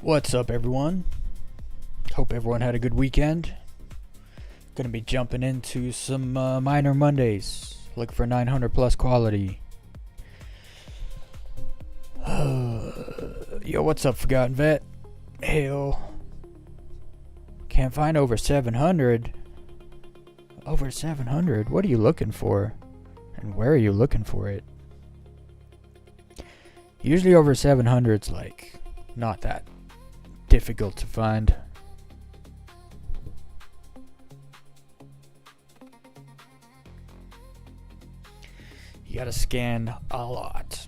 What's up, everyone? Hope everyone had a good weekend. Gonna be jumping into some minor Mondays. Look for 900 plus quality. Yo, what's up, Forgotten Vet? Hell, can't find over 700. Over 700? What are you looking for? And where are you looking for it? Usually over 700's like not that difficult to find. You gotta scan a lot.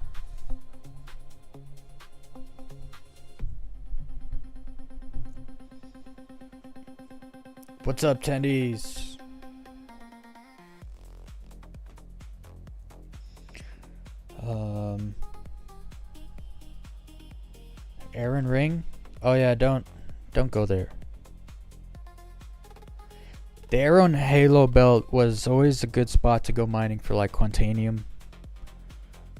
What's up, tendies? Aaron Ring? Oh yeah, don't go there. The Aaron Halo Belt was always a good spot to go mining for like Quantanium.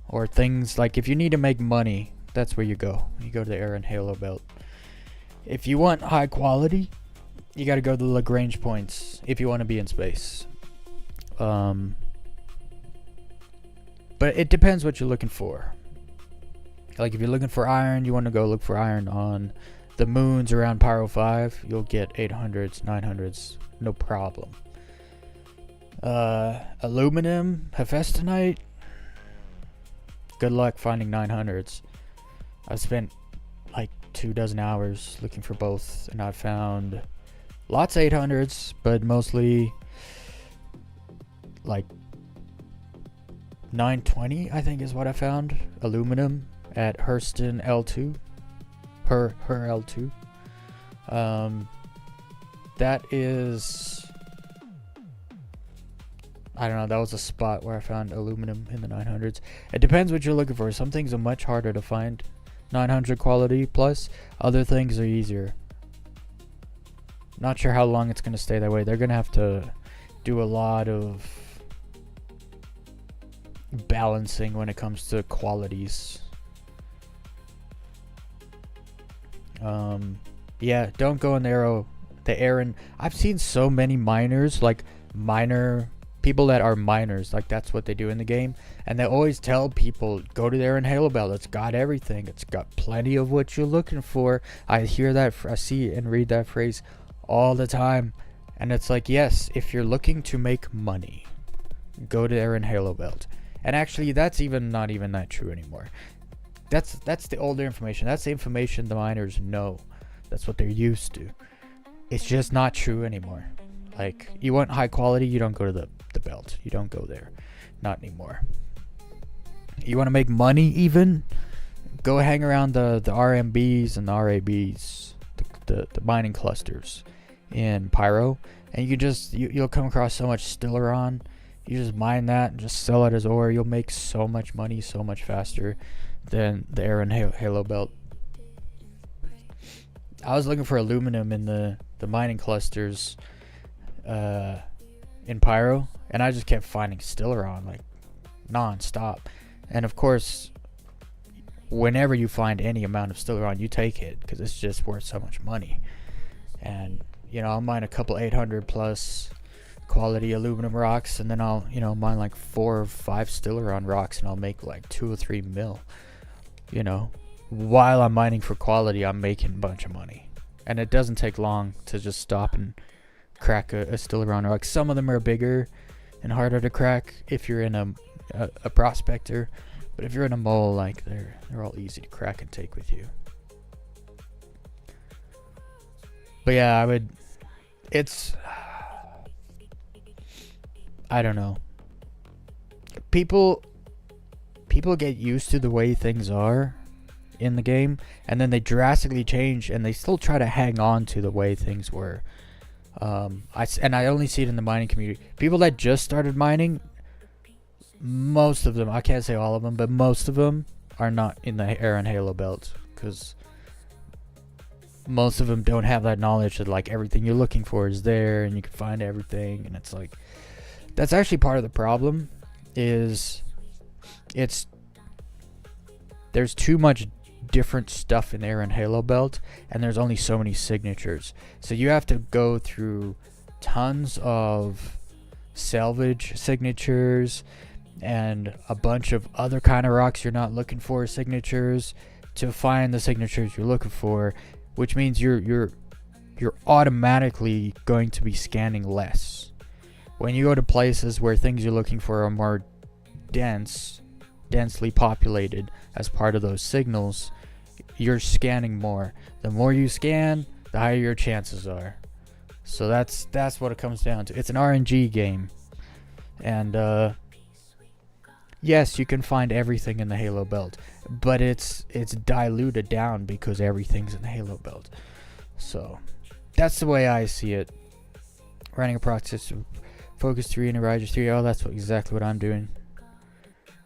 Or things like if you need to make money, that's where you go. You go to the Aaron Halo Belt. If you want high quality, you gotta go to the Lagrange points if you want to be in space. But it depends what you're looking for. Like if you're looking for iron, you want to go look for iron on the moons around Pyro 5. You'll get 800s, 900s, no problem. Aluminum, Hephaestonite. Good luck finding 900s. I've spent like 24 hours looking for both, and I found lots of 800s, but mostly like 920, I think is what I found. Aluminum at Hurston L2. Her L2. That is, I don't know, that was a spot where I found aluminum in the 900s. It depends what you're looking for. Some things are much harder to find 900 quality plus. Other things are easier. Not sure how long it's going to stay that way. They're going to have to do a lot of balancing when it comes to qualities. Yeah, don't go in the Aaron. I've seen so many miners, like people that are miners, like that's what they do in the game, and they always tell people go to the Aaron Halo Belt. It's got everything. It's got plenty of what you're looking for. I hear that, I see and read that phrase all the time, and it's like, yes, if you're looking to make money, go to the Aaron Halo Belt. And actually, that's not even that true anymore. That's the older information. That's the information the miners know. That's what they're used to. It's just not true anymore. Like, you want high quality, you don't go to the belt. You don't go there. Not anymore. You want to make money even? Go hang around the RMBs and the RABs, the mining clusters in Pyro, and you'll come across so much Stileron. You just mine that and just sell it as ore. You'll make so much money so much faster than the Aaron Halo Belt. I was looking for aluminum in the mining clusters in Pyro, and I just kept finding Stileron like non-stop. And of course, whenever you find any amount of Stileron, you take it because it's just worth so much money. And I'll mine a couple 800 plus quality aluminum rocks, and then I'll mine like 4 or 5 Stileron rocks, and I'll make like 2 or 3 mil. While I'm mining for quality, I'm making a bunch of money, and it doesn't take long to just stop and crack a Stileron rock. Some of them are bigger and harder to crack if you're in a prospector, but if you're in a mole, like they're all easy to crack and take with you. But yeah, I don't know. People get used to the way things are in the game, and then they drastically change, and they still try to hang on to the way things were. I only see it in the mining community. People that just started mining, most of them, I can't say all of them, but most of them are not in the Aaron Halo Belt, because most of them don't have that knowledge that like everything you're looking for is there and you can find everything. And it's like, that's actually part of the problem, is there's too much different stuff in there in Halo Belt, and there's only so many signatures. So you have to go through tons of salvage signatures and a bunch of other kind of rocks you're not looking for signatures to find the signatures you're looking for, which means you're automatically going to be scanning less. When you go to places where things you're looking for are more densely populated as part of those signals, you're scanning more. The more you scan, the higher your chances are. So that's what it comes down to. It's an RNG game. And yes, you can find everything in the Halo Belt, but it's diluted down because everything's in the Halo Belt. So that's the way I see it. Running a process of Focus 3 and Elijah 3. Oh, that's exactly what I'm doing.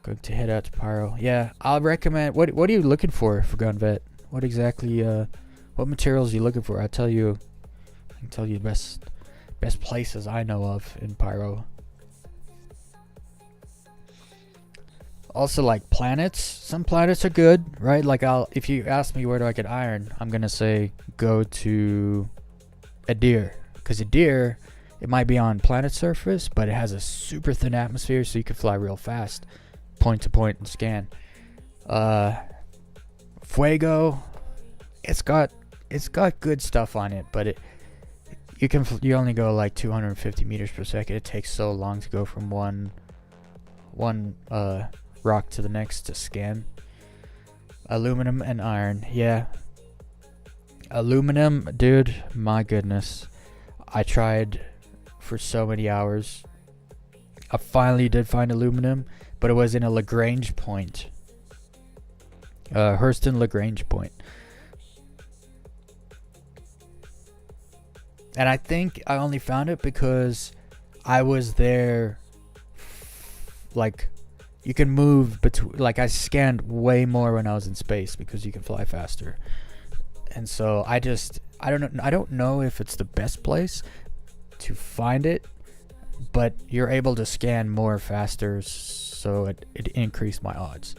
Going to head out to Pyro. Yeah, I'll recommend. What are you looking for Gun Vet? What exactly? What materials are you looking for? I can tell you the best places I know of in Pyro. Also, like planets. Some planets are good, right? Like if you ask me where do I get iron, I'm gonna say go to Adir, because Adir, it might be on planet surface, but it has a super thin atmosphere, so you can fly real fast, point to point and scan. Fuego, it's got good stuff on it, but you only go like 250 meters per second. It takes so long to go from one rock to the next to scan. Aluminum and iron, yeah. Aluminum, dude, my goodness. I tried for so many hours. I finally did find aluminum, but it was in a Lagrange point. Hurston Lagrange point. And I think I only found it because I was there, like, you can move between, like, I scanned way more when I was in space because you can fly faster. And so I don't know if it's the best place to find it, but you're able to scan more faster, so it increased my odds.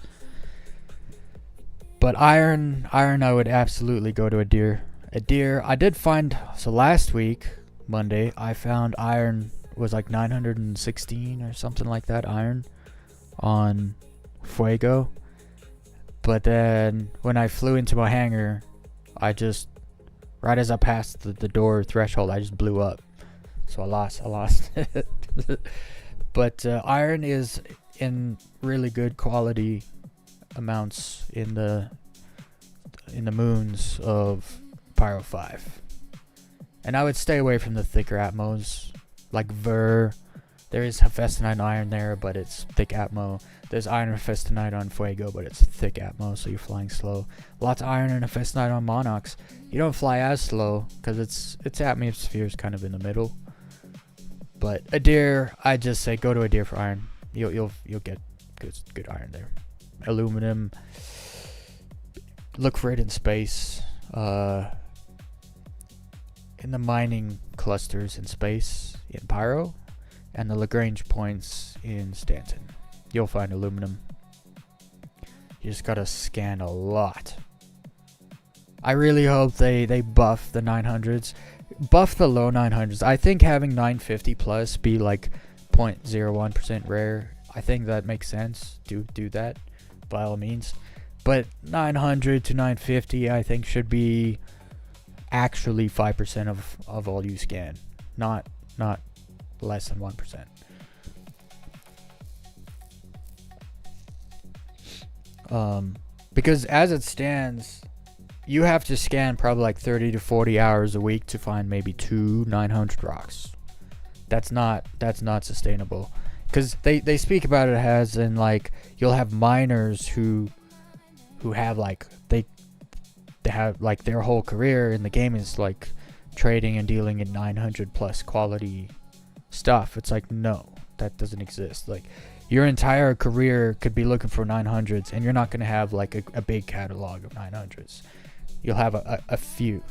But iron, I would absolutely go to Adir. Adir, I did find, so last week, Monday, I found iron was like 916 or something like that, iron on Fuego. But then when I flew into my hangar, I just, right as I passed the door threshold, I just blew up. So I lost. But iron is in really good quality amounts in the moons of Pyro 5. And I would stay away from the thicker atmos, like Ver. There is Hephaestonite iron there, but it's thick atmo. There's iron Hephaestonite on Fuego, but it's thick atmo, so you're flying slow. Lots of iron and Hephaestonite on Monarchs. You don't fly as slow because its atmosphere is kind of in the middle. But Adir, I just say go to Adir for iron. You'll get good iron there. Aluminum, look for it in space. In the mining clusters in space in Pyro, and the Lagrange points in Stanton. You'll find aluminum. You just gotta scan a lot. I really hope they buff the 900s. Buff the low 900s. I think having 950 plus be like 0.01% rare. I think that makes sense. Do that by all means. But 900 to 950 I think should be actually 5% of all you scan. Not less than 1%. Because as it stands, you have to scan probably like 30 to 40 hours a week to find maybe 2 900 rocks. That's not sustainable. Because they speak about it as in like you'll have miners who have like they have like their whole career in the game is like trading and dealing in 900 plus quality stuff. It's like, no, that doesn't exist. Like your entire career could be looking for 900s, and you're not going to have like a big catalog of 900s. You'll have a few,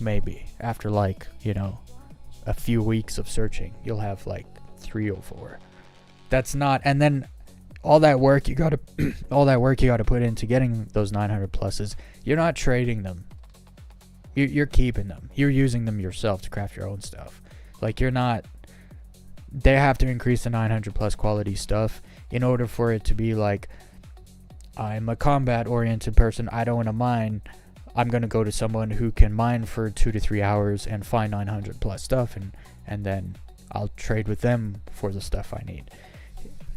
maybe after like, you know, a few weeks of searching, you'll have like 3 or 4. That's not, and then all that work you gotta all that work you gotta put into getting those 900 pluses, you're not trading them. You're keeping them. You're using them yourself to craft your own stuff. Like, you're not. They have to increase the 900 plus quality stuff in order for it to be like, I'm a combat oriented person, I don't want to mine, I'm going to go to someone who can mine for 2 to 3 hours and find 900 plus stuff, and then I'll trade with them for the stuff I need.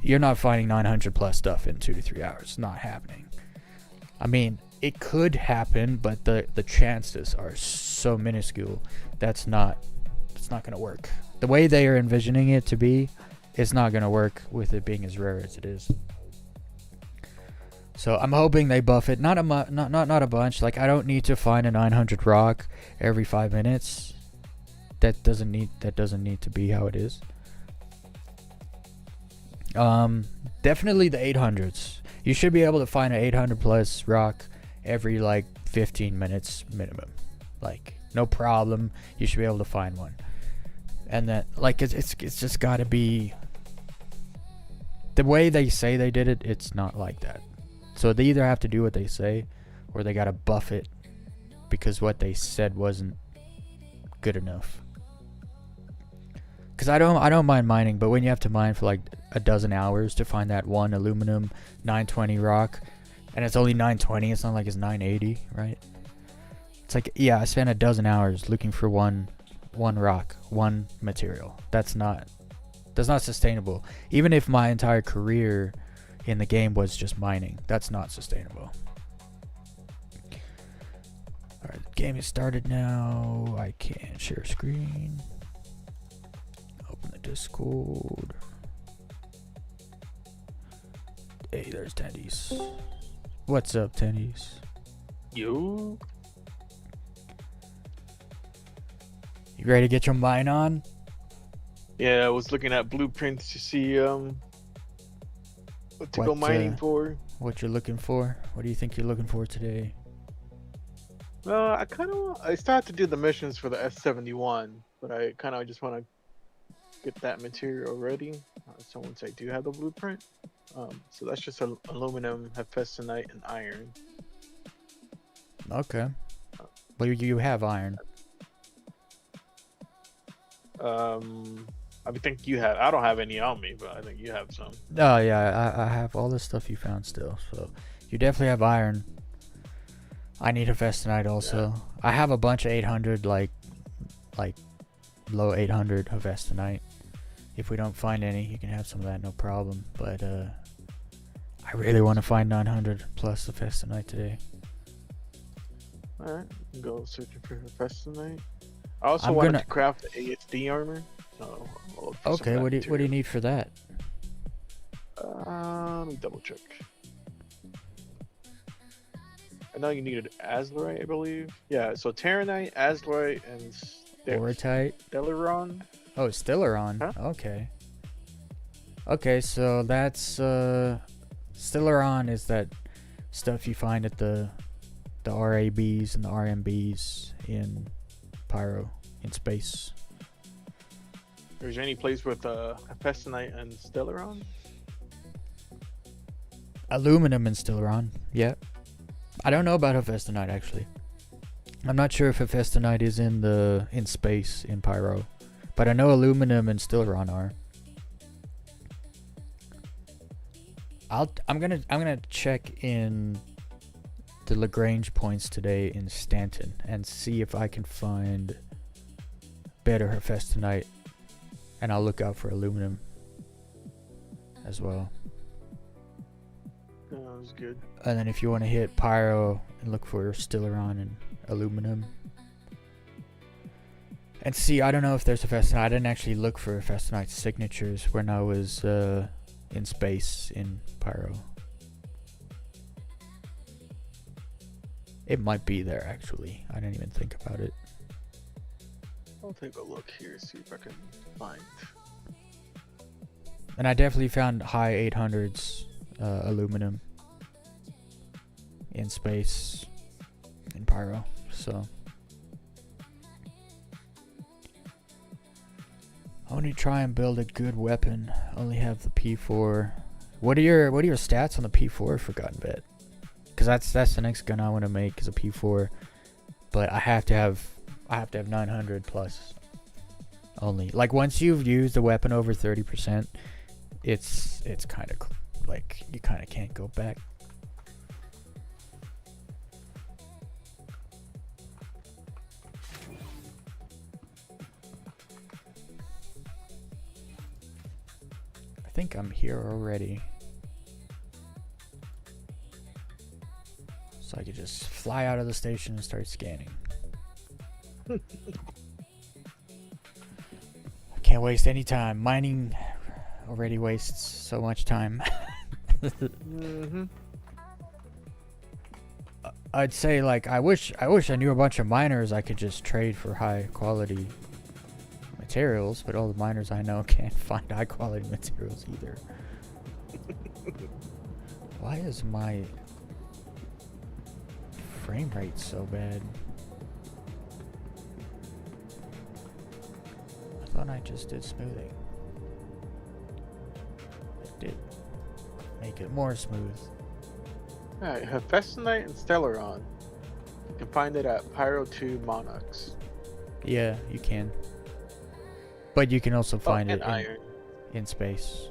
You're not finding 900 plus stuff in 2 to 3 hours. It's not happening. I mean, it could happen, but the chances are so minuscule. That's not going to work. The way they are envisioning it to be, it's not going to work with it being as rare as it is. So I'm hoping they buff it. Not a bunch. Like, I don't need to find a 900 rock every 5 minutes. That doesn't need to be how it is. Definitely the 800s. You should be able to find an 800 plus rock every like 15 minutes minimum. Like, no problem. You should be able to find one. And that, like, it's just got to be the way they say they did it. It's not like that. So they either have to do what they say, or they got to buff it because what they said wasn't good enough. Because I don't mind mining, but when you have to mine for like a dozen hours to find that one aluminum 920 rock, and it's only 920, it's not like it's 980, right? It's like, yeah, I spent a dozen hours looking for one rock, one material. That's not sustainable. Even if my entire career in the game was just mining, that's not sustainable. Alright, the game is started now. I can't share screen. Open the Discord. Hey, there's Tendies. What's up, Tendies? Yo. You ready to get your mine on? Yeah, I was looking at blueprints to see what to go mining for. What you're looking for? What do you think you're looking for today? I started to do the missions for the S71, but I kind of just want to get that material ready. So once I do have the blueprint, so that's just aluminum, hephaestonite, and iron. Okay. Well, you have iron. I think you have. I don't have any on me, but I think you have some. Oh yeah, I have all the stuff you found still. So you definitely have iron. I need hephaestonite also. Yeah. I have a bunch of 800 like low 800 hephaestonite. If we don't find any, you can have some of that, no problem. But I really want to find 900 plus hephaestonite today. All right, go searching for hephaestonite. I also wanted to craft the ASD armor. So okay, what do you need for that? Let me double check. I know you needed azlerite, I believe. Yeah, so Terranite, azlerite, and Oritite. Stellaron. Oh, Stellaron. Huh? Okay. Okay, so that's Stellaron is that stuff you find at the RABs and the RMBs in Pyro, in space. Is there any place with hephaestonite and Stellaron? Aluminum and Stellaron, yeah. I don't know about hephaestonite actually. I'm not sure if hephaestonite is in space in Pyro, but I know aluminum and Stellaron are. I'm gonna check in the Lagrange points today in Stanton and see if I can find better hephaestonite, and I'll look out for aluminum as well. That was good. And then if you want to hit Pyro and look for Stellaron and aluminum. And see, I don't know if there's hephaestonite. I didn't actually look for hephaestonite signatures when I was in space in Pyro. It might be there actually. I didn't even think about it. I'll take a look here, see if I can find. And I definitely found high 800s aluminum in space in Pyro. So I want to try and build a good weapon. Only have the P4 What are your stats on the P4 for gun bet? Because that's the next gun I want to make is a P4, but I have to have 900 plus only. Like once you've used the weapon over 30%, it's kind of like you kind of can't go back. I think I'm here already. So I could just fly out of the station and start scanning. I can't waste any time. Mining already wastes so much time. Mm-hmm. I'd say like I wish I knew a bunch of miners I could just trade for high quality materials, but all the miners I know can't find high quality materials either. Why is my frame rate so bad? I thought I just did smoothing. It did make it more smooth. Alright, Hephaestonite and Stellaron. You can find it at Pyro 2 Monarchs. Yeah, you can. But you can also find it iron. in space.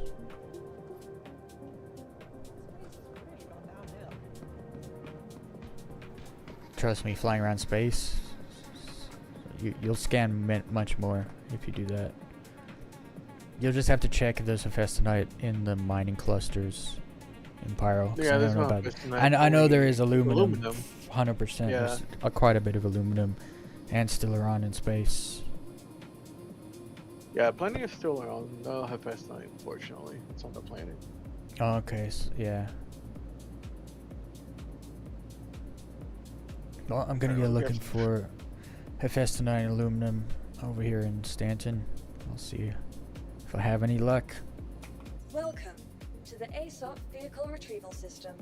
Trust me, flying around space, you'll scan much more if you do that. You'll just have to check if there's Hephaestonite in the mining clusters in Pyro. Yeah, there's no about Hephaestonite. I know there is aluminum. 100%. Yeah. There's quite a bit of aluminum and Stellaron in space. Yeah, plenty of Stellaron. No Hephaestonite, unfortunately. It's on the planet. Oh, okay, so, yeah. Well, I'm gonna be looking for Hephaestonite and aluminum over here in Stanton. I'll see if I have any luck. Welcome to the ASOP Vehicle Retrieval System.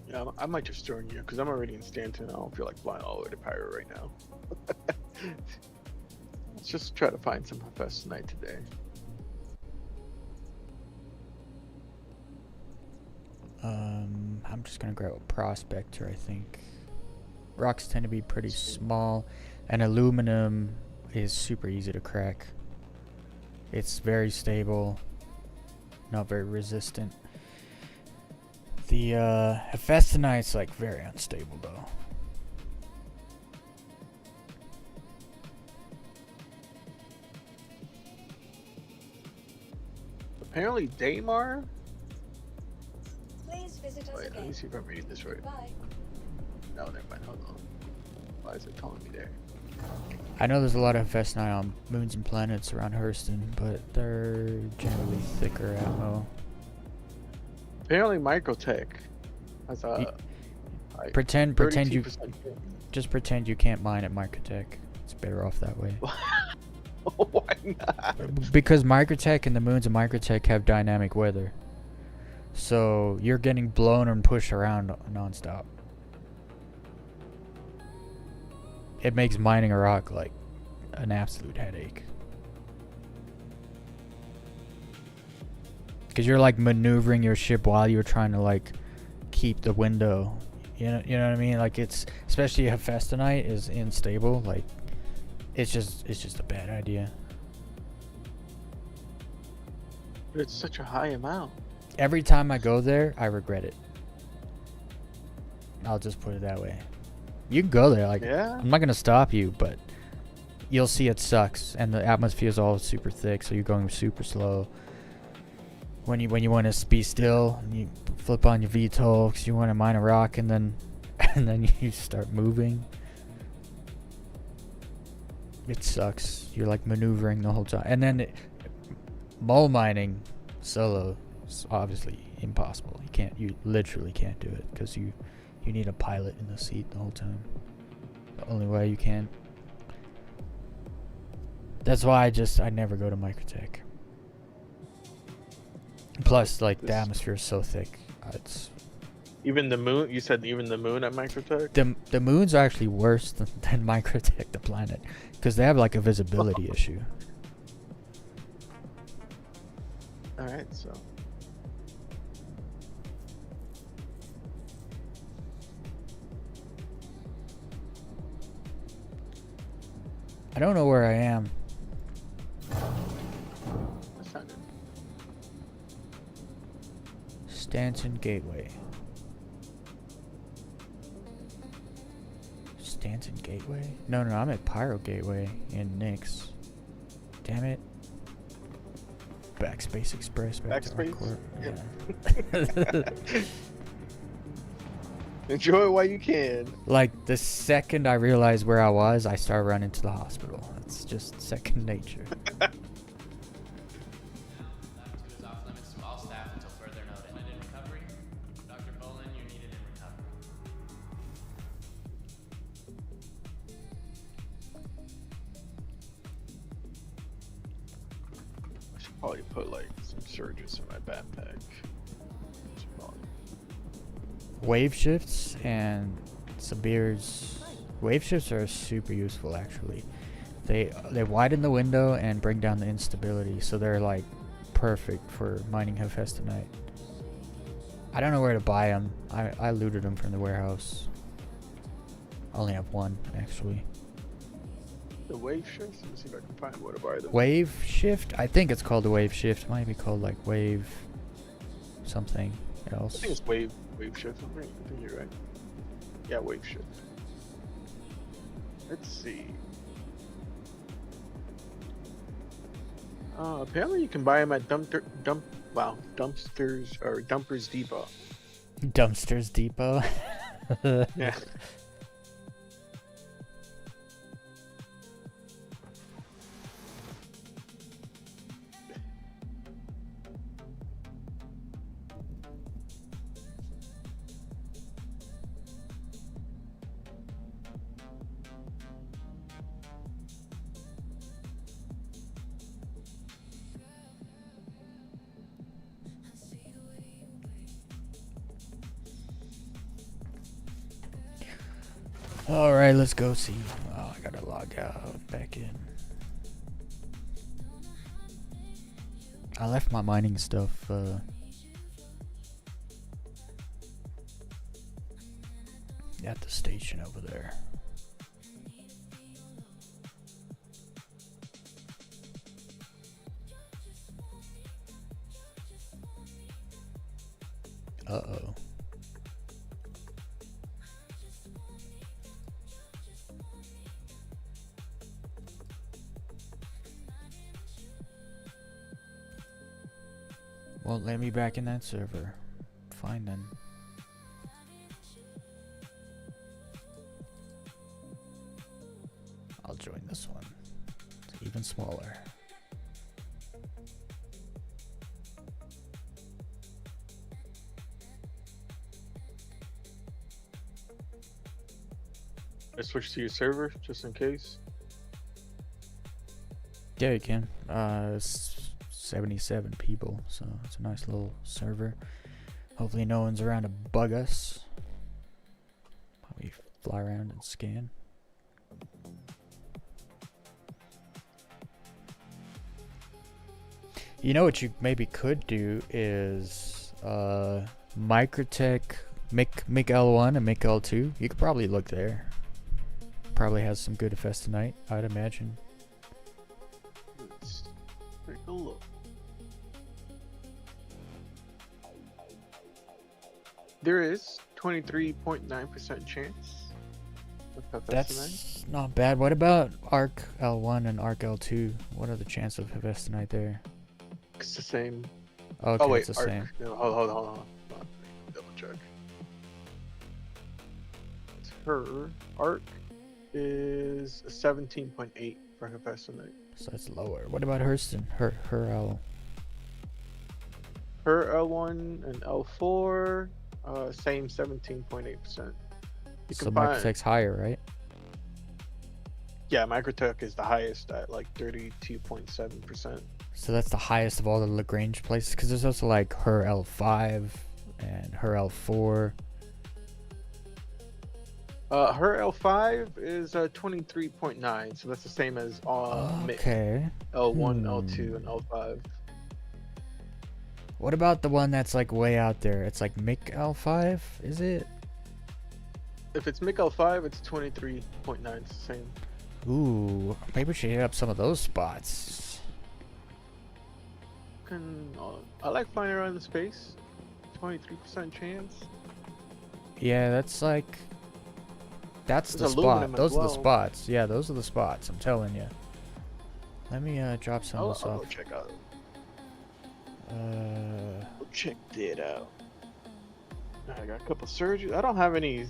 Yeah, I might just join you because I'm already in Stanton. I don't feel like flying all the way to Pyro right now. Let's just try to find some Hephaestonite today. I'm just gonna grab a prospector, I think. Rocks tend to be pretty small, and aluminum is super easy to crack. It's very stable, not very resistant. The Hephaestonite's like very unstable though. Apparently Daymar. Please visit us Wait, let me again. see if I'm reading this right. Bye. No, never mind. Hold on. Why is it telling me there? I know there's a lot of Hephaestonite on moons and planets around Hurston, but they're generally thicker ammo. Apparently Microtech has a like Pretend you 32% just pretend you can't mine at Microtech. It's better off that way. Why not? Because Microtech and the moons of Microtech have dynamic weather. So you're getting blown and pushed around nonstop. It makes mining a rock like an absolute headache. Because you're like maneuvering your ship while you're trying to like keep the window. You know what I mean? Like it's, especially Hephaestonite is unstable. Like it's just a bad idea. But it's such a high amount. Every time I go there, I regret it. I'll just put it that way. You can go there, like Yeah. I'm not gonna stop you, but you'll see it sucks, and the atmosphere is all super thick, so you're going super slow. When you want to be still, you flip on your VTOL because you want to mine a rock, and then you start moving. It sucks. You're like maneuvering the whole time, and then mole mining solo is obviously impossible. You literally can't do it because you need a pilot in the seat the whole time. The only way you can. That's why I never go to Microtech. Plus, like the atmosphere is so thick. It's Even the moon. You said even the moon at Microtech. the moons are actually worse than Microtech, the planet, because they have like a visibility issue. All right, so I don't know where I am. that's not good. Stanton Gateway. Stanton Gateway? No, I'm at Pyro Gateway in Nix. Damn it. Backspace Express. Back to Backspace? Arcourt. Yeah. Enjoy it while you can. Like, the second I realized where I was, I started running to the hospital. It's just second nature. Is off limits to all staff until further notice. Needed in recovery. Dr. Bolin, you're needed in recovery. I should probably put like some surges in my backpack. Should probably- Wave shifts and Sabir's wave shifts are super useful actually. They widen the window and bring down the instability, so they're like perfect for mining Hephaestonite. I don't know where to buy them. I looted them from the warehouse. I only have one actually. The wave shifts. Let me see if I can find what to buy them. Wave shift? I think it's called the wave shift. It might be called like wave something else. I think it's wave shift. I think you're right. Yeah, wave shift. Let's see. Apparently you can buy them at dumpsters or Dumpers Depot. Dumpsters Depot. Yeah. Alright, let's go see. Oh, I gotta log out, back in. I left my mining stuff at the station over there. Uh-oh. Won't let me back in that server. Fine then. I'll join this one. It's even smaller. I switch to your server just in case. Yeah, you can. 77 people, so it's a nice little server. Hopefully no one's around to bug us. We fly around and scan. You know what you maybe could do is Microtech Mick L1 and Mick L2. You could probably look there. Probably has some good Hephaestonite, I'd imagine. Let's take a look. There is 23.9% chance of Hephaestonite. That's not bad. What about Arc L1 and Arc L2? What are the chances of Hephaestonite there? It's the same. Okay, Oh wait, it's the Arc. same. No, hold on. Double check. Her Arc is 17.8 for Hephaestonite. So it's lower. What about Hurston? Her L. Her L1 and L4, same 17.8%. So Microtech's higher, right? Yeah, Microtech is the highest at like 32.7%. So that's the highest of all the Lagrange places, because there's also like her L5 and her L4. Her L5 is 23.9, so that's the same as Okay. L1, L2, and L5. What about the one that's like way out there? It's like Mick L5, is it? If it's MIC L5, it's 23.9. It's the same. Ooh, maybe we should hit up some of those spots. I like flying around in space. 23% chance. Yeah, that's like... That's There's the aluminum spot. as Those are the well. spots. Yeah, those are the spots, I'm telling you. Let me drop some of this I'll off. go check out. Uh, Check that out. I got a couple surgeries. I don't have any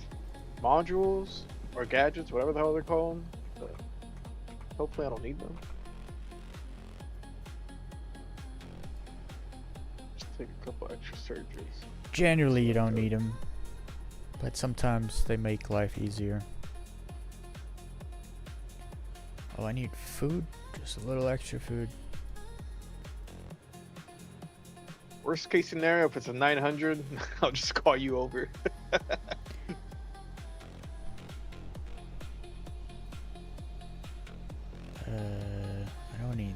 modules or gadgets, whatever the hell they're called. But hopefully, I don't need them. Just take a couple extra surgeries. generally, you don't need them. But sometimes they make life easier. Oh, I need food? Just a little extra food. Worst case scenario, if it's a 900, I'll just call you over. I don't need...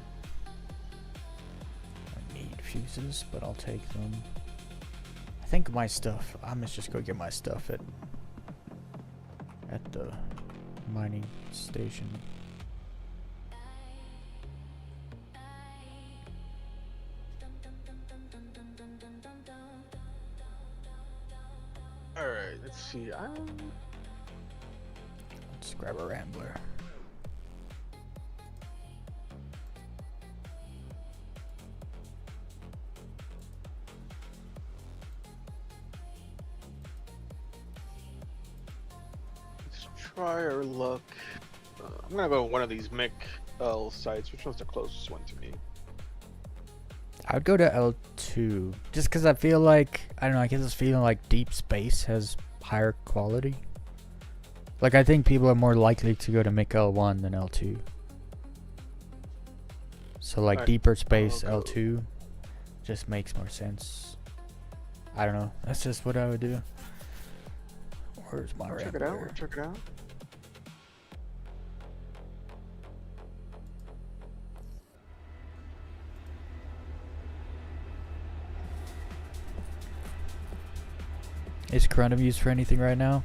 I need fuses, but I'll take them. I think my stuff... I must just go get my stuff at the mining station. Alright, let's see. Let's grab a Rambler. Let's try our luck. I'm gonna go to one of these MIC L sites. Which one's the closest one to me? I would go to L2 just because I feel like, I don't know, I get this feeling like deep space has higher quality. Like, I think people are more likely to go to Mick L1 than L2. So, like, Alright, deeper space I'll go. L2 just makes more sense. I don't know. That's just what I would do. Where's my Check it out. Rambler? Check it out. Is Corundum used for anything right now?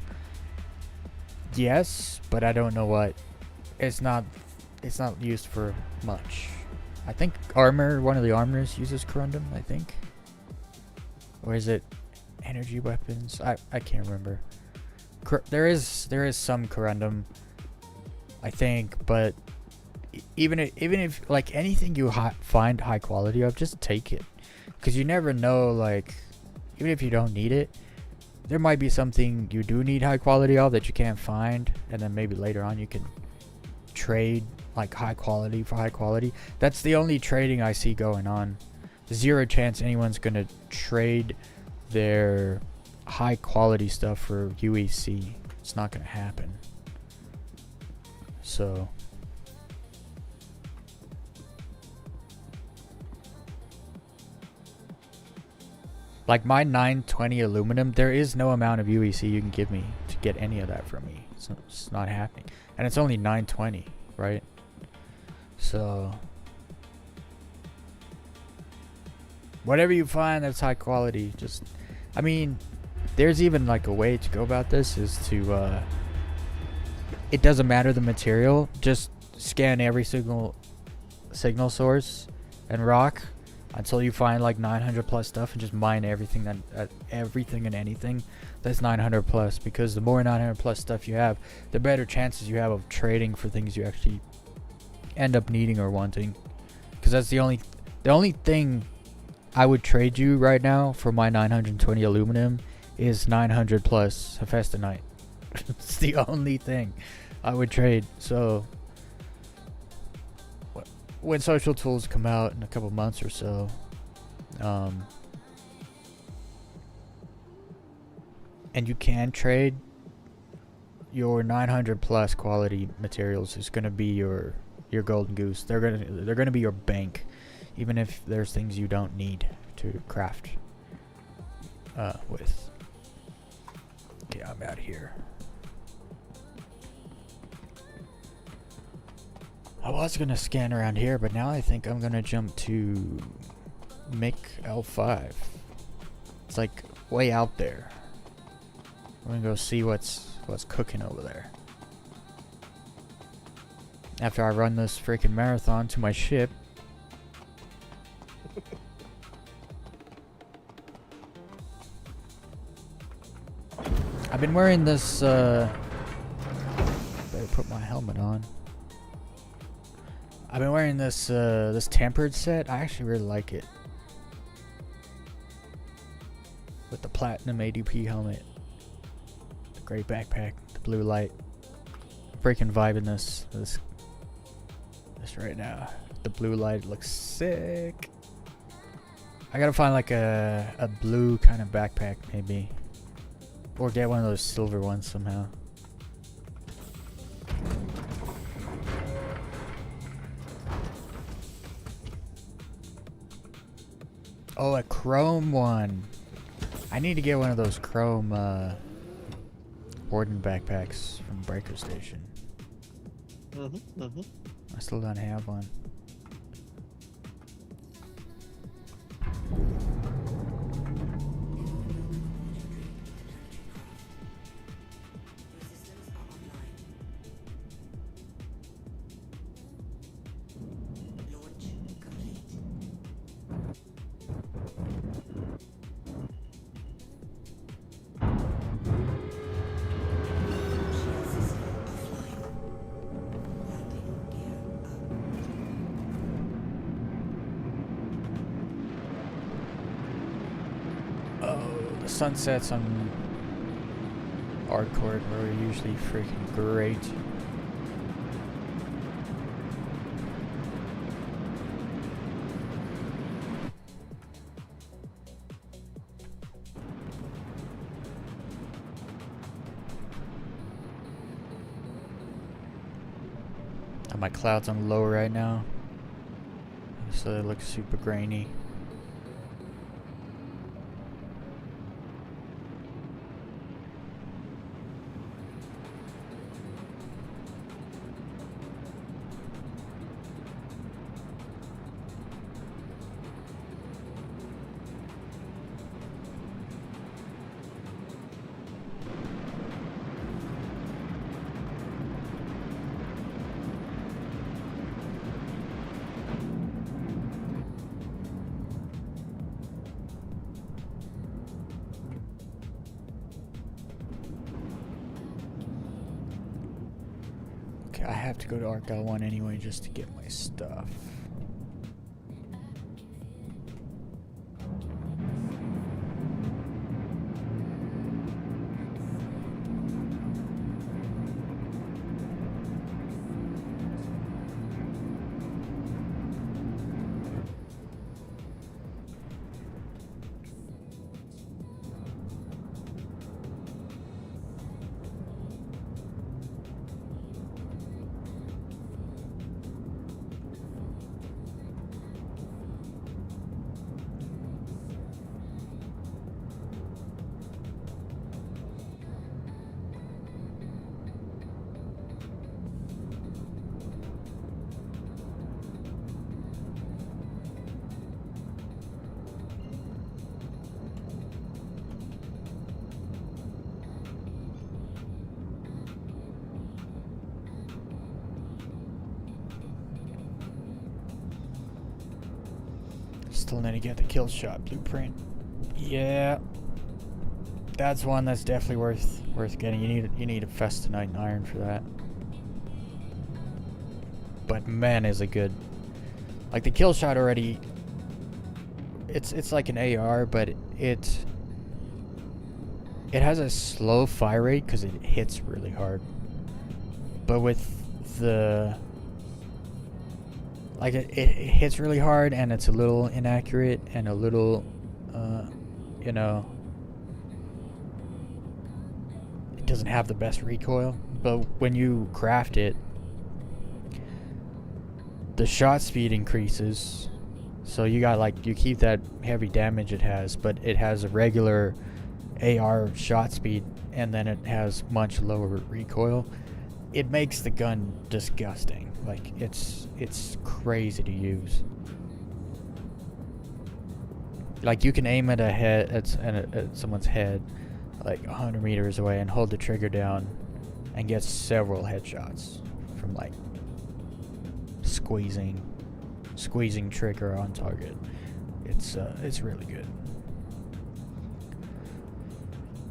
Yes, but I don't know what. It's not used for much. I think armor, one of the armors uses Corundum, I think. Or is it energy weapons? I can't remember. There is some Corundum, I think, but even if like anything you find high quality of, just take it, because you never know. Like, even if you don't need it, there might be something you do need high quality of that you can't find, and then maybe later on you can trade like high quality for high quality. That's the only trading I see going on. Zero chance anyone's gonna trade their high quality stuff for UEC. It's not gonna happen. So like my 920 aluminum, there is no amount of UEC you can give me to get any of that from me. It's not happening. And it's only 920, right? So whatever you find that's high quality, just, I mean, there's even like a way to go about this is to it doesn't matter the material, just scan every single signal source and rock until you find like 900 plus stuff, and just mine everything everything and anything that's 900 plus, because the more 900 plus stuff you have, the better chances you have of trading for things you actually end up needing or wanting. Because that's the only thing I would trade you right now for my 920 aluminum is 900 plus Hephaestonite. It's the only thing I would trade. So when social tools come out in a couple months or so, and you can trade, your 900 plus quality materials is going to be your golden goose. They're going to be your bank, even if there's things you don't need to craft with. Okay, I'm out here. I was gonna scan around here, but now I think I'm gonna jump to MiG L5. It's like way out there. We're gonna go see what's cooking over there. After I run this freaking marathon to my ship. I've been wearing this, better put my helmet on. I've been wearing this, this tempered set. I actually really like it. With the platinum ADP helmet. The gray backpack, the blue light. Freaking vibing this right now. The blue light looks sick. I gotta find like a blue kind of backpack maybe. Or get one of those silver ones somehow. Oh, a chrome one. I need to get one of those chrome warden backpacks from Breaker Station. I still don't have one. Sunsets on Hardcore are usually freaking great. My clouds on low right now, so they look super grainy. I have to go to Arc L1 anyway just to get my stuff. Still need to get the kill shot blueprint. Yeah, that's one that's definitely worth getting. You need a Festinite iron for that. But man, is it good. Like the kill shot already. It's like an AR, but it has a slow fire rate because it hits really hard. But with the like it hits really hard and it's a little inaccurate and a little you know, it doesn't have the best recoil, but when you craft it, the shot speed increases, so you got like, you keep that heavy damage it has, but it has a regular AR shot speed and then it has much lower recoil. It makes the gun disgusting. Like it's crazy to use. Like, you can aim at a head at someone's head, like 100 meters away, and hold the trigger down, and get several headshots from like squeezing trigger on target. It's really good.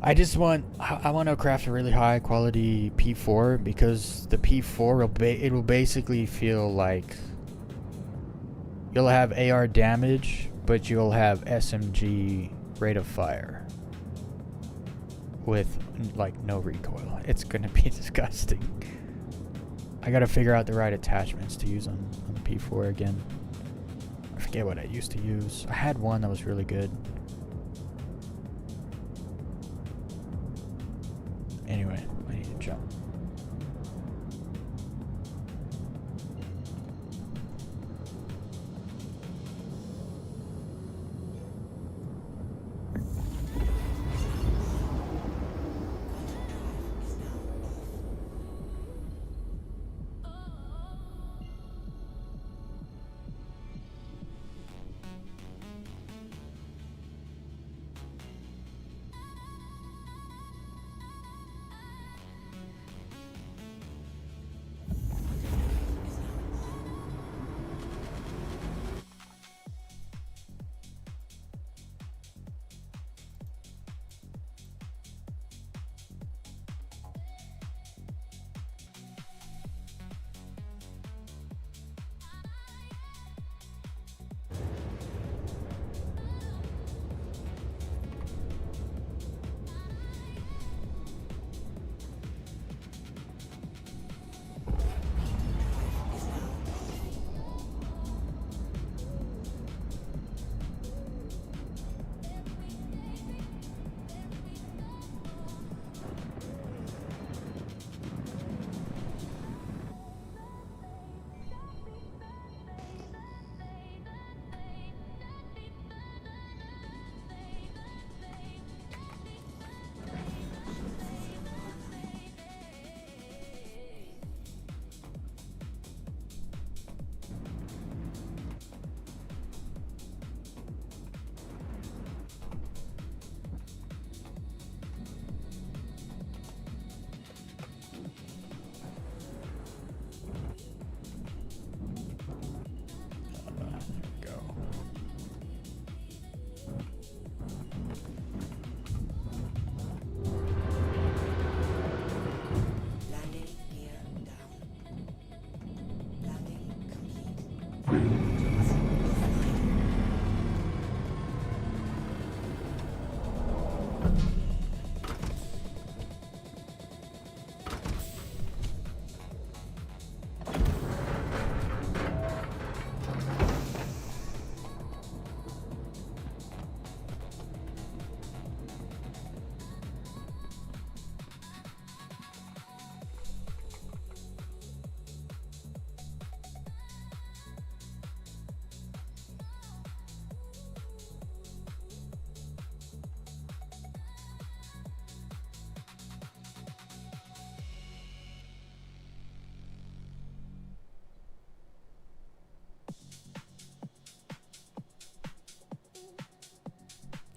I want to craft a really high quality P4, because the P4 it will basically feel like you'll have AR damage, but you'll have SMG rate of fire with like no recoil. It's gonna be disgusting. I gotta figure out the right attachments to use on the P4 again. I forget what I used to use. I had one that was really good. Anyway, I need to jump.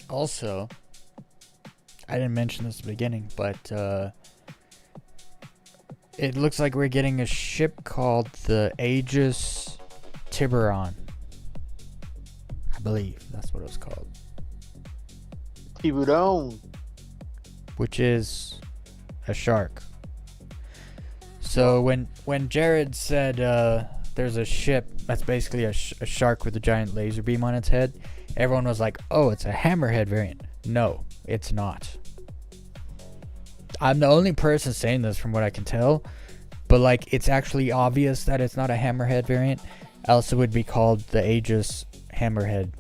Also, I didn't mention this at the beginning, but it looks like we're getting a ship called the Aegis Tiburon. I believe that's what it was called. Tiburon. Which is a shark. So when Jared said there's a ship that's basically a shark with a giant laser beam on its head, everyone was like, oh, it's a hammerhead variant. No, it's not. I'm the only person saying this from what I can tell, but like, it's actually obvious that it's not a hammerhead variant, else it would be called the Aegis Hammerhead.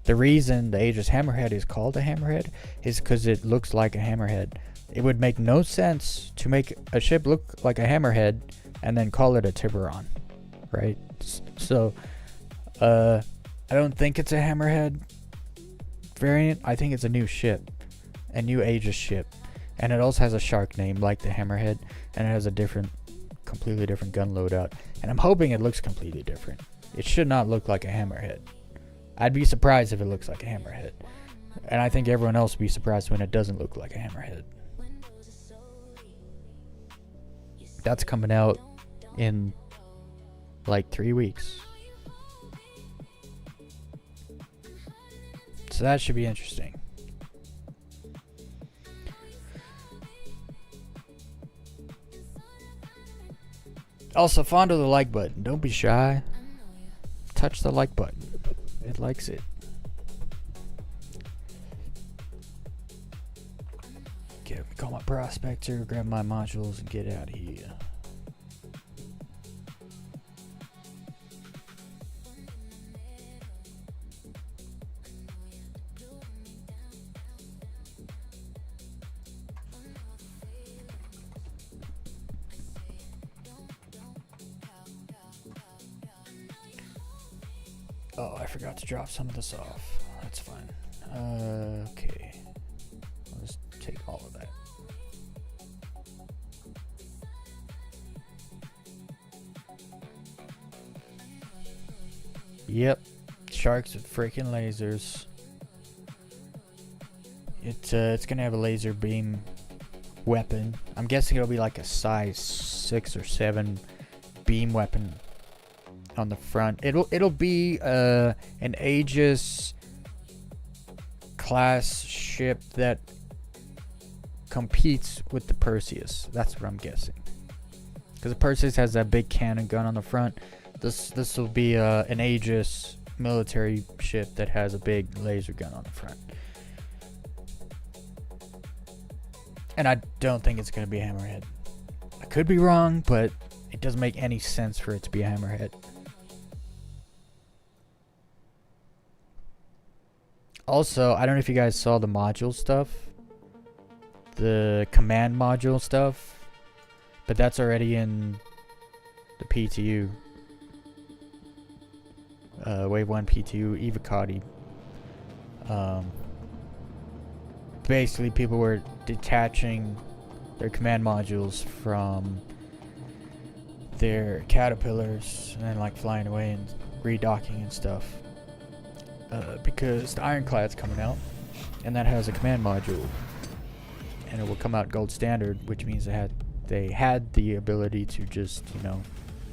The reason the Aegis Hammerhead is called a hammerhead is because it looks like a hammerhead. It would make no sense to make a ship look like a hammerhead and then call it a Tiburon, right? So, I don't think it's a hammerhead variant. I think it's a new ship, a new Aegis ship, and it also has a shark name like the hammerhead, and it has a completely different gun loadout. And I'm hoping it looks completely different. It should not look like a hammerhead. I'd be surprised if it looks like a hammerhead. And I think everyone else would be surprised when it doesn't look like a hammerhead. That's coming out in like 3 weeks. So that should be interesting. Also, fondle the like button. Don't be shy. Touch the like button. It likes it. Call my prospector, grab my modules, and get out of here. Oh, I forgot to drop some of this off. That's fine. Okay. I'll just take all of that. Yep. Sharks with freaking lasers. It's gonna have a laser beam weapon. I'm guessing it'll be like a size 6 or 7 beam weapon on the front. It'll be an Aegis class ship that competes with the Perseus. That's what I'm guessing. Because the Perseus has that big cannon gun on the front. This will be an Aegis military ship that has a big laser gun on the front. And I don't think it's going to be a hammerhead. I could be wrong, but it doesn't make any sense for it to be a hammerhead. Also, I don't know if you guys saw the module stuff. The command module stuff. But that's already in the PTU. Wave 1 PTU, Evocati. Basically, people were detaching their command modules from their caterpillars and then like flying away and redocking and stuff. Because the Ironclad's coming out, and that has a command module, and it will come out gold standard, which means they had the ability to just, you know,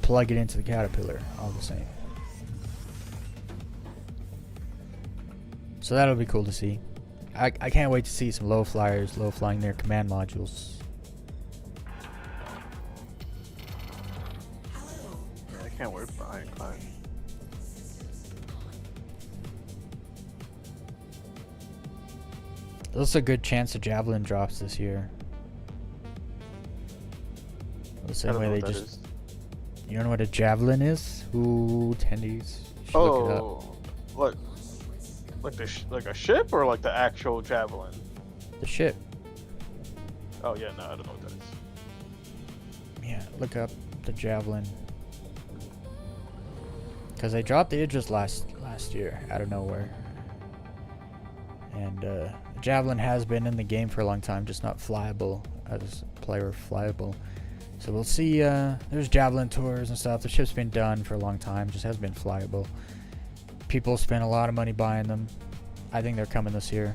plug it into the caterpillar all the same. So that'll be cool to see. I can't wait to see some low flyers low flying their command modules. Yeah, I can't wait for Ironclad. There's a good chance a Javelin drops this year. The I same don't way know they what that just... is. You don't know what a Javelin is? Ooh, attendees. You should look it up. Oh, like a ship or like the actual Javelin? The ship. Oh yeah, no, I don't know what that is. Yeah, look up the Javelin. Because they dropped the Aegis last year out of nowhere. And the Javelin has been in the game for a long time, just not flyable as player flyable. So we'll see. There's Javelin tours and stuff. The ship's been done for a long time, just hasn't been flyable. People spend a lot of money buying them. I think they're coming this year.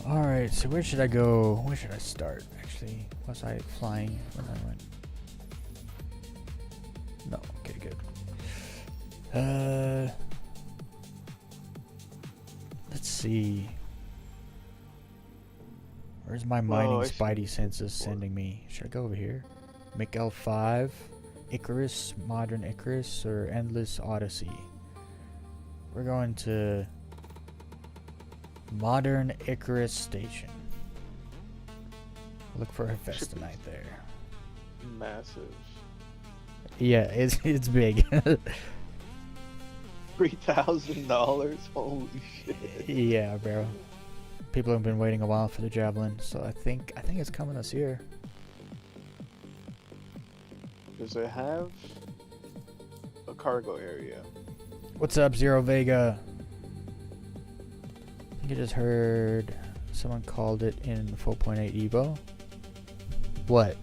Alright, so where should I go? Where should I start? Actually, was I flying when I went? No, okay, good. Let's see. Where's my mining Spidey senses sending me? Should I go over here? Miguel 5, Icarus, Modern Icarus, or Endless Odyssey? We're going to Modern Icarus Station. Look for Hephaestonite there. Massive. Yeah, it's big. $3,000? Holy shit. Yeah, bro. People have been waiting a while for the Javelin, so I think it's coming this year. Does it have a cargo area? What's up, Zero Vega? I think I just heard someone called it in 4.8 Evo. What?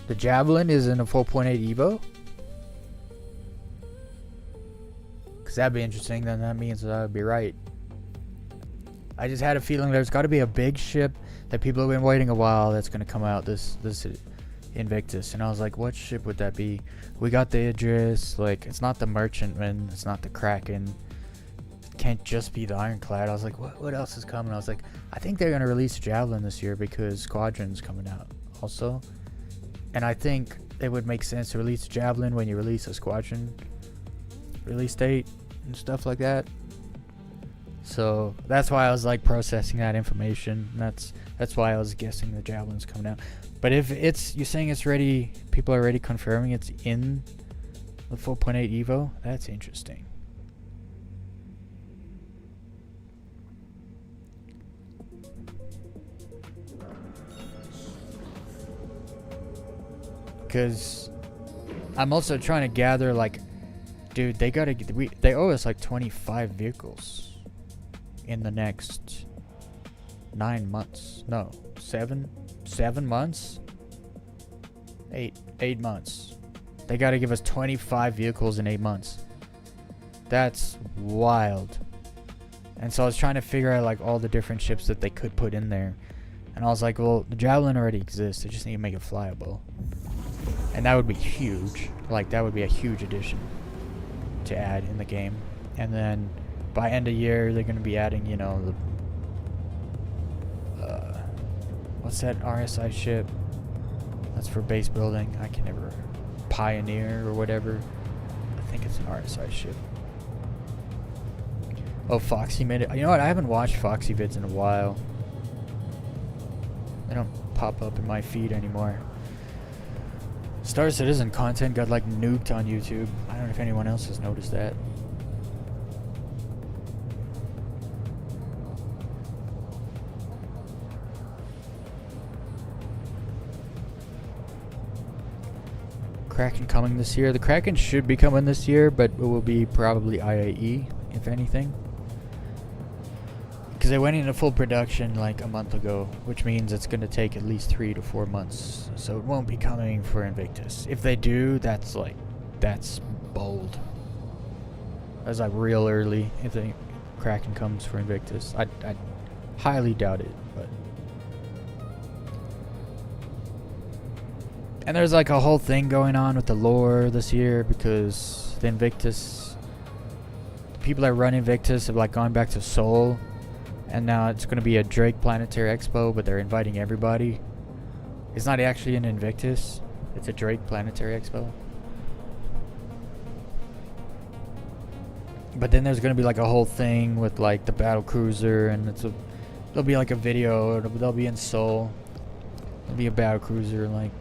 The Javelin is in a 4.8 Evo? Because that'd be interesting. Then that means that I would be right. I just had a feeling there's got to be a big ship that people have been waiting a while that's going to come out this Invictus. And I was like, what ship would that be? We got the Idris. Like, it's not the Merchantman. It's not the Kraken. It can't just be the Ironclad. I was like, what else is coming? I was like, I think they're going to release Javelin this year because Squadron's coming out also. And I think it would make sense to release Javelin when you release a Squadron release date and stuff like that. So that's why I was like processing that information. That's why I was guessing the Javelin's coming out. But if you're saying it's ready, people are already confirming it's in the 4.8 Evo, that's interesting. Because I'm also trying to gather, like, dude, they owe us like 25 vehicles in the next 9 months. No, 7 months? 8 months. They gotta give us 25 vehicles in 8 months. That's wild. And so I was trying to figure out like all the different ships that they could put in there. And I was like, well, the Javelin already exists. They just need to make it flyable. And that would be huge. Like, that would be a huge addition to add in the game. And then by end of year, they're going to be adding, you know, the what's that RSI ship? That's for base building. I can never. Pioneer or whatever. I think it's an RSI ship. Oh, Foxy made it. You know what? I haven't watched Foxy vids in a while. They don't pop up in my feed anymore. Star Citizen content got like nuked on YouTube. I don't know if anyone else has noticed that. Kraken coming this year. The Kraken should be coming this year, but it will be probably IAE, if anything. Because they went into full production like a month ago, which means it's going to take at least 3 to 4 months. So it won't be coming for Invictus. If they do, that's bold. That's like real early if the Kraken comes for Invictus. I highly doubt it, but. And there's like a whole thing going on with the lore this year because the Invictus, the people that run Invictus have like gone back to Seoul, and now it's going to be a Drake Planetary Expo, but they're inviting everybody. It's not actually an Invictus, it's a Drake Planetary Expo. But then there's going to be like a whole thing with like the battle cruiser, and there'll be like a video, they'll be in Seoul, there'll be a battle cruiser and like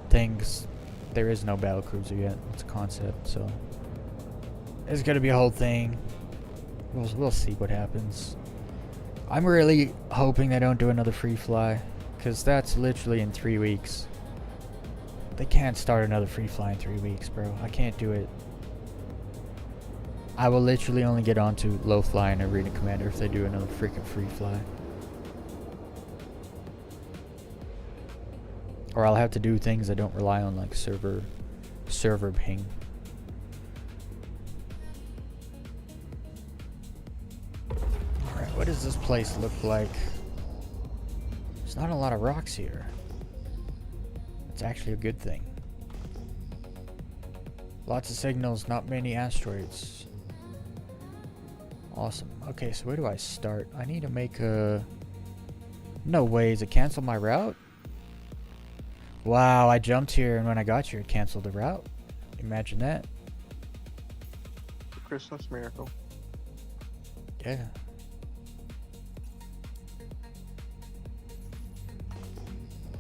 things. There is no battle cruiser yet. It's a concept, so it's gonna be a whole thing. We'll see what happens. I'm really hoping they don't do another free fly, because that's literally in 3 weeks. They can't start another free fly in 3 weeks, bro. I can't do it. I will literally only get onto low fly and Arena Commander if they do another freaking free fly. Or I'll have to do things that don't rely on like server ping. Alright, what does this place look like? There's not a lot of rocks here. It's actually a good thing. Lots of signals, not many asteroids. Awesome. Okay, so where do I start? I need to make a... No way, is it cancel my route? Wow, I jumped here, and when I got here, it canceled the route. Imagine that. Christmas miracle. Yeah.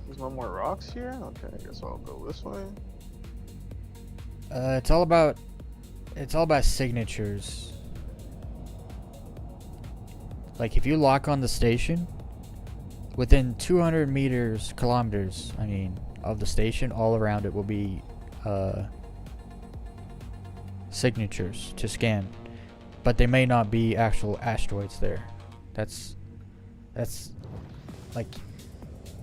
There's no more rocks here? Okay, I guess I'll go this way. It's all about signatures. Like, if you lock on the station, within 200 kilometers, I mean, of the station, all around it will be signatures to scan, but they may not be actual asteroids there. That's like,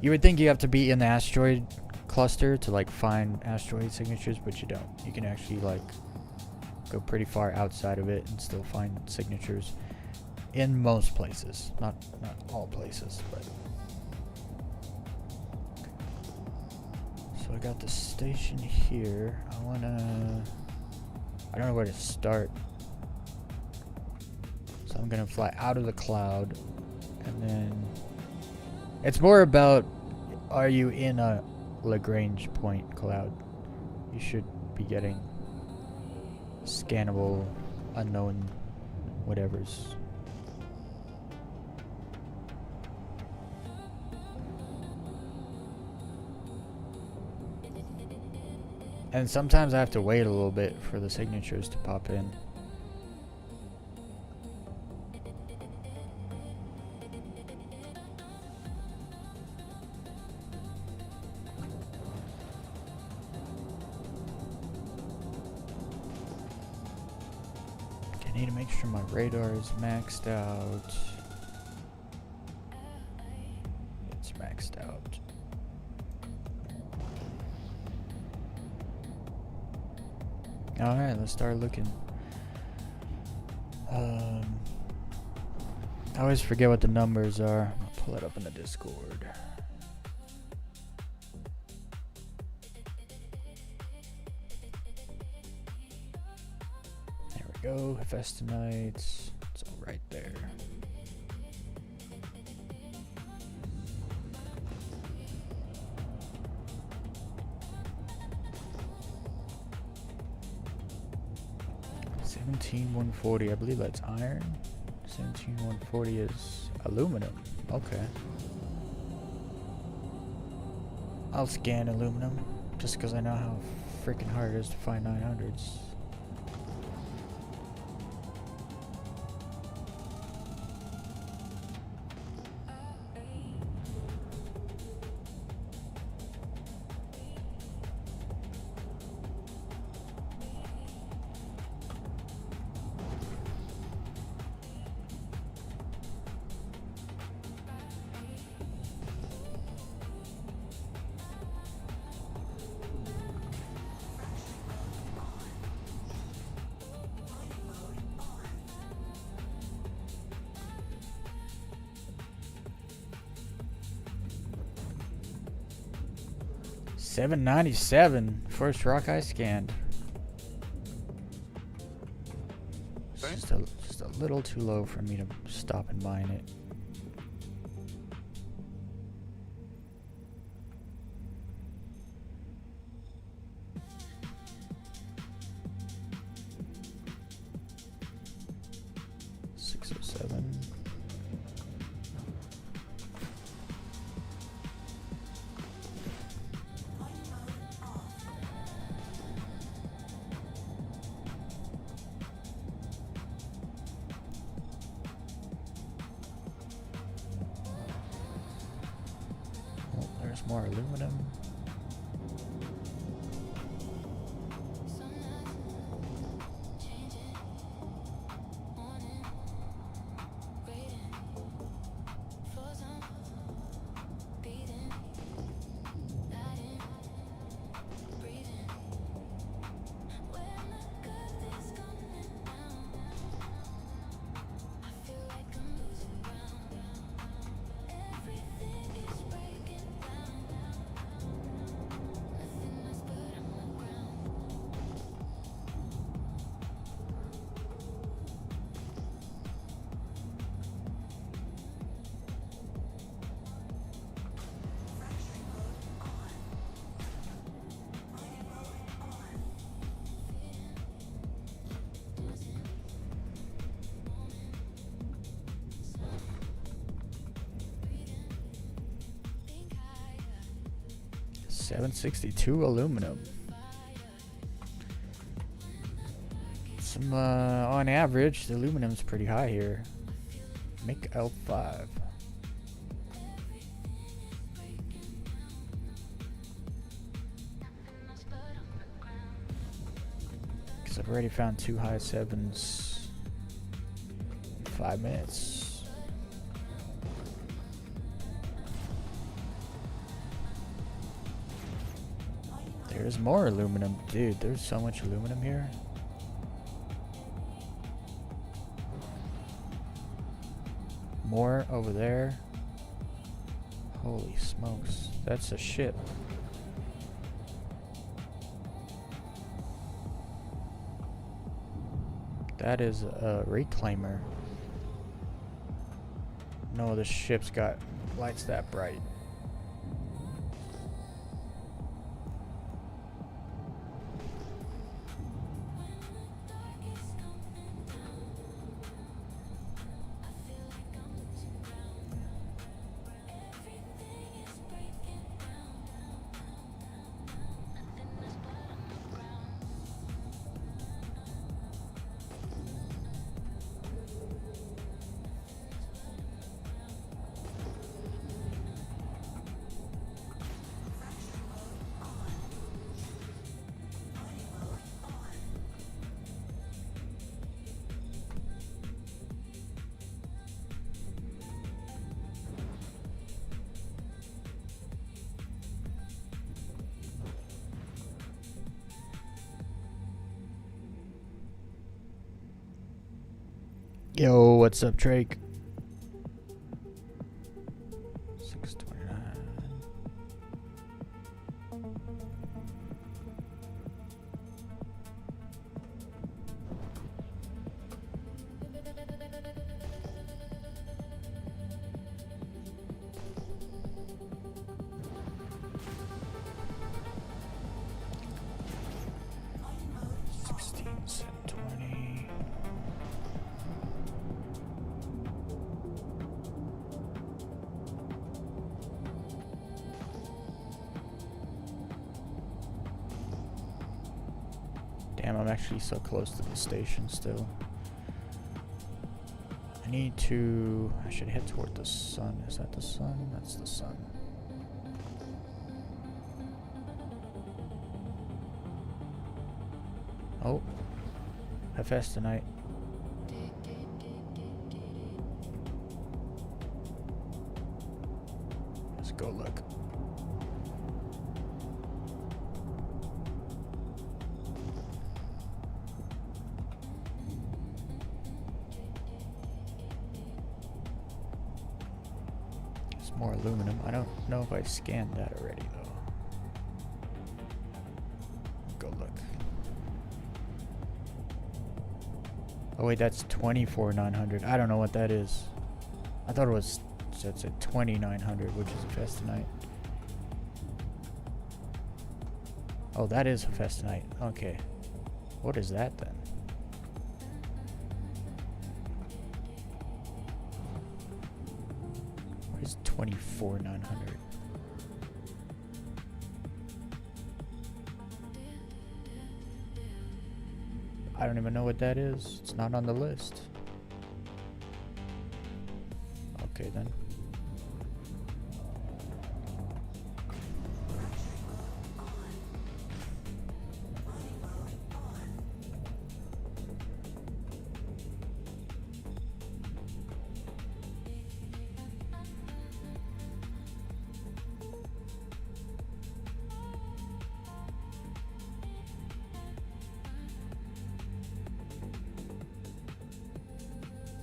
you would think you have to be in the asteroid cluster to like find asteroid signatures, but you don't. You can actually like go pretty far outside of it and still find signatures in most places. Not all places, but. So I got the station here. I don't know where to start. So I'm gonna fly out of the cloud, and then it's more about, are you in a Lagrange point cloud? You should be getting scannable, unknown whatevers. And sometimes I have to wait a little bit for the signatures to pop in. I need to make sure my radar is maxed out. It's maxed out. Alright, let's start looking. I always forget what the numbers are. I'll pull it up in the Discord. There we go. Hephaestonites. It's all right there. $17,140, I believe that's iron. $17,140 is aluminum. Okay. I'll scan aluminum just because I know how freaking hard it is to find 900s. $797, first rock I scanned. It's just a little too low for me to stop and mine it. $607. There's more aluminum. $762 aluminum. Some on average, the aluminum's pretty high here. Make L5. Because I've already found 2 high 7s in 5 minutes. There's more aluminum. Dude, there's so much aluminum here. more over there. Holy smokes. That's a ship. That is a reclaimer. No, the ship's got lights that bright. Yo, what's up, Drake? 629. Damn, I'm actually so close to the station still. I should head toward the sun. Is that the sun? That's the sun. Oh, FS tonight. Let's go look. More aluminum. I don't know if I scanned that already though. Go look. Oh wait, that's 24,900. I don't know what that is. I thought it was, that's at 2,900, which is a Festinite. Oh, that is a Festinite. Okay. What is that then? What is 24,900? I don't even know what that is. It's not on the list. Okay then.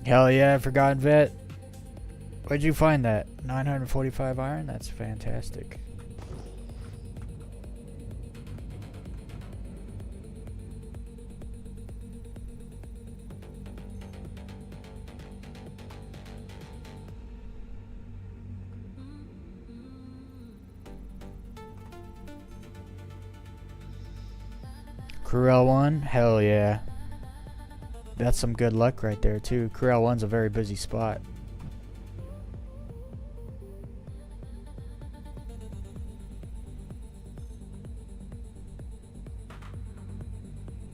Hell yeah, Forgotten Vet. Where'd you find that? 945 iron? That's fantastic. Cruel one? Hell yeah. That's some good luck right there too. Corral 1's a very busy spot.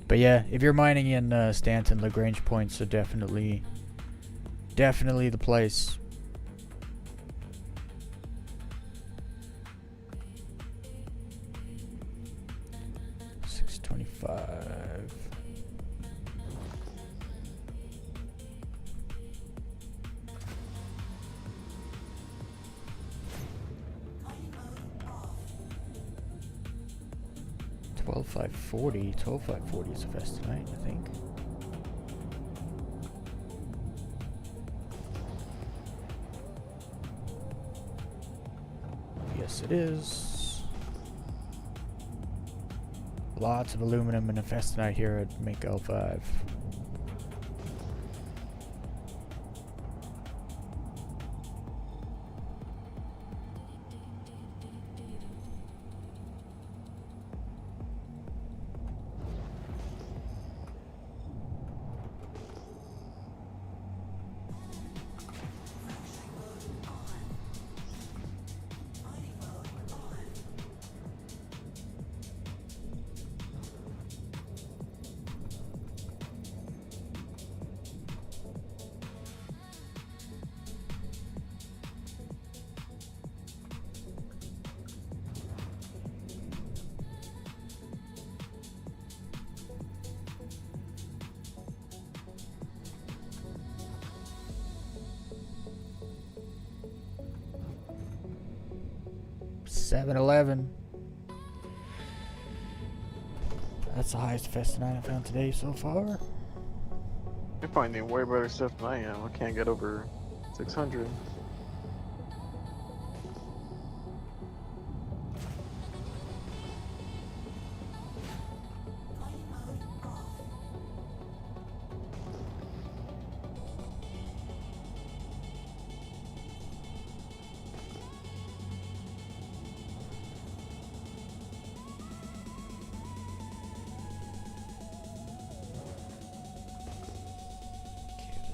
But yeah, if you're mining in Stanton, Lagrange points are definitely the place. $625. $12,540. $12,540 is the best tonight, I think. it is. Lots of aluminum and infestinite here at Make L5. $7.11. That's the highest festinite I found today so far. You're finding way better stuff than I am. I can't get over 600.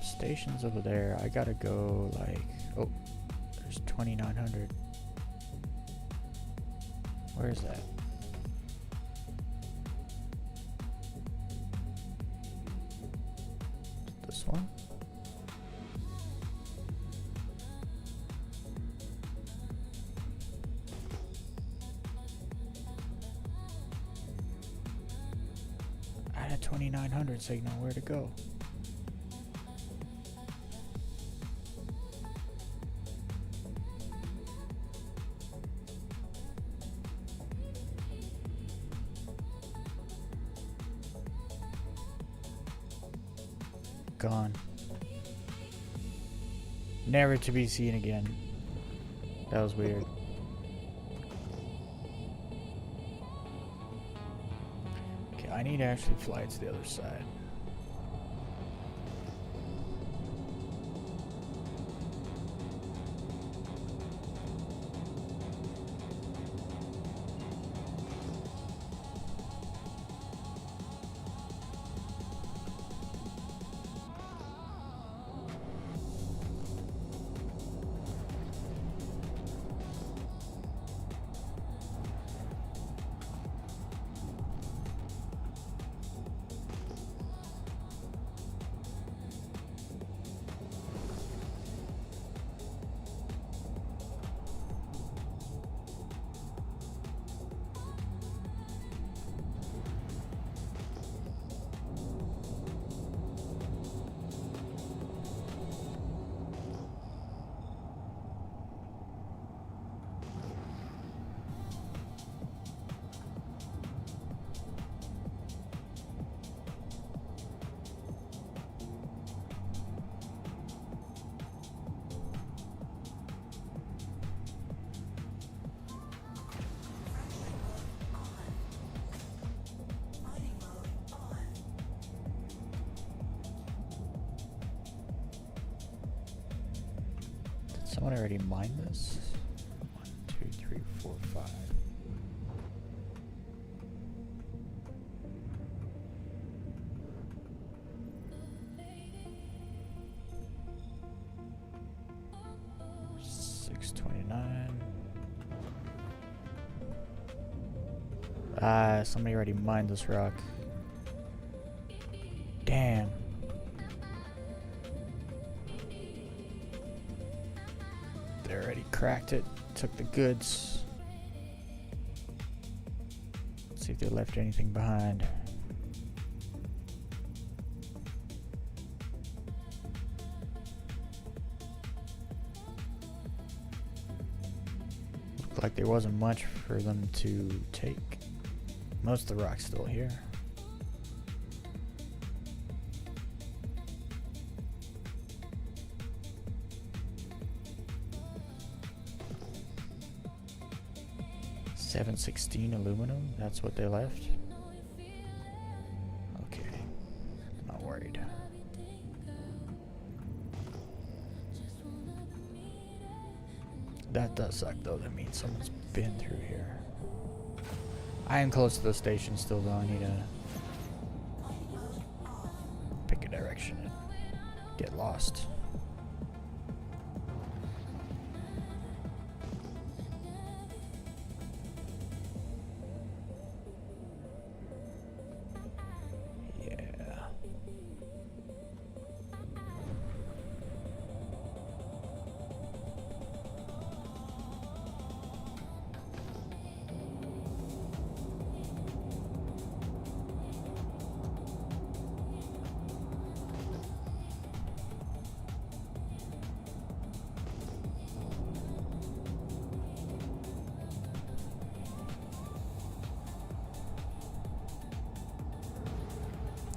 Station's over there. I gotta go like, oh, there's 2900. Where is that? This one? I had 2900 signal. Where to go? Gone. Never to be seen again. That was weird. Okay, I need to actually fly to the other side. Someone already mined this? 1, 2, 3, 4, 5. Somebody already mined this rock. Damn. They already cracked it, took the goods. Let's see if they left anything behind. Looked like there wasn't much for them to take. Most of the rock's still here. 716 aluminum, that's what they left. Okay, I'm not worried. That does suck though, that means someone's been through here. I am close to the station still though, I need to pick a direction and get lost.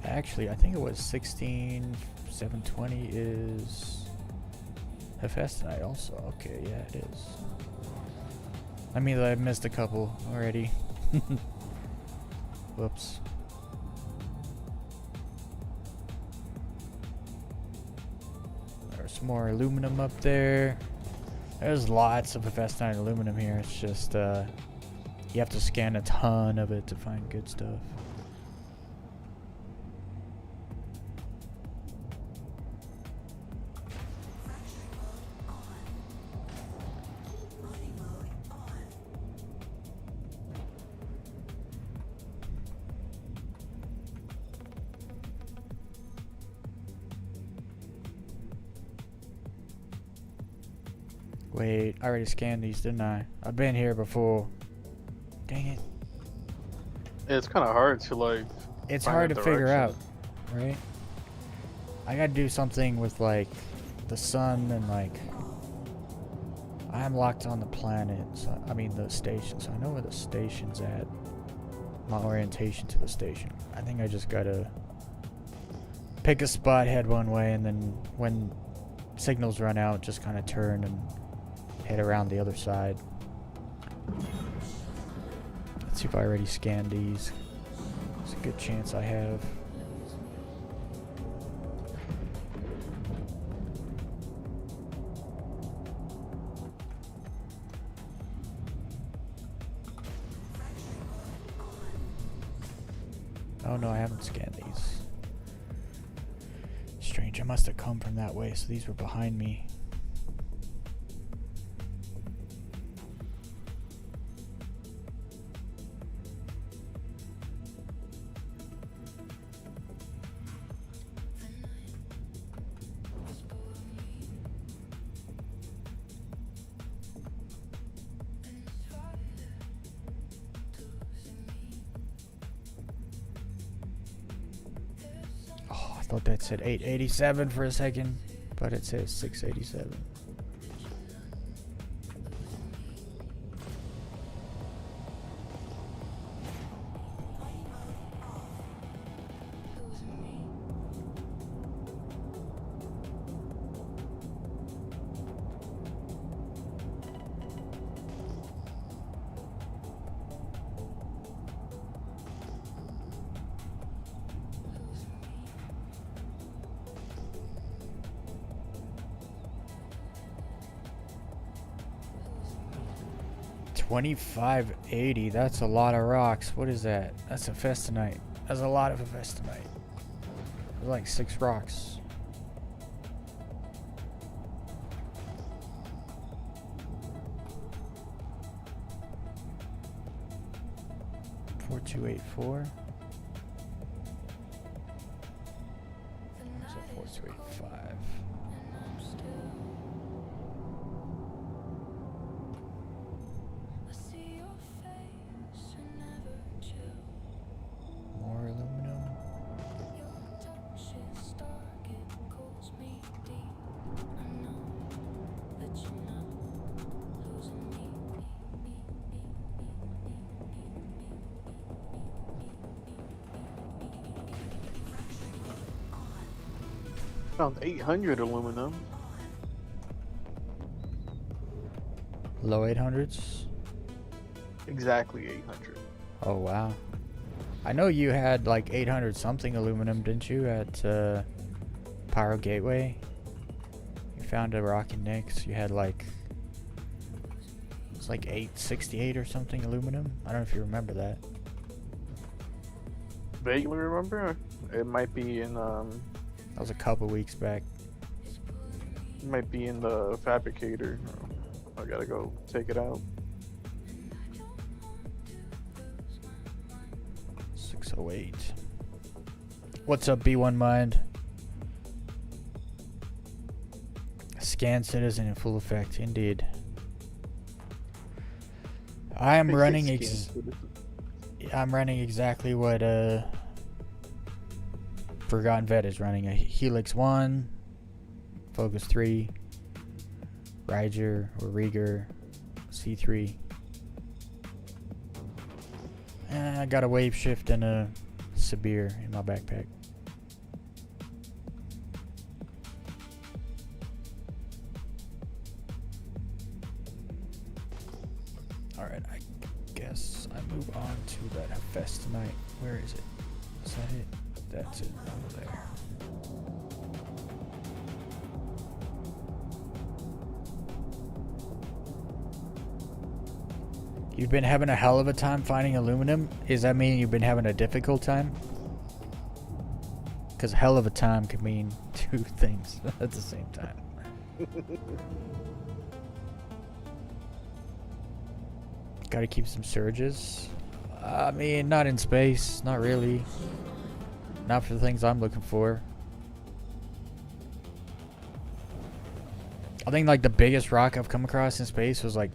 Actually, I think it was 16720 is Hephaestonite also. Okay, yeah, it is. I mean, I missed a couple already. Whoops. There's more aluminum up there. There's lots of Hephaestonite aluminum here. It's just, you have to scan a ton of it to find good stuff. Wait, I already scanned these, didn't I? I've been here before. Dang it. It's kind of hard to like. It's find hard a to figure out, direction. right? I gotta do something with like the sun and like I'm locked on the planet, so I mean the station, so I know where the station's at. My orientation to the station. I think I just gotta pick a spot, head one way, and then when signals run out, just kind of turn and head around the other side. Let's see if I already scanned these. There's a good chance I have. Oh no, I haven't scanned these. Strange, I must have come from that way, so these were behind me. I thought that said 887 for a second, but it says 687. $25.80. That's a lot of rocks. What is that? That's a Hephaestonite. That's a lot of Hephaestonite. There's like 6 rocks. $4284. Where's that 4285? More aluminum. Found 800 aluminum. Low 800s. exactly 800. Oh wow. I know you had like 800 something aluminum, didn't you, at Pyro Gateway? You found a rock in Nyx. You had like, it's like 868 or something aluminum. I don't know if you remember that. Vaguely remember. It might be in That was a couple weeks back. it might be in the fabricator. I gotta go take it out. 608. What's up, B1 Mind? Scan citizen in full effect, indeed. I am running I'm running exactly what Forgotten Vet is running. A Helix 1, Focus 3, Ryger or Rieger, C3. And I got a Wave Shift and a Sabir in my backpack. Alright, I guess I move on to that fest tonight. Where is it? Is that it? That's it over there. You've been having a hell of a time finding aluminum? Does that mean you've been having a difficult time? Because hell of a time could mean two things at the same time. Gotta keep some surges. I mean, not in space. Not really. Not for the things I'm looking for. I think like the biggest rock I've come across in space was like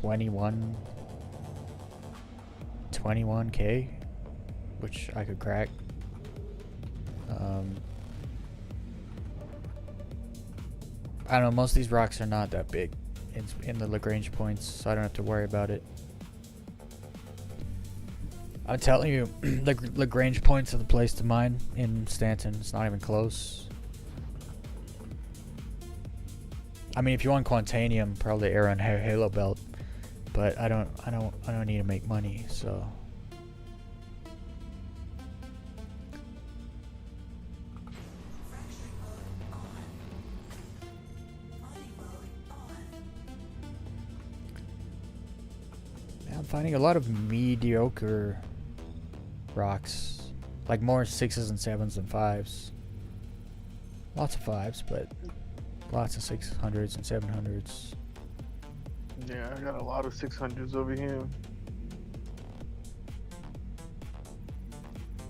21k, which I could crack. I don't know, most of these rocks are not that big in the Lagrange points, so I don't have to worry about it. I'm telling you, the Lagrange points are the place to mine in Stanton. It's not even close. I mean, if you want Quantanium, probably err on Halo Belt, but I don't need to make money, so. Yeah, I'm finding a lot of mediocre rocks, like more 6s and 7s than 5s. Lots of 5s, but lots of 600s and 700s. Yeah, I got a lot of 600s over here.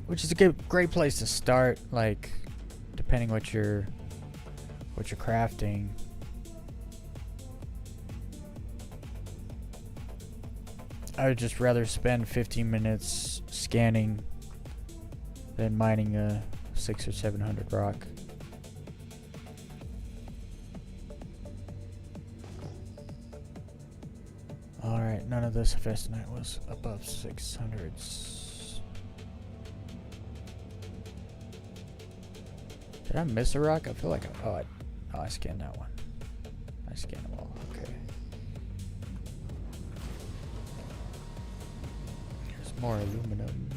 Which is a great place to start, like, depending what you're crafting. I would just rather spend 15 minutes scanning than mining a 600 or 700 rock. Alright, none of this fest tonight was above 600s. Did I miss a rock? I feel like I scanned that one. I scanned them all. Okay. Here's more aluminum.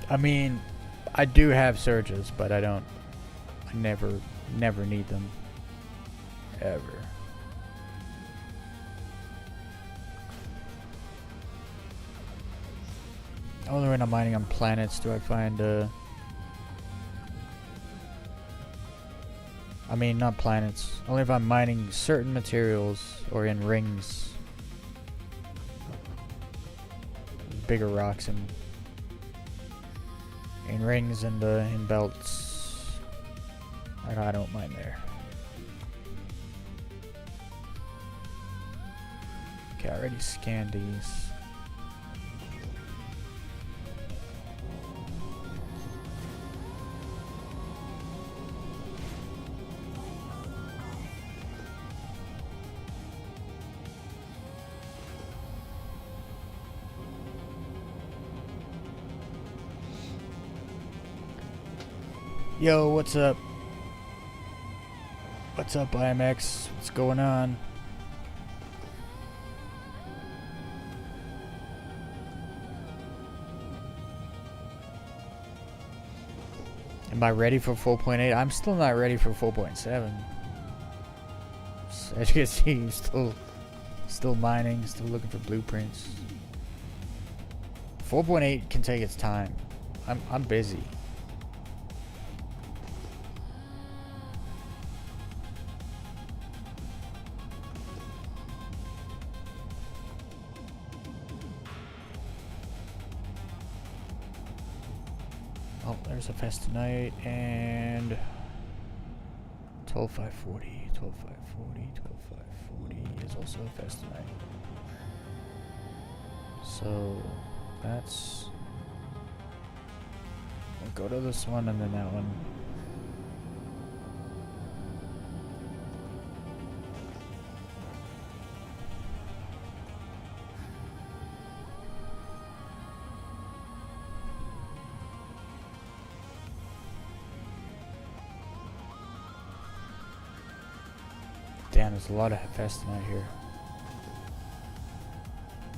I mean, I do have surges, but I never need them. Ever. Only when I'm mining on planets do I find I mean, not planets. Only if I'm mining certain materials or in rings. Bigger rocks and In rings and in belts. I don't mind there. Okay, I already scanned these. Yo, what's up? What's up, IMX? What's going on? Am I ready for 4.8? I'm still not ready for 4.7. As you can see, still mining, still looking for blueprints. 4.8 can take its time. I'm busy. Oh, there's a fest tonight and 12.540, 12.540, 12.540 is also a fest tonight. So that's, we'll go to this one and then that one. Damn, there's a lot of fest tonight here.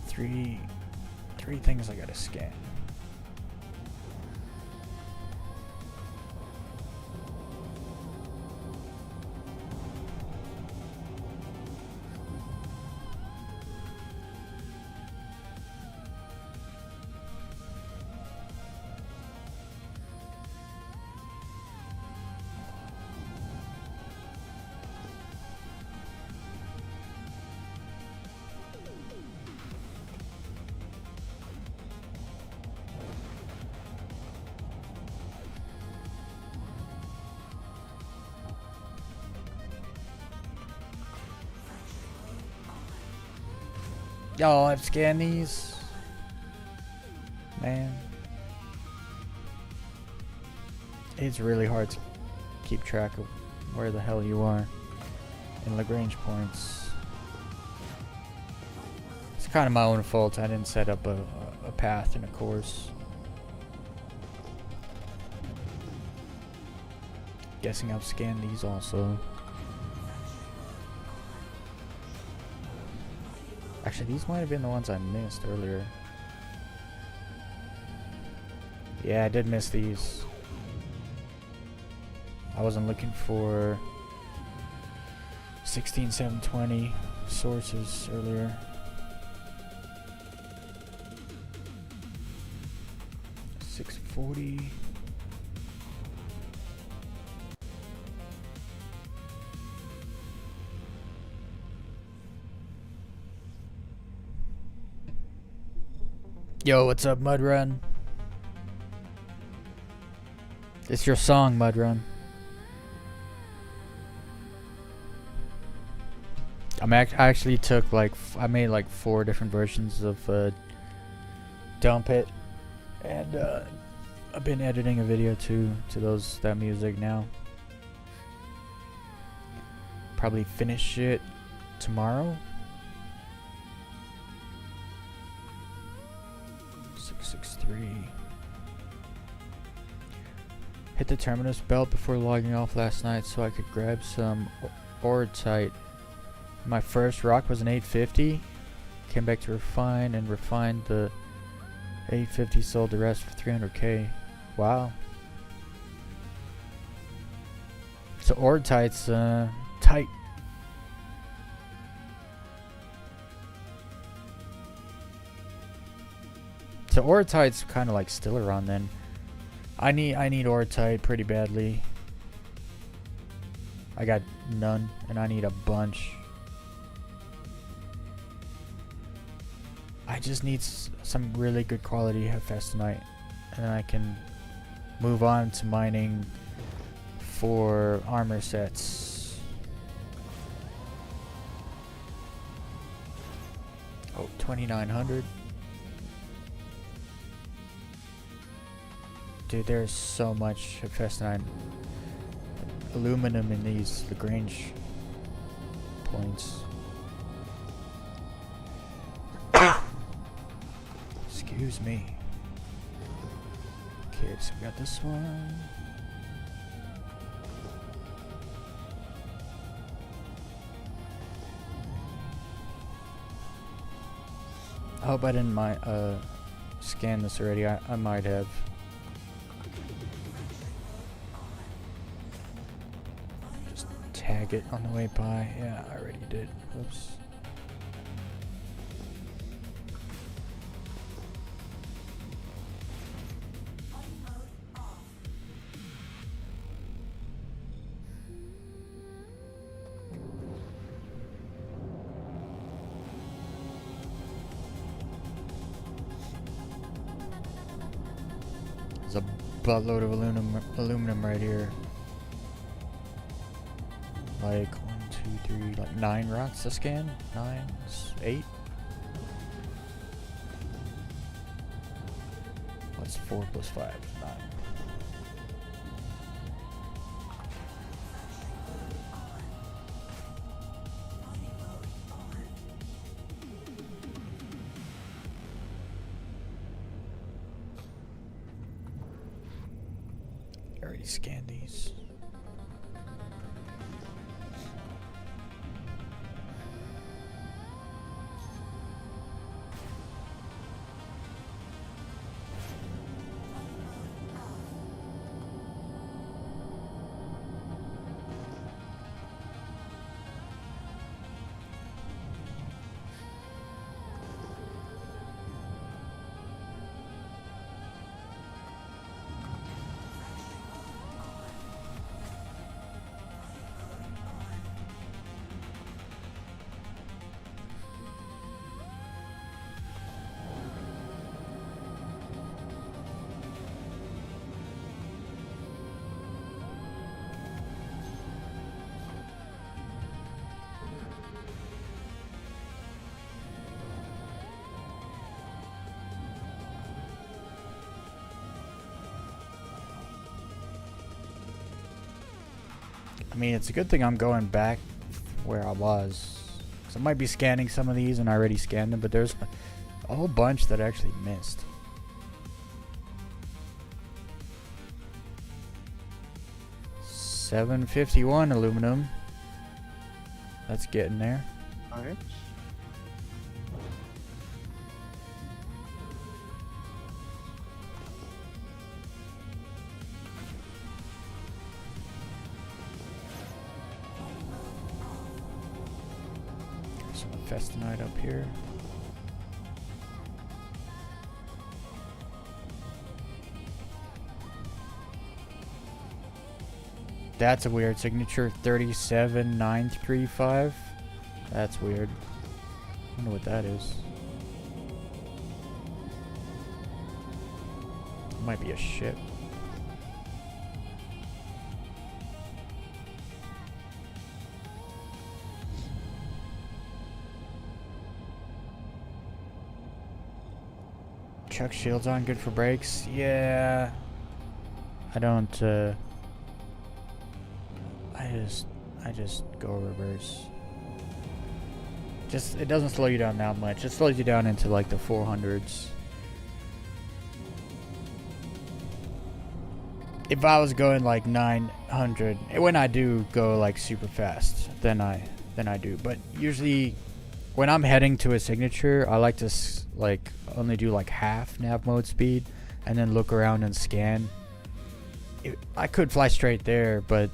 Three things I gotta scan. Y'all have scanned these? Man. It's really hard to keep track of where the hell you are in Lagrange points. It's kind of my own fault. I didn't set up a path in a course. Guessing I've scanned these also. Actually, these might have been the ones I missed earlier. Yeah, I did miss these. I wasn't looking for 16720 sources earlier. $640. Yo, what's up, Mudrun? It's your song, Mudrun. I actually took I made like 4 different versions of Dump It, and I've been editing a video to that music now. Probably finish it tomorrow. 663. Hit the terminus belt before logging off last night so I could grab some ortite. My first rock was an 850. Came back to refine and refined the 850, sold the rest for 300k. Wow. So ortite's tight. So ortite's kind of like still around then. I need ortite pretty badly. I got none and I need a bunch. I just need some really good quality Hephaestonite, and then I can move on to mining for armor sets. Oh, 2,900. Dude, there's so much Hephaestonite aluminum in these Lagrange points. Excuse me. Okay, so we got this one. I hope I didn't scan this already. I might have. Just tag it on the way by. Yeah, I already did. Whoops. There's a buttload of aluminum right here. Like 1, 2, 3, like 9 rocks to scan. 9, 8. What's 4 plus 5? 9. I already scanned these. I mean, it's a good thing I'm going back where I was. Because I might be scanning some of these and I already scanned them, but there's a whole bunch that I actually missed. $751 aluminum. That's getting there. Alright. Some Hephaestonite up here. That's a weird signature. 37935. That's weird. I wonder what that is. It might be a ship. Chuck shields on, good for brakes. Yeah. I don't I just go reverse. It doesn't slow you down that much. It slows you down into like the 400s. If I was going like 900, when I do go like super fast, then I do. But usually when I'm heading to a signature, I like to like only do like half nav mode speed and then look around and scan. I could fly straight there, but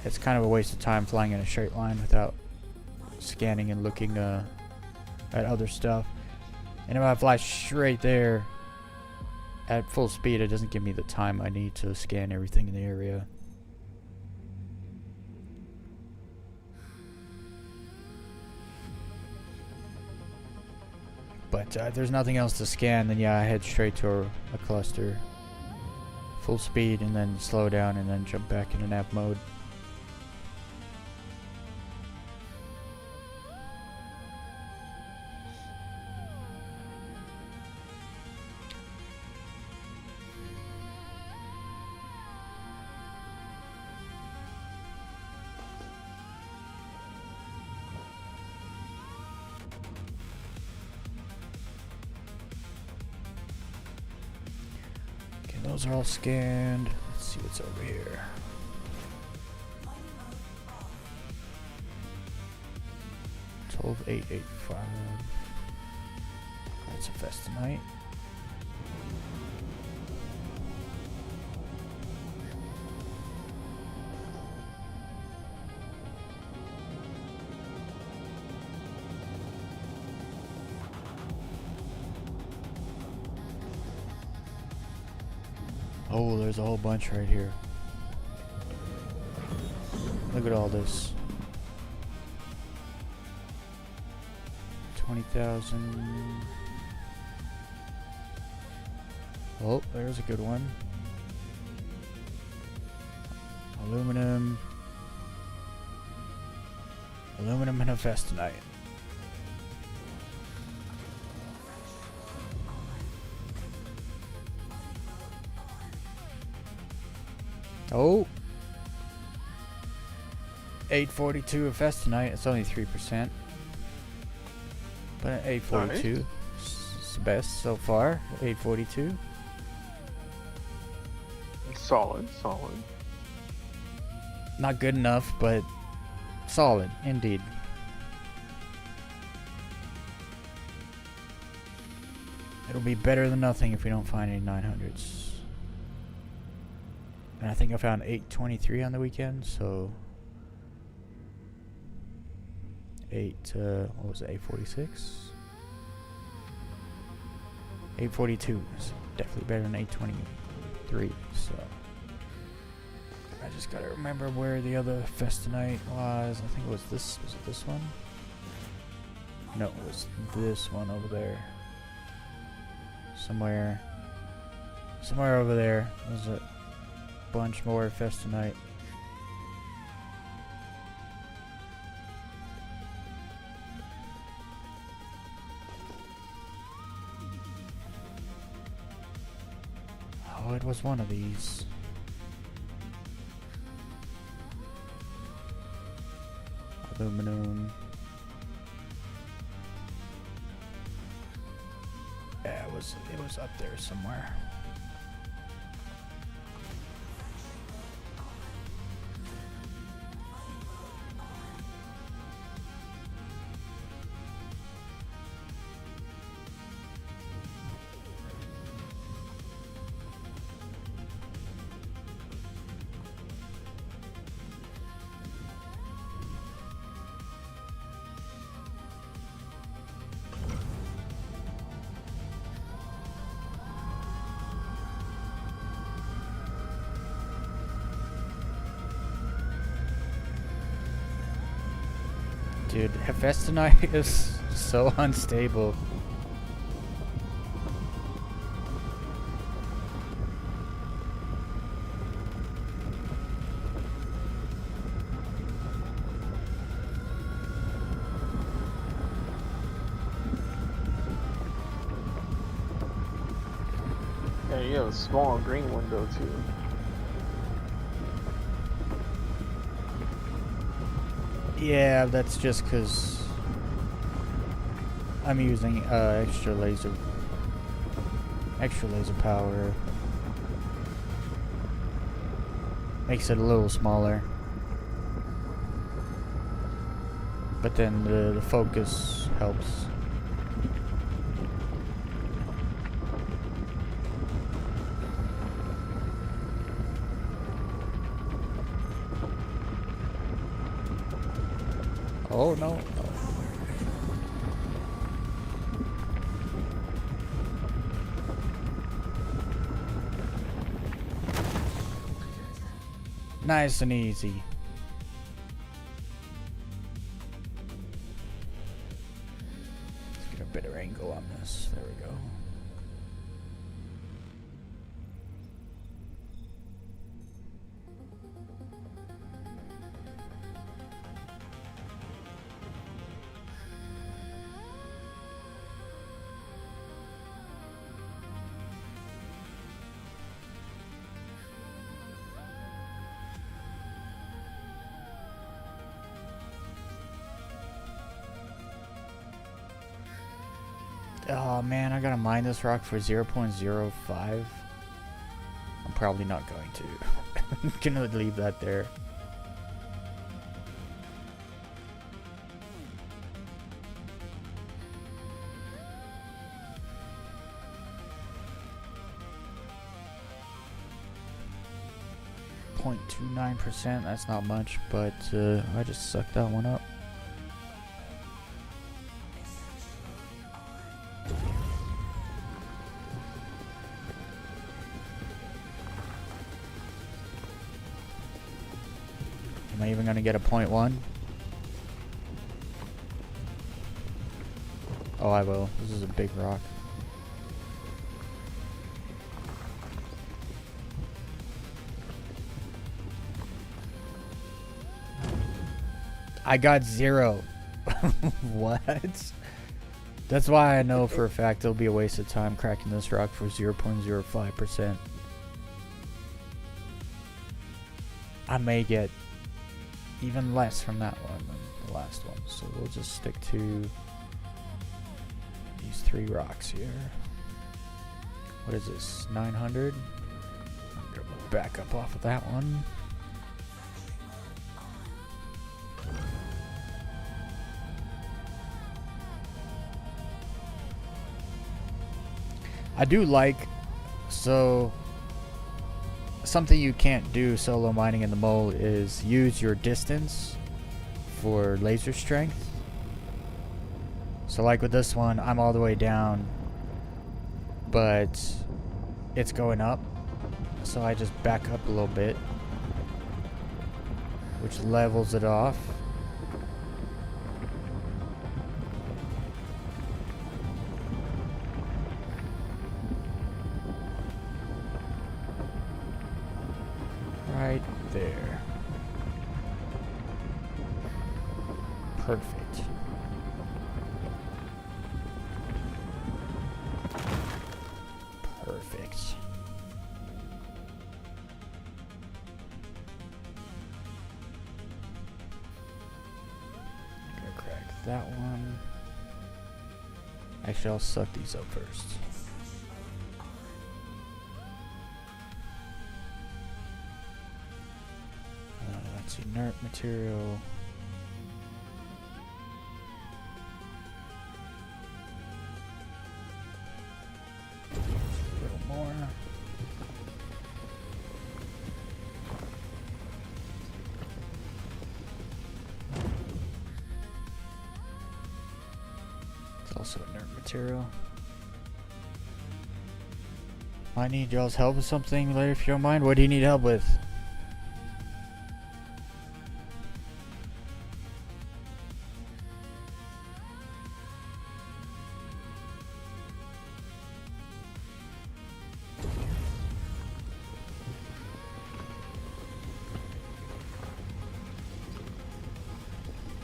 it's kind of a waste of time flying in a straight line without scanning and looking at other stuff. And if I fly straight there at full speed, it doesn't give me the time I need to scan everything in the area. But But there's nothing else to scan, then yeah, I head straight to a cluster. Full speed and then slow down and then jump back into nap mode. Those are all scanned. Let's see what's over here. $12,885. That's a fest tonight. Oh, there's a whole bunch right here. Look at all this. 20,000. Oh, there's a good one. Aluminum. Aluminum and a Festinite. Oh, 842 of Festinite. It's only 3%, but an 842 is the best so far. 842. Solid. Not good enough, but solid indeed. It'll be better than nothing if we don't find any 900s. And I think I found 823 on the weekend, so what was it, 846? 842 is definitely better than 823, so I just gotta remember where the other Festinite was. I think it was this. Was it this one? No, it was this one over there. Somewhere over there. There's a bunch more Festinite. Oh, it was one of these. Aluminum. Yeah, it was up there somewhere. Dude, Festinite is so unstable. Yeah, you have a small green window too. Yeah, that's just because I'm using extra laser power. Makes it a little smaller, but then the focus helps. Oh no. Nice and easy. Let's get a better angle on this. Oh man, I gotta mine this rock for 0.05. I'm probably not going to. I'm gonna leave that there. .29%, that's not much, but I just sucked that one up. Am I even gonna get a .1? Oh, I will. This is a big rock. I got 0. What? That's why I know for a fact it'll be a waste of time cracking this rock for 0.05%. I may get even less from that one than the last one, so we'll just stick to these 3 rocks here. What is this? 900? I'm gonna back up off of that one. I do like, so something you can't do solo mining in the mole is use your distance for laser strength. So like with this one, I'm all the way down, but it's going up. So I just back up a little bit, which levels it off. Right there. Perfect. Perfect. Gonna crack that one. Actually, I'll suck these up first. That's inert material. A little more. It's also inert material. I need y'all's help with something later if you don't mind. What do you need help with?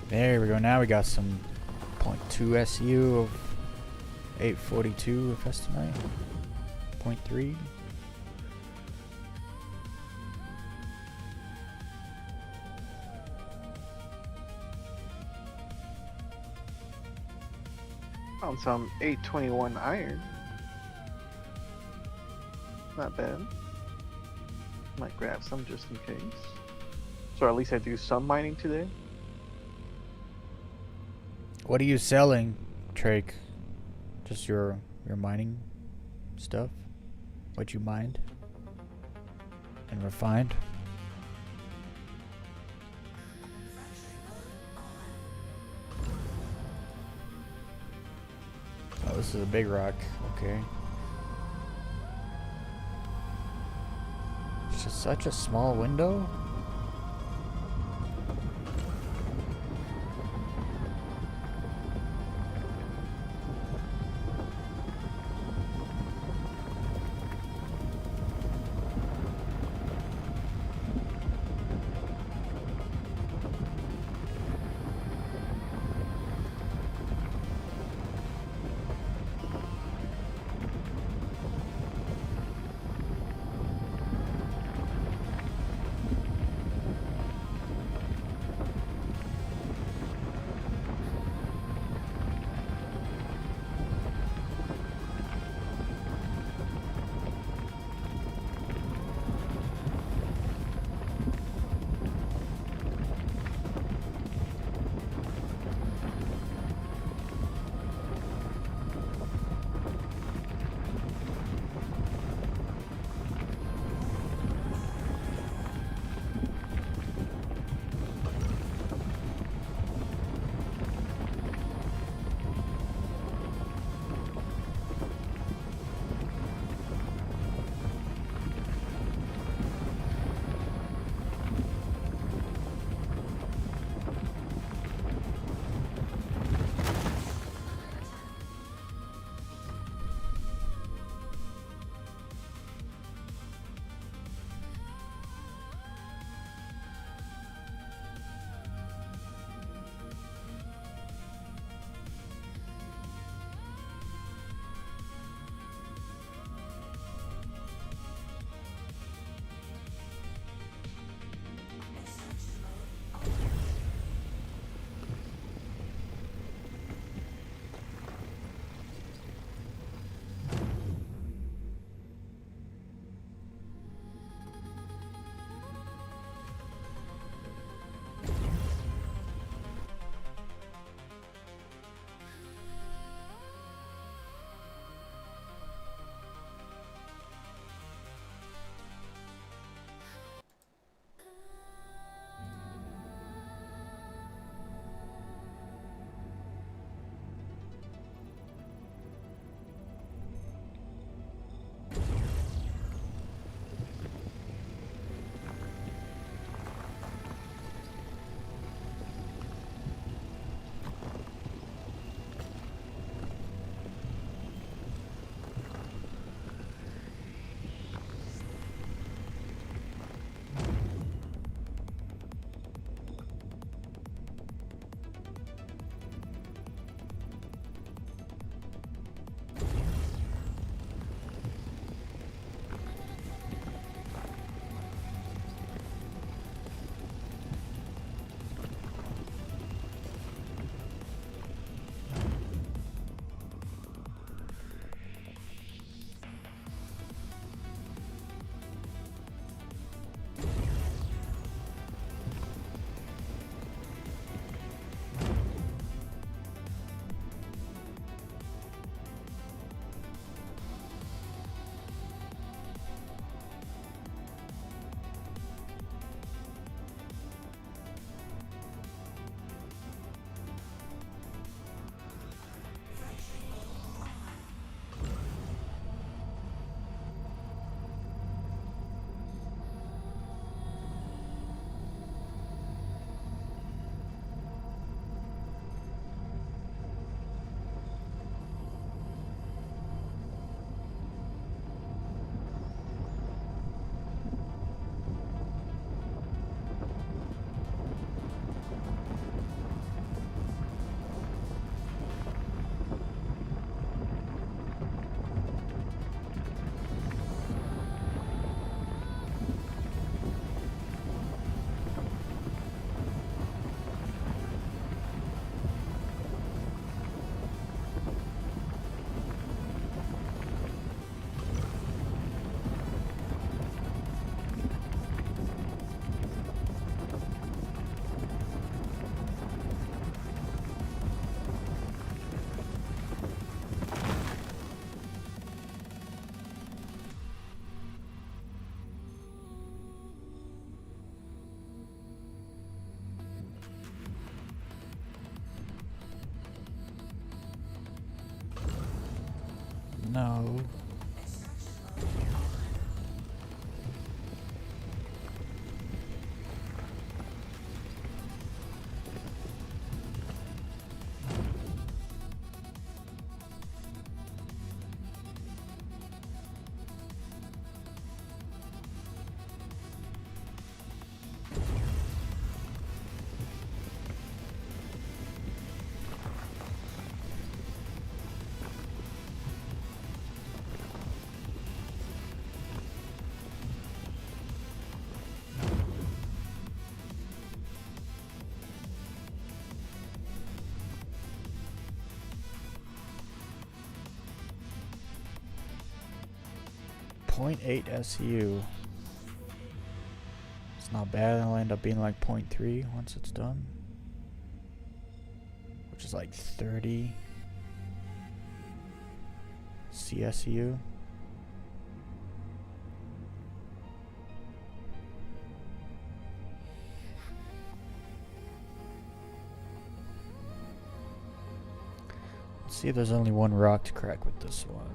There we go. Now we got some 0.2 SU of 842 if estimate. 0.3. Found some 821 iron. Not bad. Might grab some just in case. So at least I do some mining today. What are you selling, Drake? Just your mining stuff? What you mined and refined? Oh, this is a big rock. Okay. It's just such a small window. No. .8 SU. It's not bad. It'll end up being like 0.3 once it's done, which is like 30 CSU. Let's see if there's only one rock to crack with this one.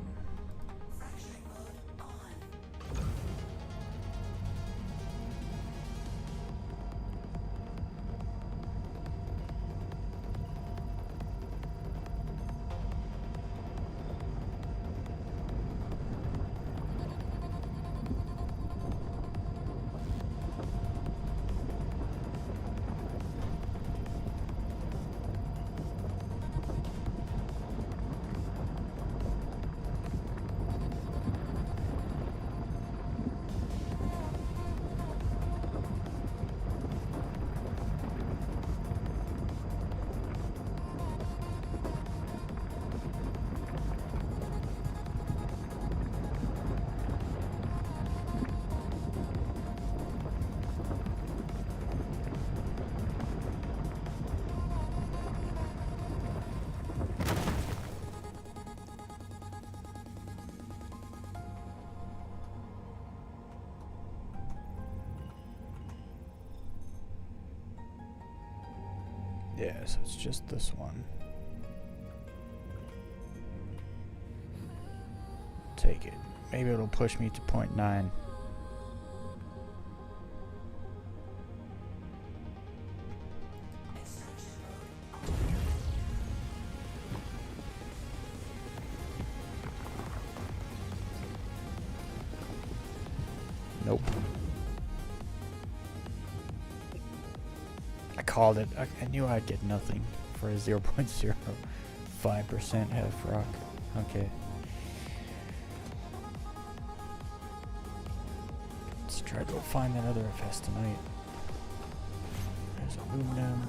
Yeah, so it's just this one. Take it. Maybe it'll push me to 0.9. Nope. I called it. I knew I'd get nothing for a 0.05% half rock. Okay. Let's try to go find that other FS tonight. There's aluminum.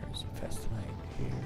There's a Festinite here.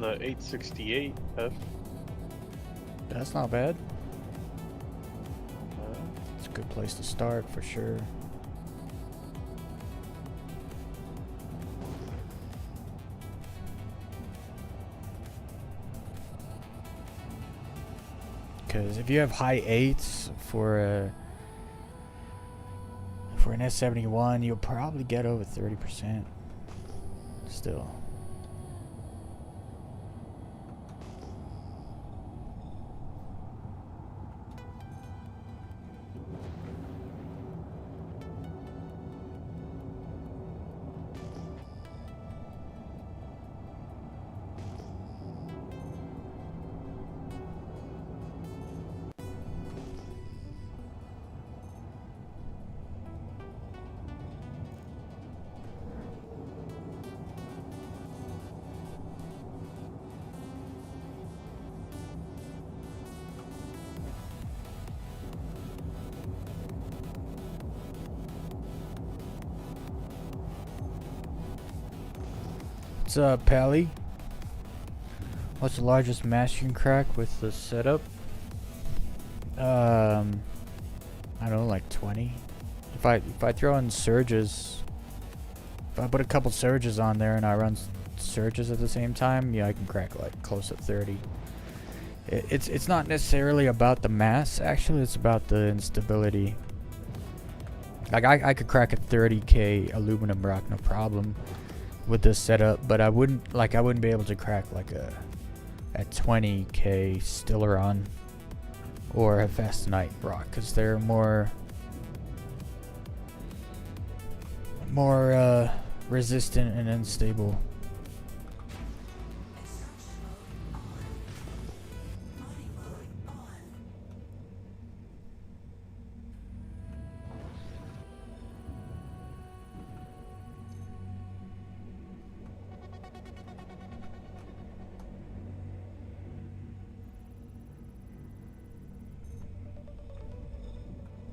on the 868F. That's not bad. It's a good place to start for sure. Because if you have high 8s for an S71, you'll probably get over 30% still. What's up, Pally? What's the largest mass you can crack with the setup? I don't know, like 20. If I throw in surges, if I put a couple surges on there and I run surges at the same time, yeah, I can crack like close to 30. It's not necessarily about the mass, actually, it's about the instability. Like I could crack a 30k aluminum rock, no problem, with this setup, but I wouldn't be able to crack like a 20k Stellaron or a Fastenite rock, because they're more resistant and unstable.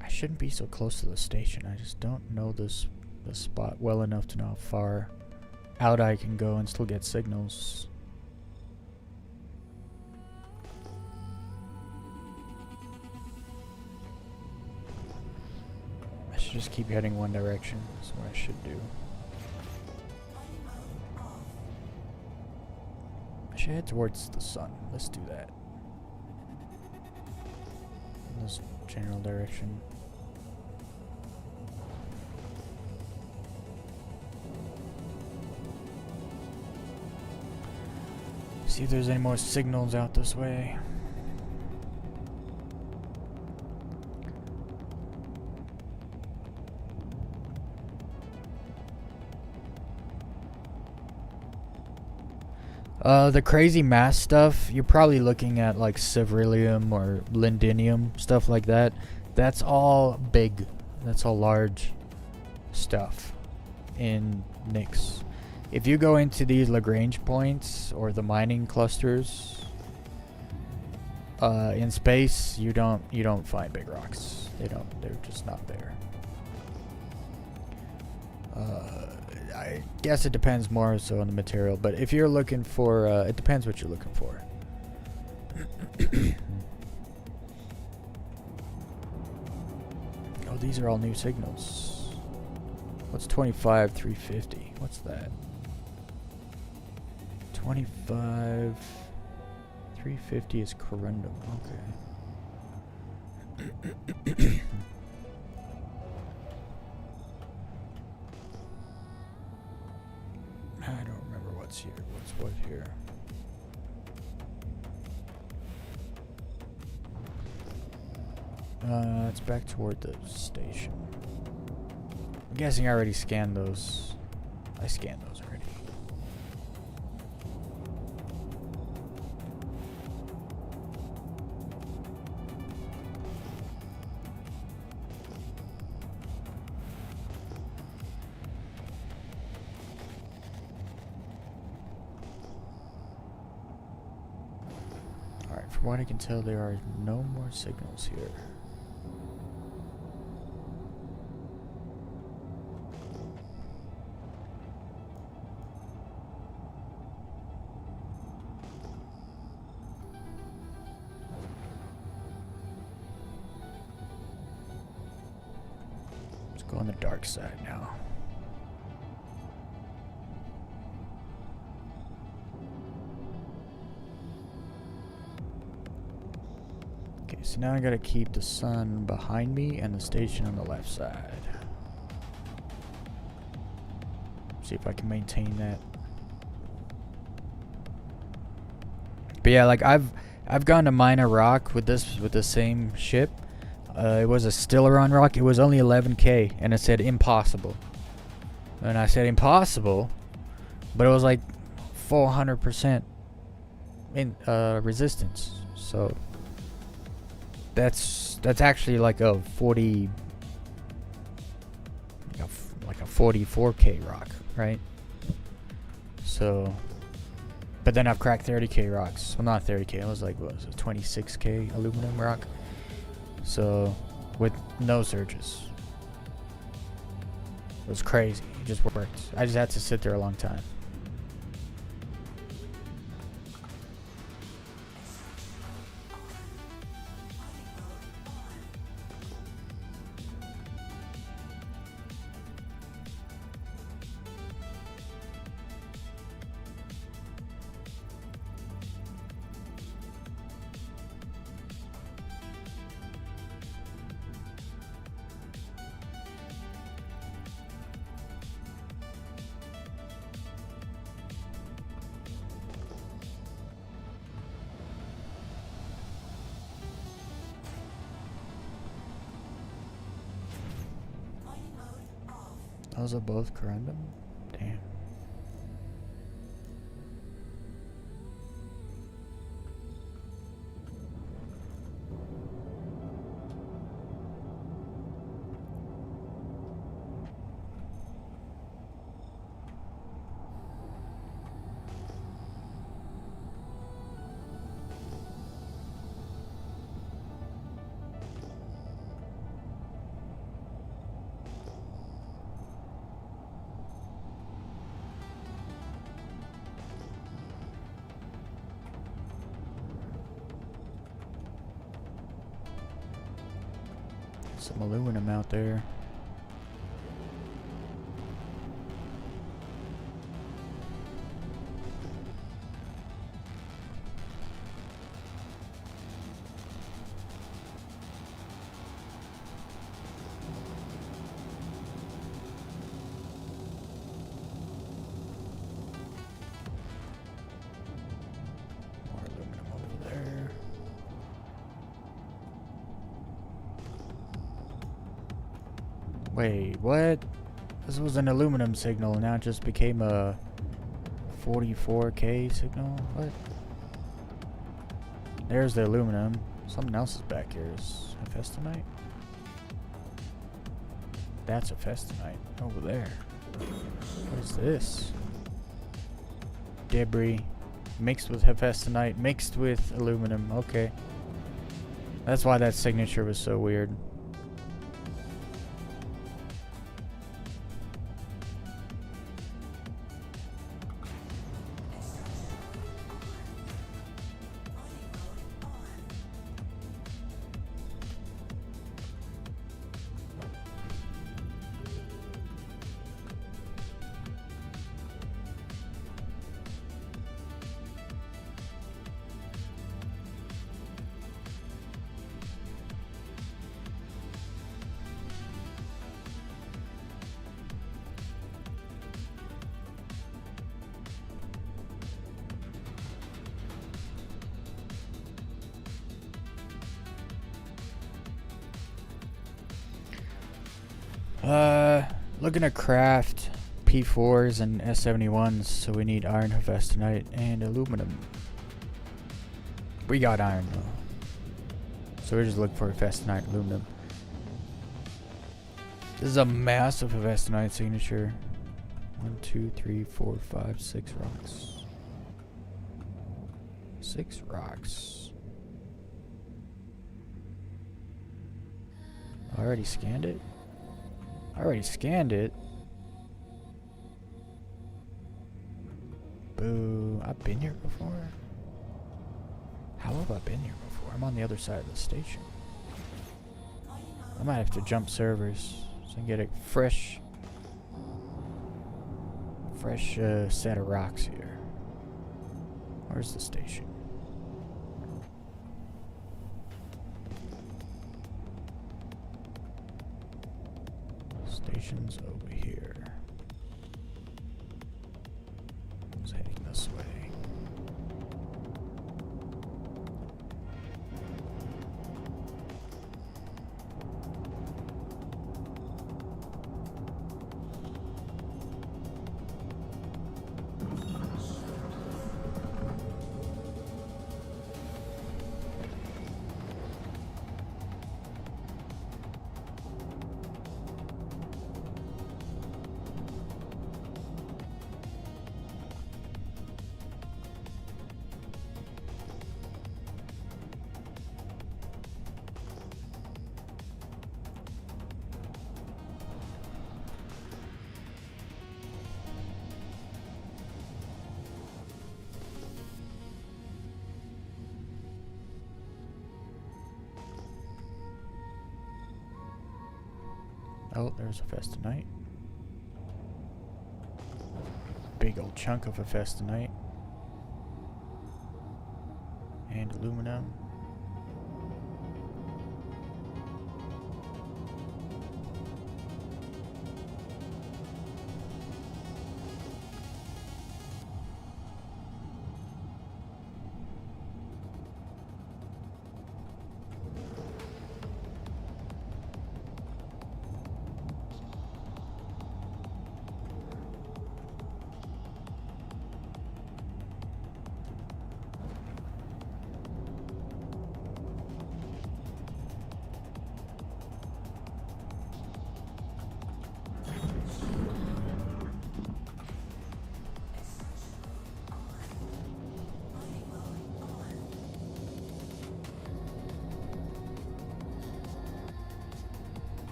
I shouldn't be so close to the station. I just don't know the spot well enough to know how far out I can go and still get signals. I should just keep heading one direction. That's what I should do. I should head towards the sun. Let's do that. In this general direction. See if there's any more signals out this way. The crazy mass stuff, you're probably looking at like Ceruleum or Lindinium, stuff like that. That's all big. That's all large stuff in NICS. If you go into these Lagrange points or the mining clusters in space, you don't find big rocks. They're just not there. I guess it depends more so on the material, but if you're looking for, it depends what you're looking for. Oh, these are all new signals. What's 25 350? What's that? 25 350 is corundum. Okay. I don't remember what's here. What's what here? It's back toward the station. I'm guessing I already scanned those. I scanned those already. Alright, from what I can tell, there are no more signals here. Go on the dark side now. Okay, so now I gotta keep the sun behind me and the station on the left side. See if I can maintain that. But yeah, like I've gone to mine a rock with the same ship. It was a Stellaron rock. It was only 11k, and it said impossible. And I said impossible, but it was like 400% in resistance. So that's actually like a 40, like a 44k rock, right? So, but then I've cracked 30k rocks. Well, not 30k. It was like, what was it, 26k aluminum rock. So, with no surges. It was crazy. It just worked. I just had to sit there a long time. Those are both corundum? Damn. Some aluminum out there. More aluminum over there. Wait, what? This was an aluminum signal, now it just became a 44k signal? What? There's the aluminum. Something else is back here. Is Hephaestonite? That's Hephaestonite over there. What is this? Debris mixed with Hephaestonite, mixed with aluminum. Okay. That's why that signature was so weird. Looking to craft P4s and S71s, so we need iron, Hephaestonite, and aluminum. We got iron though, so we're just looking for Hephaestonite, aluminum. This is a massive Hephaestonite signature. 1, 2, 3, 4, 5, 6 rocks. 6 rocks. I already scanned it. Boo. I've been here before. How have I been here before? I'm on the other side of the station. I might have to jump servers. So So I get a fresh set of rocks here. Where's the station? Station's over here. I was heading this way. Oh, there's a Festinite. Big old chunk of a Festinite. And aluminum.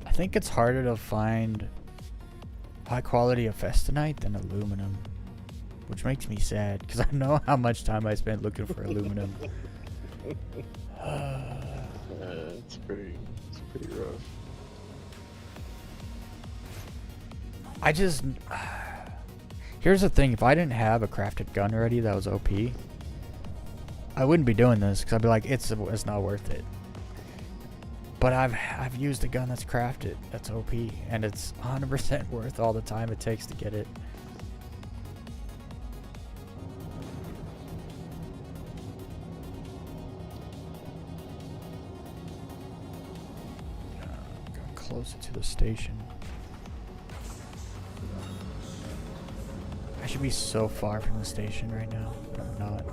I think it's harder to find high quality of Festinite than aluminum, which makes me sad because I know how much time I spent looking for aluminum. It's pretty rough. I just here's the thing: if I didn't have a crafted gun already that was OP, I wouldn't be doing this because I'd be like, it's not worth it. But I've used a gun that's crafted, that's OP, and it's 100% worth all the time it takes to get it. Going closer to the station. I should be so far from the station right now, but I'm not.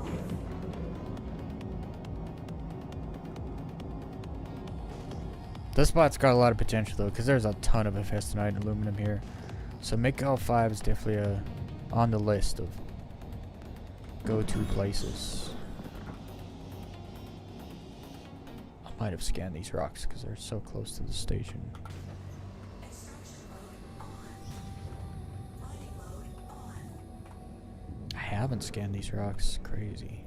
This spot's got a lot of potential though, because there's a ton of Festinite and aluminum here. So Mikael 5 is definitely on the list of go-to places. I might have scanned these rocks because they're so close to the station. I haven't scanned these rocks. Crazy.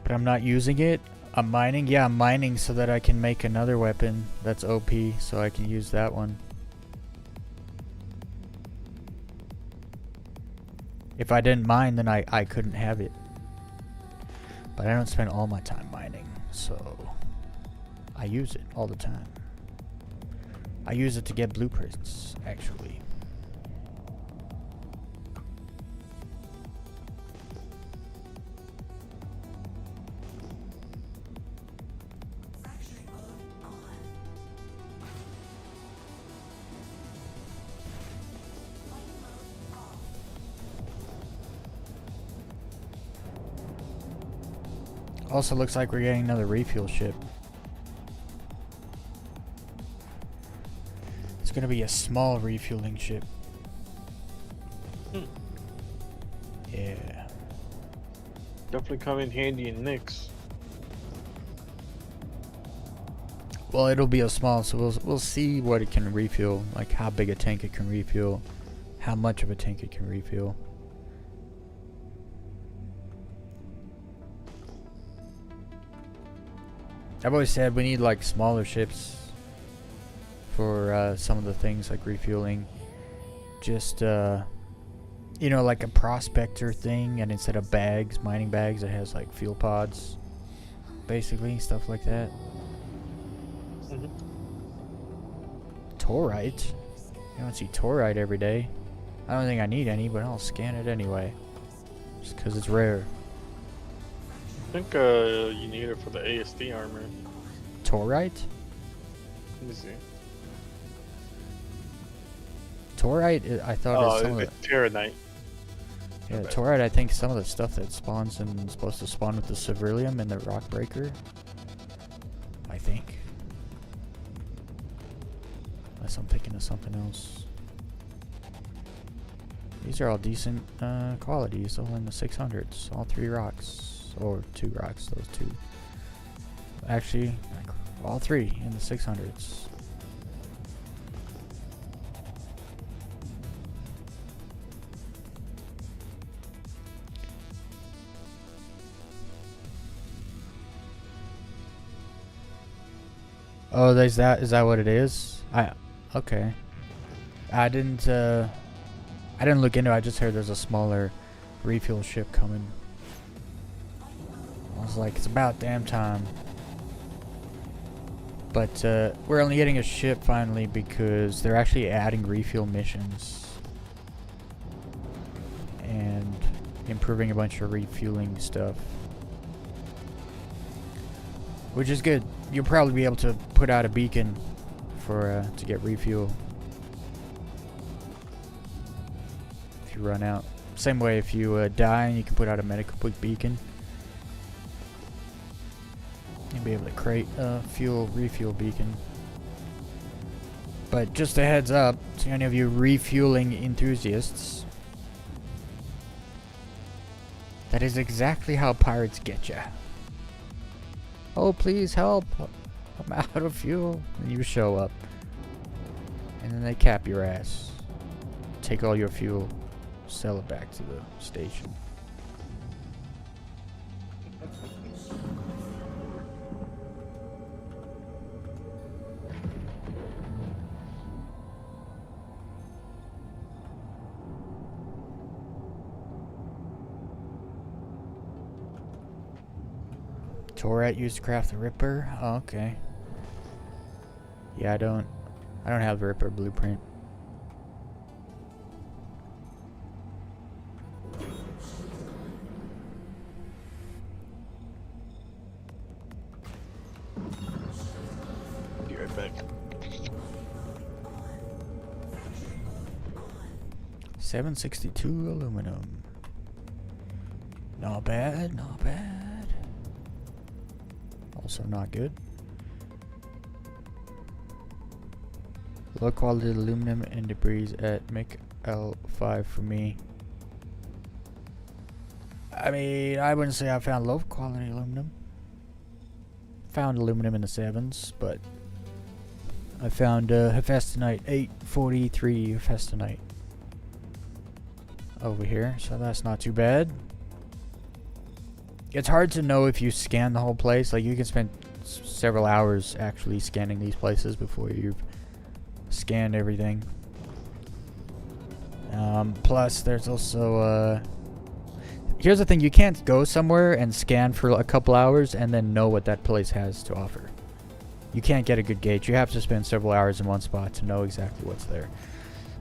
But I'm not using it. I'm mining. Yeah, I'm mining so that I can make another weapon that's OP, so I can use that one. If I didn't mine, then I couldn't have it. But I don't spend all my time mining, so I use it all the time. I use it to get blueprints, actually. Also looks like we're getting another refuel ship. It's gonna be a small refueling ship. Yeah. Definitely come in handy in Nyx. Well, it'll be a small, so we'll see what it can refuel, like how big a tank it can refuel, how much of a tank it can refuel. I've always said we need like smaller ships for some of the things like refueling. Just you know, like a prospector thing, and instead of bags, mining bags, it has like fuel pods, basically stuff like that. Torite. You don't see torite every day. I don't think I need any, but I'll scan it anyway, just because it's rare. I think you need it for the ASD armor. Torite? Let me see. Torite, I thought is some of it's the... Terranite. Yeah, Okay. Torite, I think some of the stuff that spawns and is supposed to spawn with the Ceruleum and the Rock Breaker. I think. Unless I'm thinking of something else. These are all decent qualities, all in the 600s. All 3 rocks. Or 2 rocks, those 2. Actually, all 3 in the 600s. Oh, is that what it is? Okay. I didn't look into it. I just heard there's a smaller refuel ship coming. I was like, it's about damn time. But we're only getting a ship finally because they're actually adding refuel missions and improving a bunch of refueling stuff, which is good. You'll probably be able to put out a beacon for to get refuel if you run out. Same way, if you die, you can put out a medical beacon. You'll be able to create a refuel beacon. But just a heads up to any of you refueling enthusiasts, that is exactly how pirates get ya. Oh, please help, I'm out of fuel. And you show up, and then they cap your ass, take all your fuel, sell it back to the station. Torite used to craft the Ripper. Oh, okay. Yeah, I don't have the Ripper blueprint. Be right back. 762 aluminum. Not bad, not bad. Also not good. Low quality aluminum and debris at MIC L5 for me. I mean, I wouldn't say I found low quality aluminum. Found aluminum in the 7s, but I found Hephaestonite, 843 Hephaestonite over here, so that's not too bad. It's hard to know if you scan the whole place. Like, you can spend several hours actually scanning these places before you've scanned everything. Plus, there's also here's the thing: you can't go somewhere and scan for a couple hours and then know what that place has to offer. You can't get a good gauge. You have to spend several hours in one spot to know exactly what's there.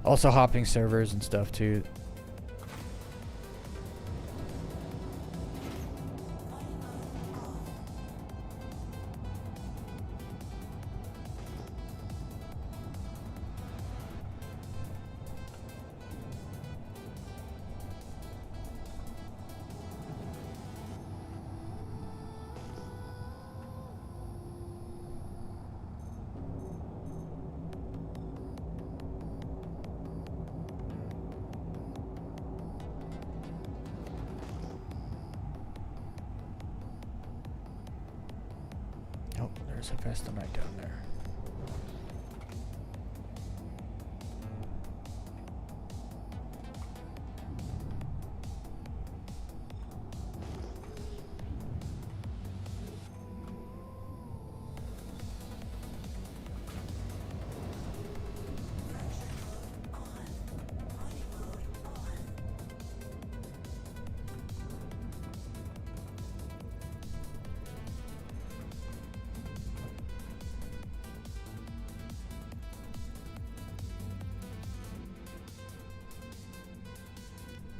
Also, hopping servers and stuff too. Oh, there's a Festonite down there.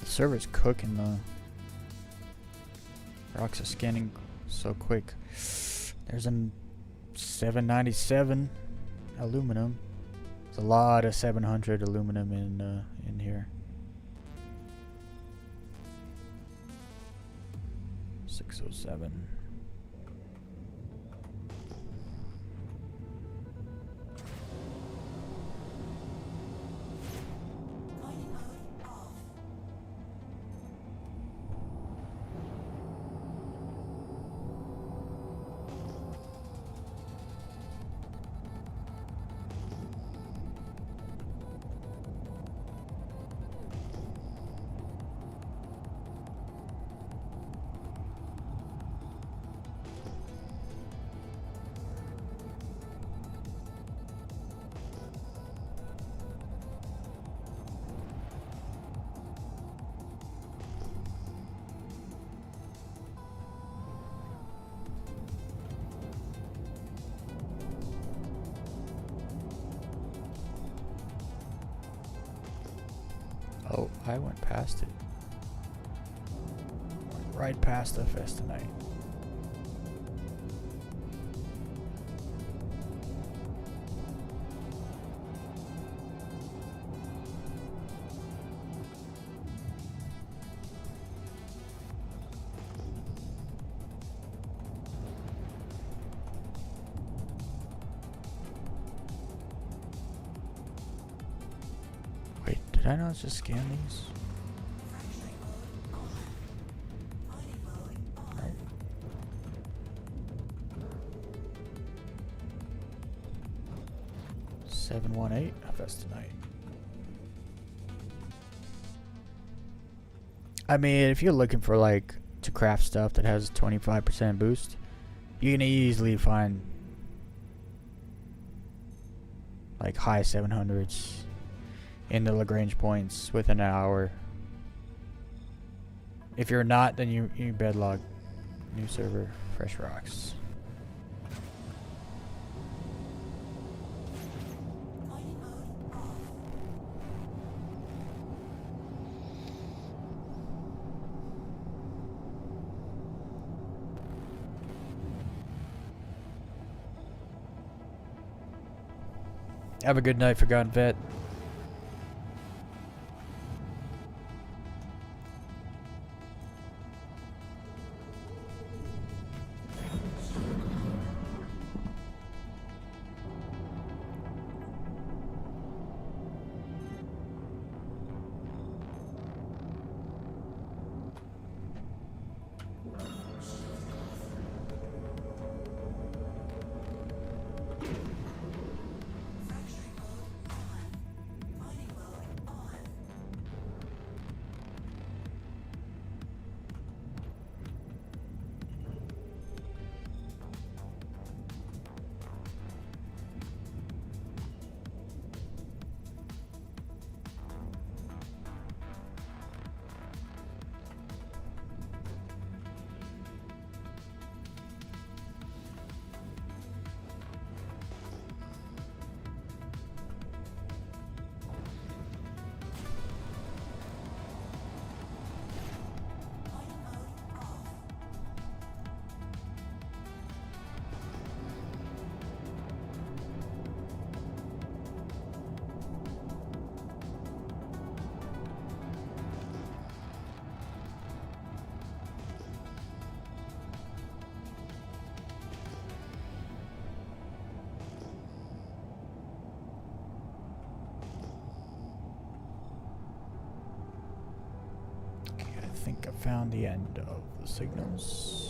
The server's cooking though. Rocks are scanning so quick. There's a 797 aluminum. There's a lot of 700 aluminum in here. 607. Oh, I went past it. Went right past the Festonite. Wait, did I not just scan these? No. 718 Festonite. I mean, if you're looking for like to craft stuff that has 25% boost, you can easily find like high 700s in the Lagrange points within an hour. If you're not, then you bedlog. New server, fresh rocks. Have a good night, Forgotten Vet. think I found the end of the signals.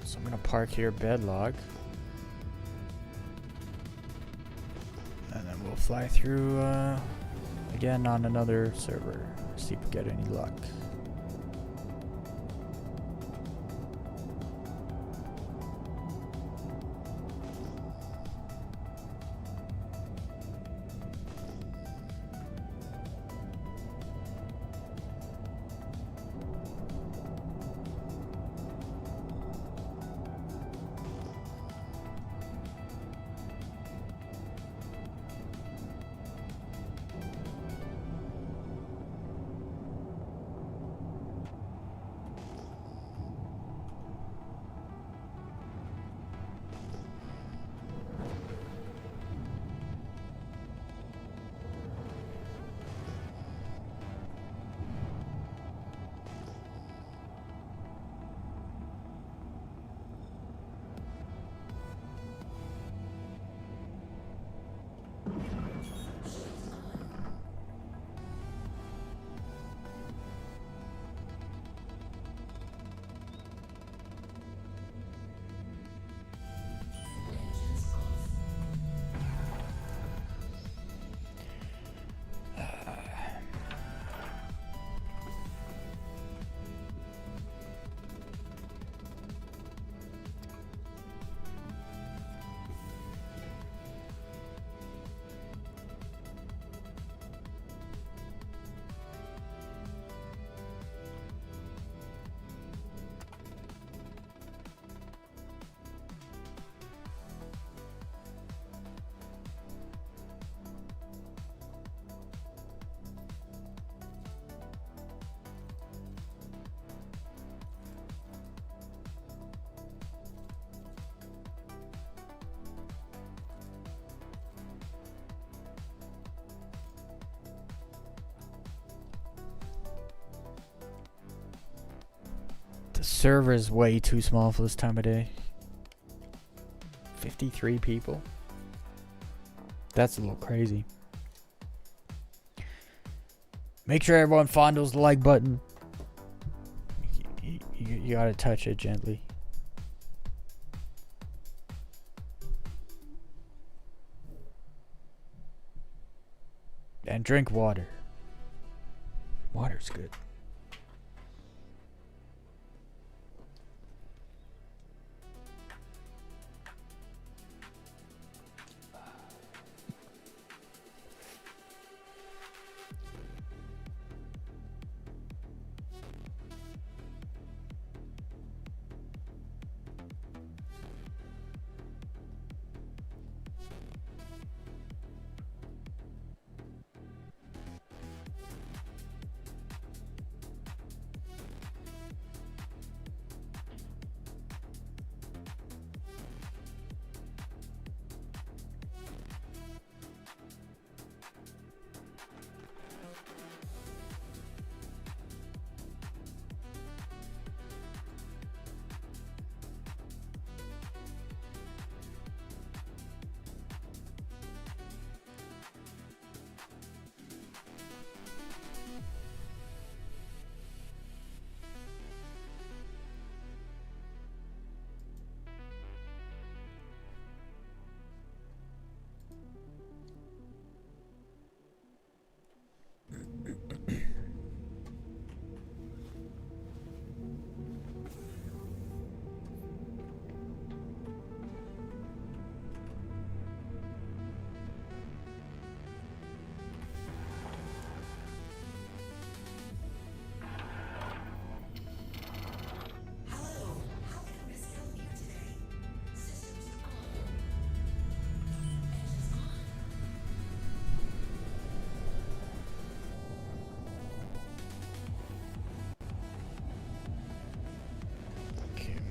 So I'm gonna park here, bedlog, and then we'll fly through again on another server. See if we get any luck. The server is way too small for this time of day. 53 people. That's a little crazy. Make sure everyone fondles the like button. You gotta touch it gently. And drink water. Water's good.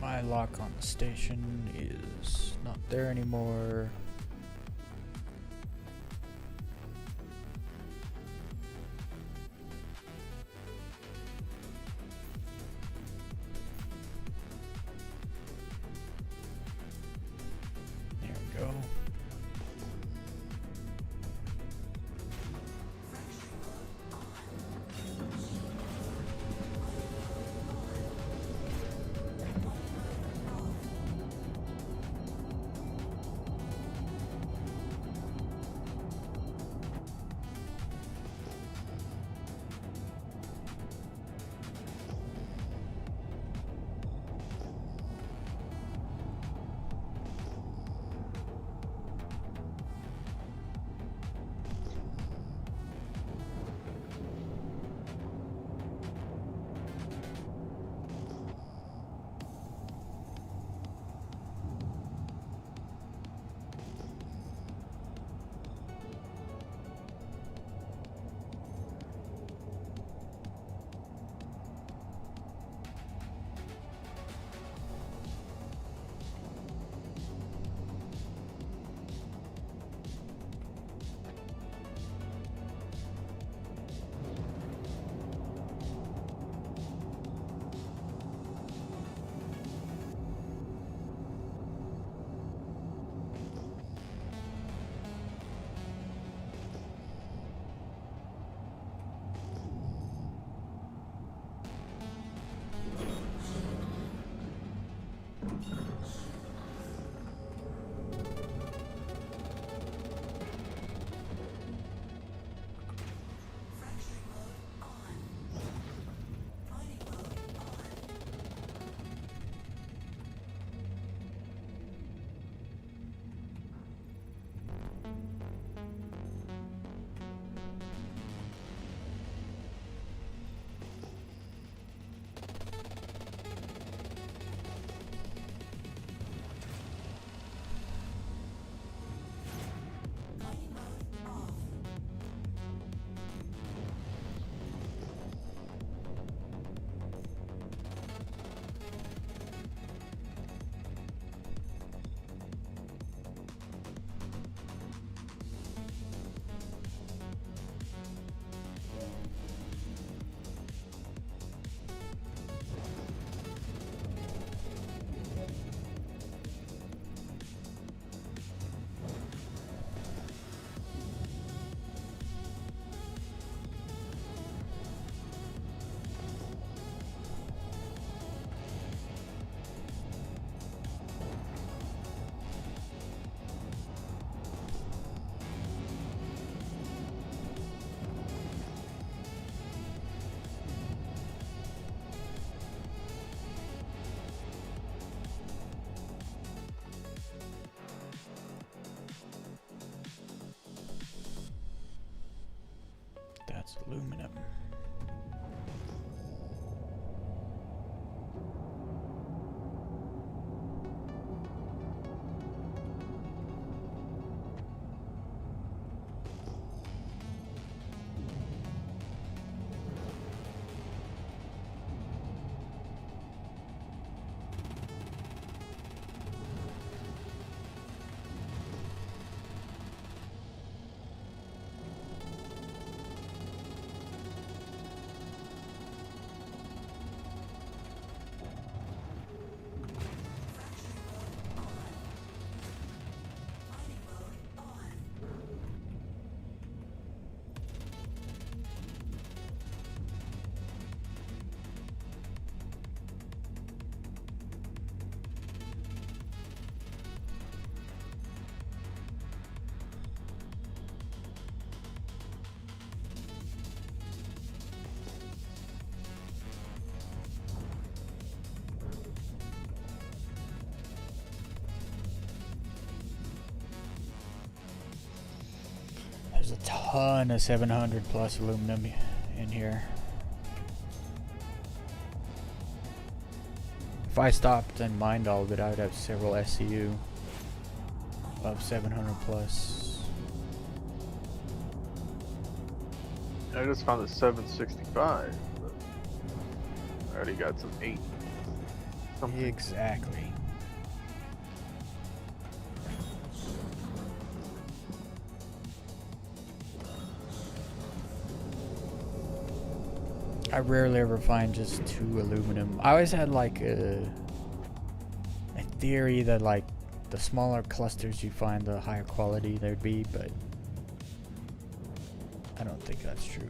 My lock on the station is not there anymore. There we go. That's aluminum. There's a ton of 700 plus aluminum in here. If I stopped and mined all of it, I would have several SCU of 700 plus. I just found a 765. But I already got some 8. something. Exactly. I rarely ever find just 2 aluminum. I always had like a theory that like the smaller clusters you find, the higher quality there'd be, but I don't think that's true.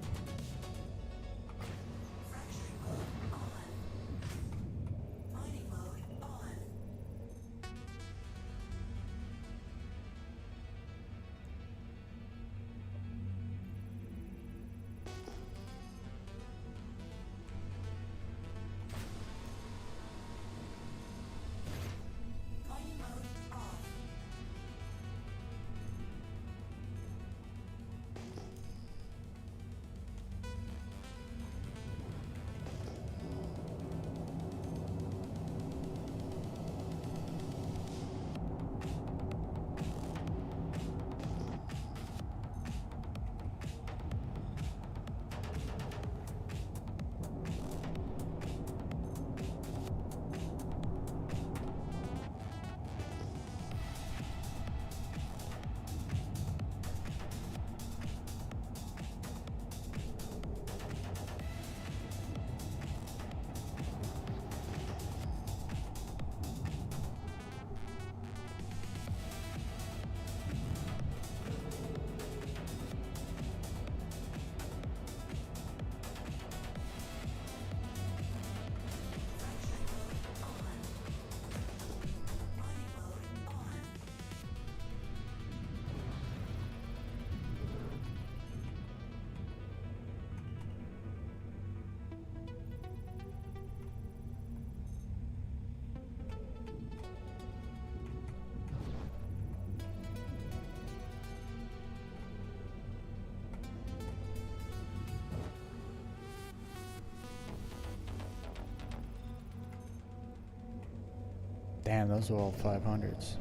Damn, those are all 500s.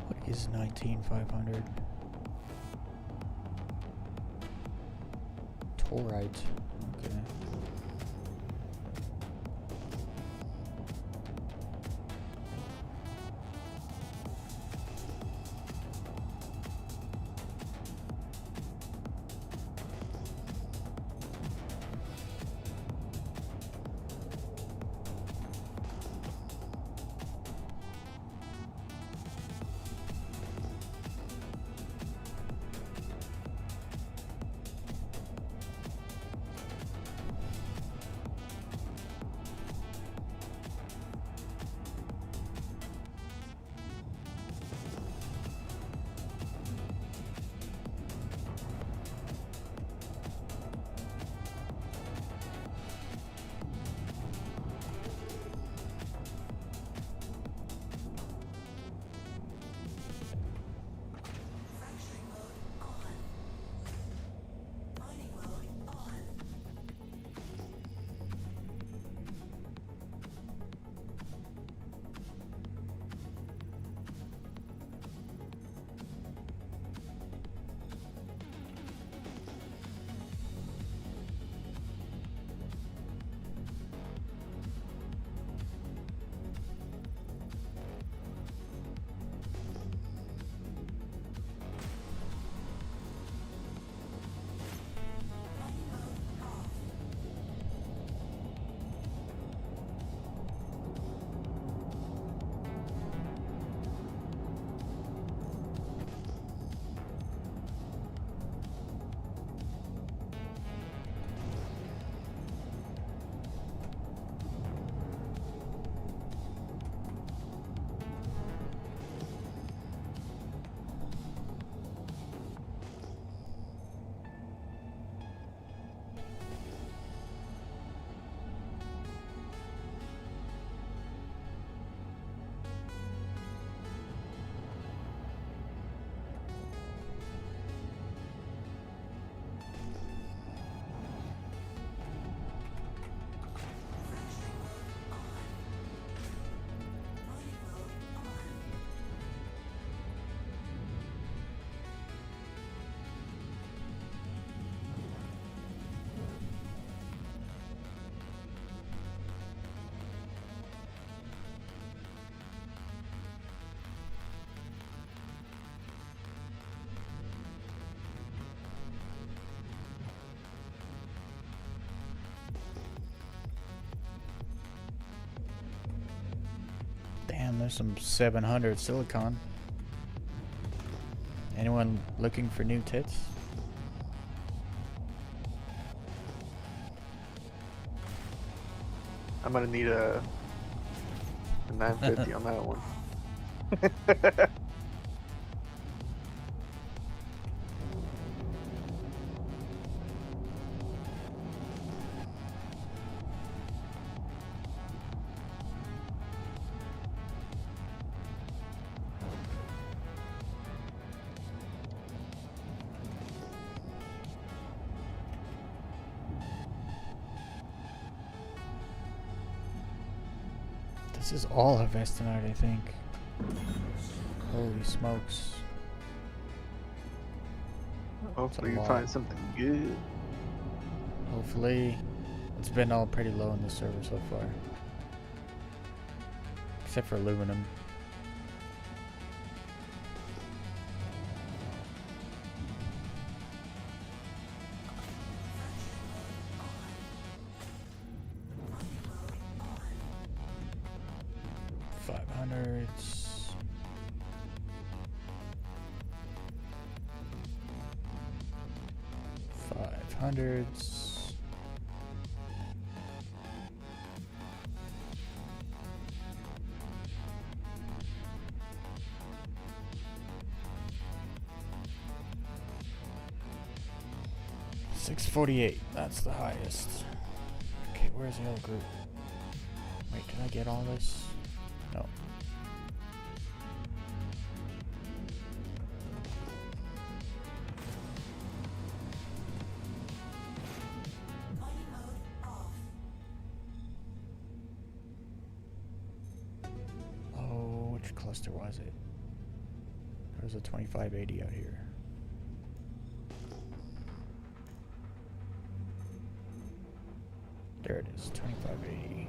What is 19500? Torite. Okay. there's some 700 silicon. Anyone looking for new tits? I'm gonna need a 950 on that one. This is all Avestanite, I think. Holy smokes. Hopefully you lot. find something good. Hopefully. It's been all pretty low in the server so far. Except for aluminum. $500s. $500s. $648. That's the highest. Okay, where's the other group? Wait, did I get all this? No. Oh, which cluster was it? There's a 2580 out here. There it is, 2580.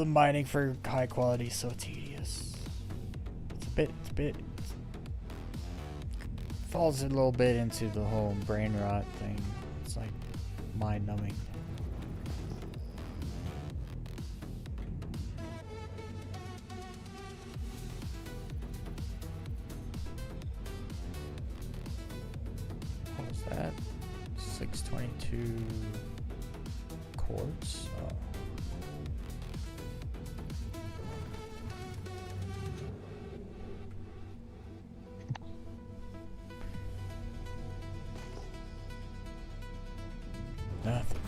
Mining for high quality is so tedious. It's a bit falls a little bit into the whole brain rot thing. It's like mind numbing. What was that? 622 quartz? Oh. Nothing.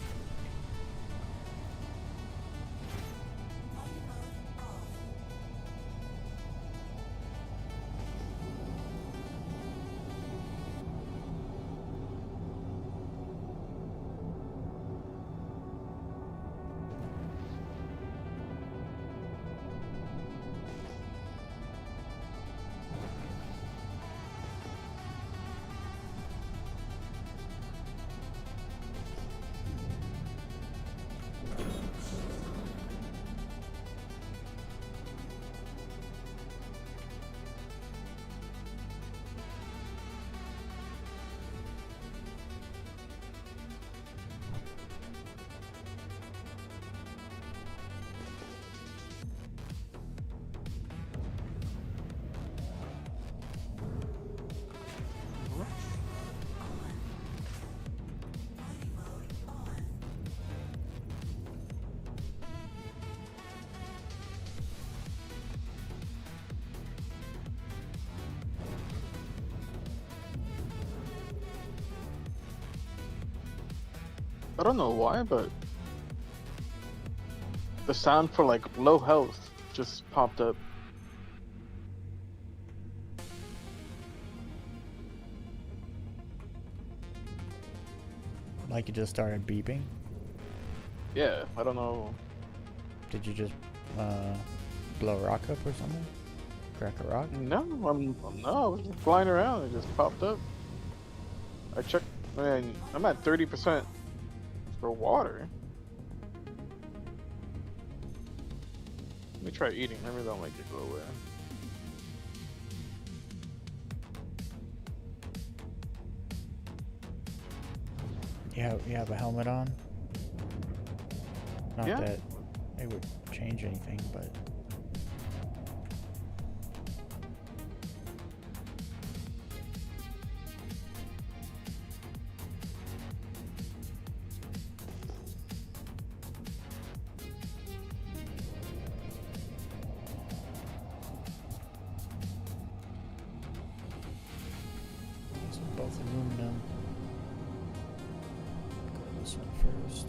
I don't know why, but The sound for like low health just popped up. Like it just started beeping. Yeah, I don't know. Did you just blow a rock up or something? Crack a rock? No, I was just flying around. It just popped up. I checked. Man, I'm at 30% for water. Let me try eating. Maybe that'll make it go away. You have a helmet on? Not Yeah. that it would change anything, but these are both aluminum. Go to this one first.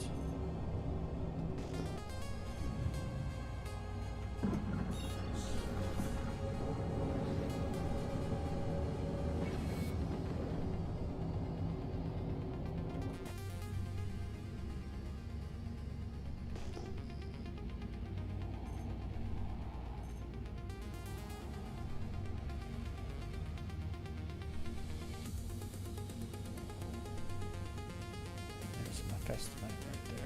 There's my festival right there.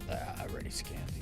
I already scanned these.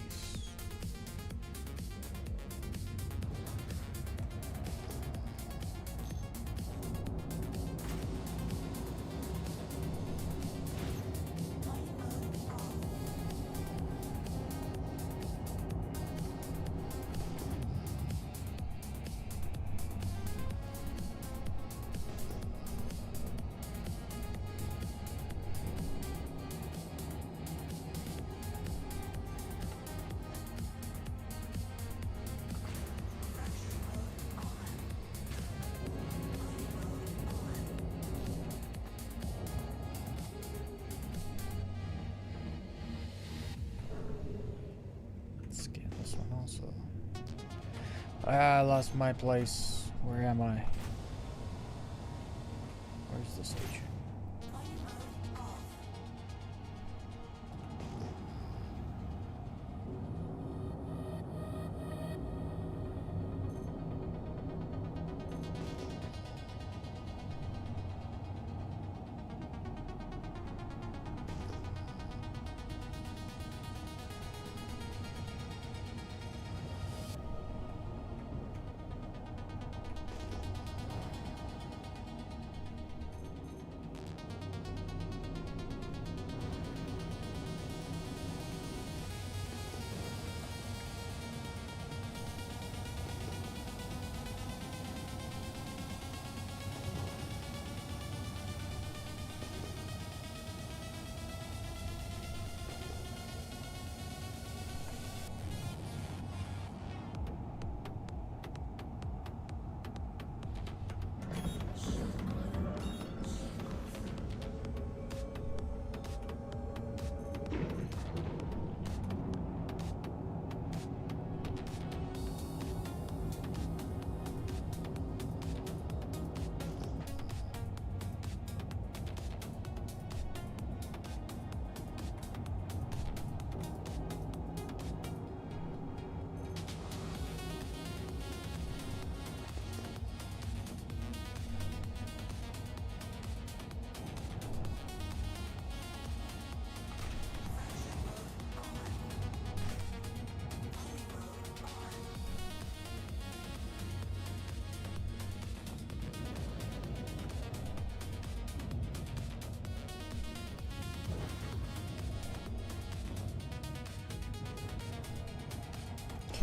Let's scan this one also. I lost my place. Where am I? Where's the station?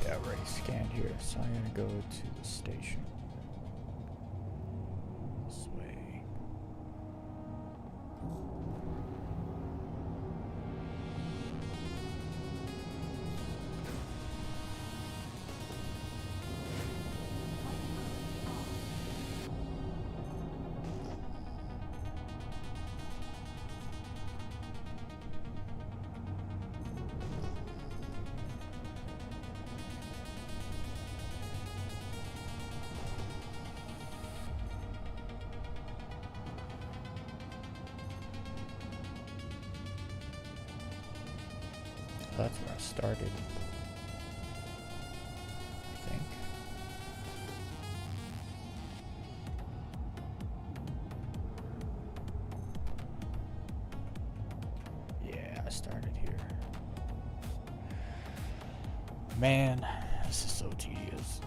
Yeah, I already scanned here, so I'm gonna go to the station. This way. That's where I started, I think. Yeah, I started here. Man, this is so tedious.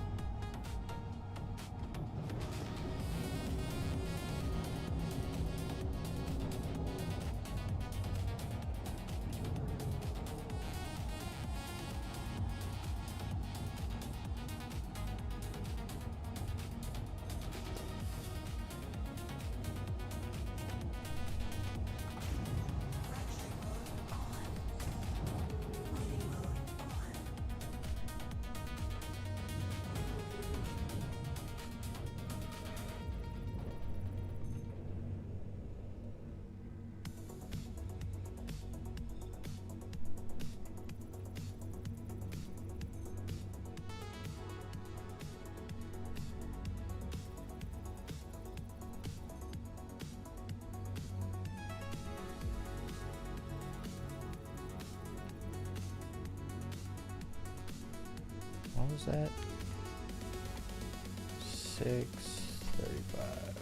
What was that? 6:35.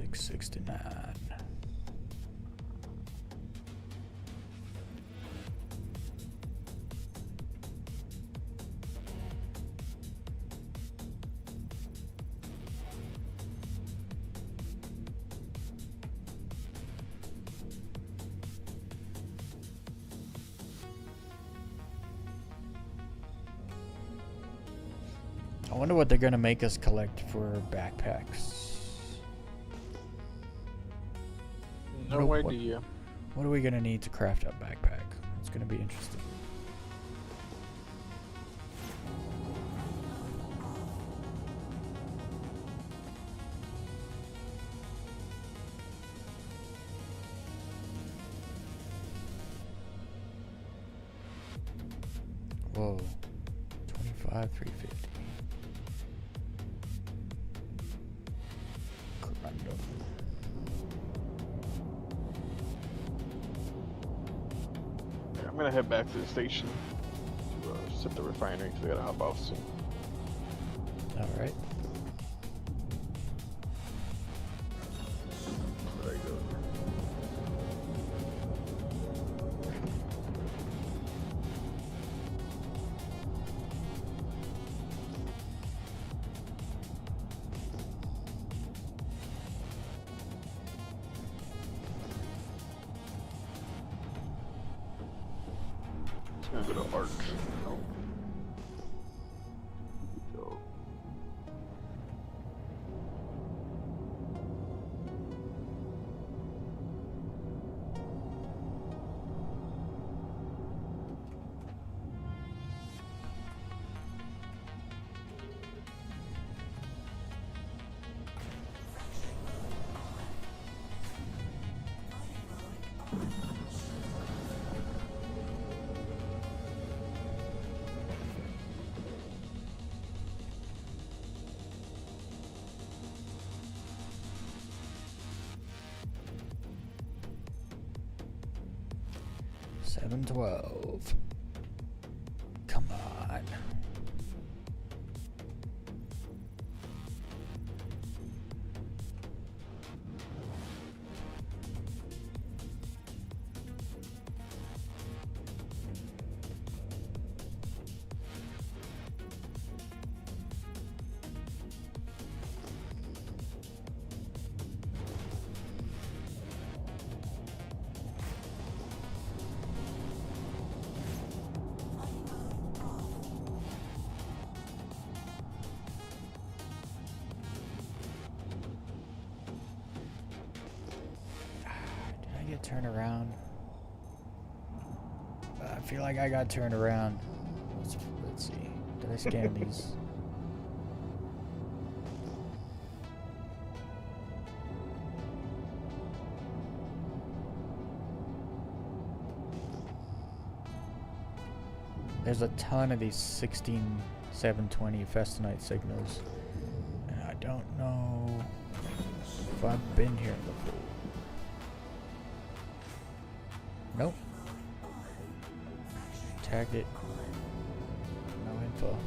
669. I wonder what they're gonna make us collect for backpacks. No What- idea. What are we gonna need to craft a backpack? It's gonna be interesting. Whoa. 25, 350. Correndo. Yeah, I'm gonna head back to the station to set the refinery because I gotta hop off soon. Alright. There you go. Just gonna go to Arch. Oh. Go. Seven 12. Come on. Did I get turned around? I feel like I got turned around. Let's see. Did I scan these? There's a ton of these 16720 Festinite signals. And I don't know if I've been here before. Nope. Tagged it. No info.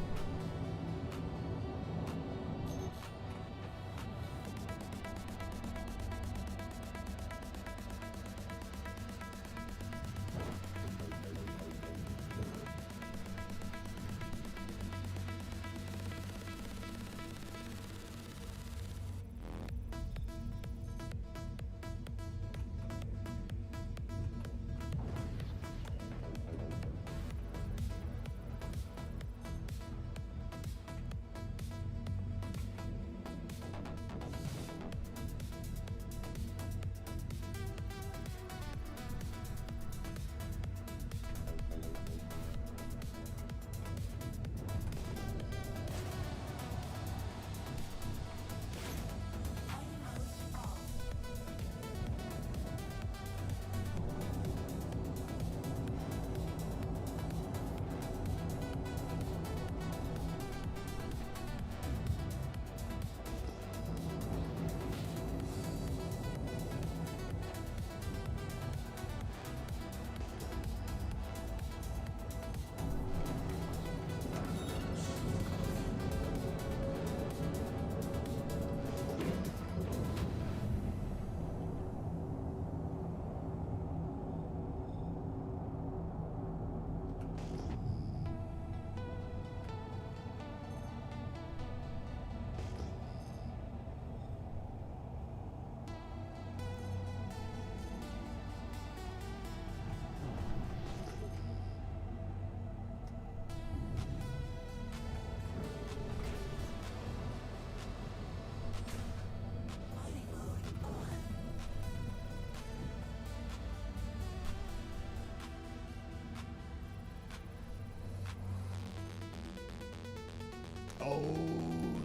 Oh,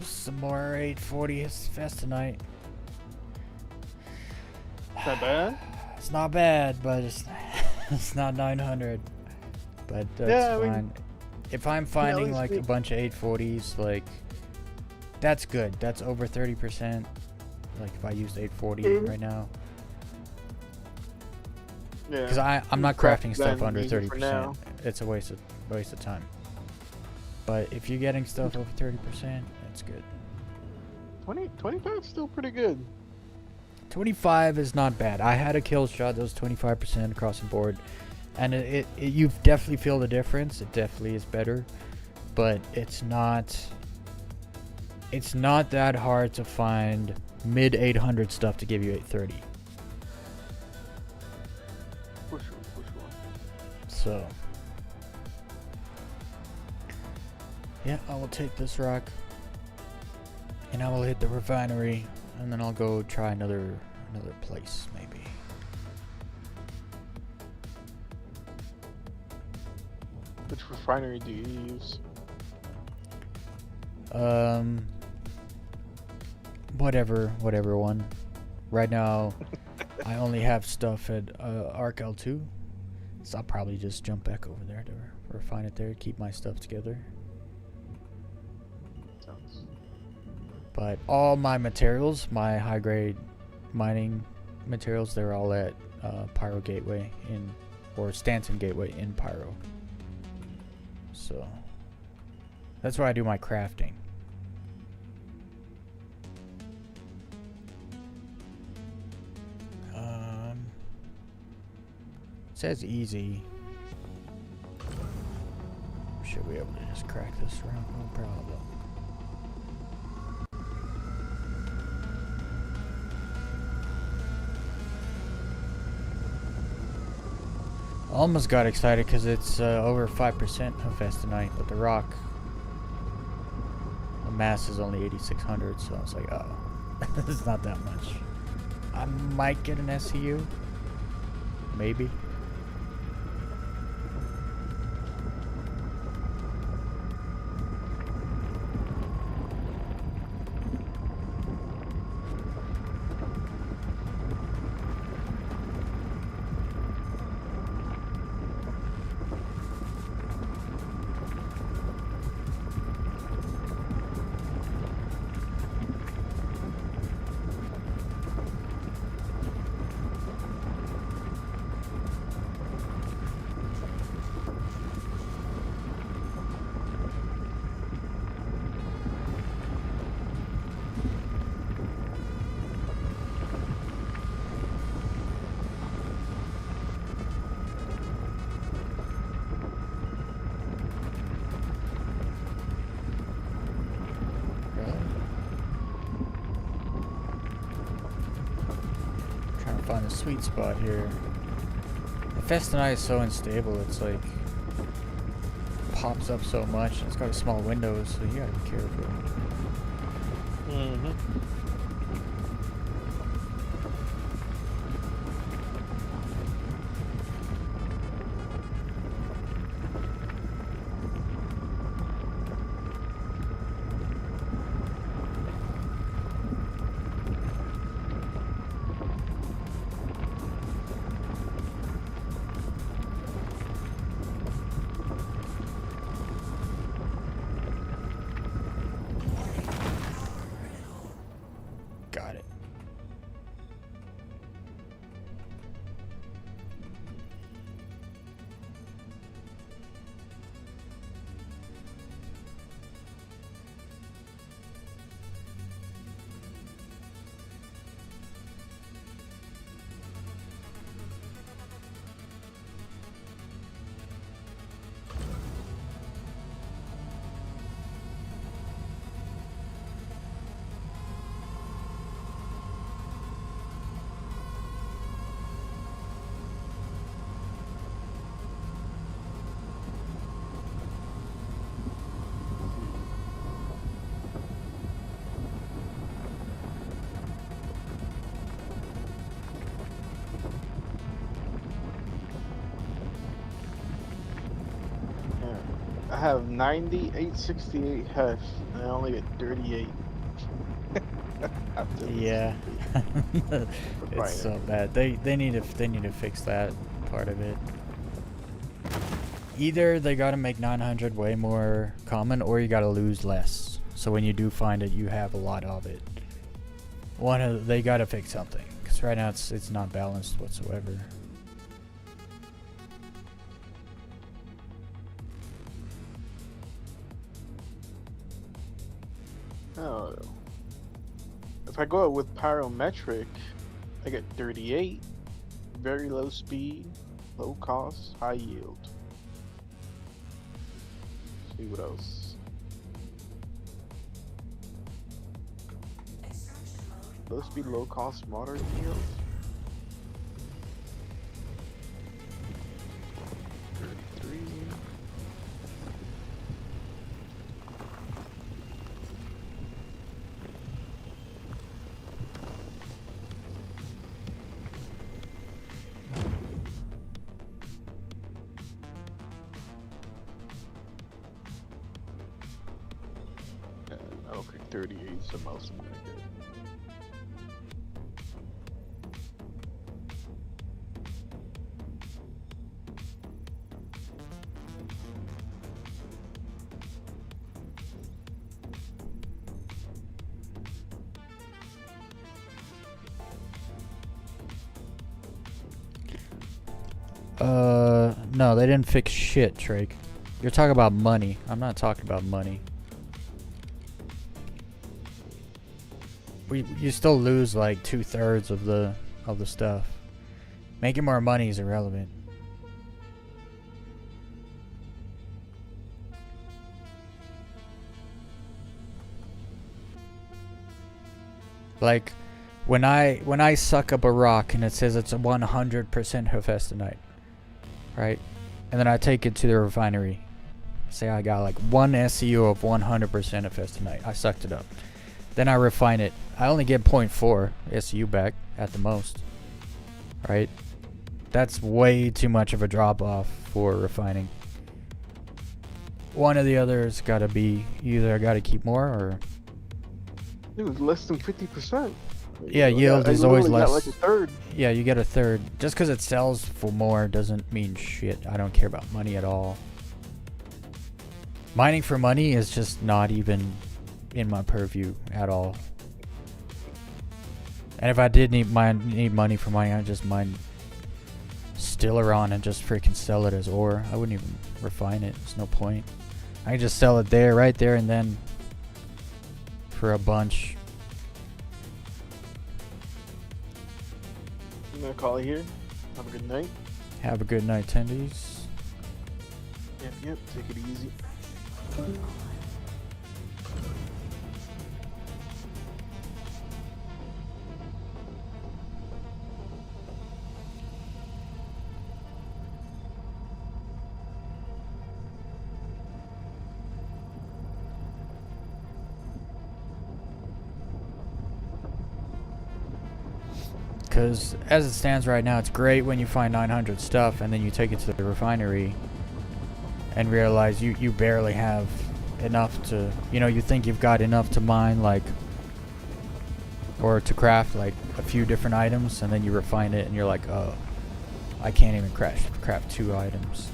some more 840 fest tonight. Not bad. It's not bad, but it's not 900. But that's Yeah, I mean, fine. If I'm at finding least like we- a bunch of 840s, like that's good. That's over 30%. Like if I used 840 Mhm. right now, Yeah. because I'm not Craft crafting stuff then under use it for 30%. now. It's a waste of time. But if you're getting stuff over 30%, that's good. 25 is still pretty good. 25 is not bad. I had a kill shot that was 25% across the board, and it you definitely feel the difference. It definitely is better, but it's not that hard to find mid 800 stuff to give you 830. For sure, for sure. So yeah, I will take this rock, and I will hit the refinery, and then I'll go try another place maybe. Which refinery do you use? Whatever one. Right now, I only have stuff at Arc L2, so I'll probably just jump back over there to refine it there, keep my stuff together. Sounds. But all my materials, my high grade mining materials, they're all at Pyro Gateway or Stanton Gateway in Pyro. So that's where I do my crafting. It says easy. Should be able to just crack this round, no problem. Almost got excited because it's over 5% of Fest tonight, but the rock, the mass is only 8,600, so I was like, oh, it's not that much. I might get an SCU, maybe. Trying to find a sweet spot here. The Fest tonight is so unstable, it's like pops up so much, and it's got a small window, so you gotta be careful. Mm-hmm. have 9868 heft, and I only get 38. After this. Yeah. It's Refining. so bad. They need to fix that part of it. Either they gotta make 900 way more common, or you gotta lose less. So when you do find it, you have a lot of it. They gotta fix something, because right now it's not balanced whatsoever. Oh. If I go with pyrometric, I get 38, very low speed, low cost, high yield. See what else. Low speed, low cost, moderate yield. 33. Okay, 38 is the most I'm gonna get. No, they didn't fix shit, Drake. You're talking about money. I'm not talking about money. You still lose like 2/3 of the stuff. Making more money is irrelevant. Like when I suck up a rock and it says it's a 100% hephaestonite, right? And then I take it to the refinery. Say I got like one SEU of 100% hephaestonite. I sucked it up. Then I refine it. I only get 0.4 SEU back at the most, right? That's way too much of a drop off for refining. One or the other's gotta be, either I gotta keep more or... It was less than 50%. Yeah, yield is always less. Like a third. Yeah, you get a third. Just because it sells for more doesn't mean shit. I don't care about money at all. Mining for money is just not even in my purview at all. And if I did need money for mining, I'd just mine Stileron and just freaking sell it as ore. I wouldn't even refine it. There's no point. I can just sell it there, right there, and then for a bunch. I'm gonna call it here. Have a good night. Have a good night, attendees. Yep, take it easy. Because as it stands right now, it's great when you find 900 stuff and then you take it to the refinery and realize you barely have enough to, you think you've got enough to mine, like, or to craft like a few different items, and then you refine it and you're like, oh, I can't even craft 2 items.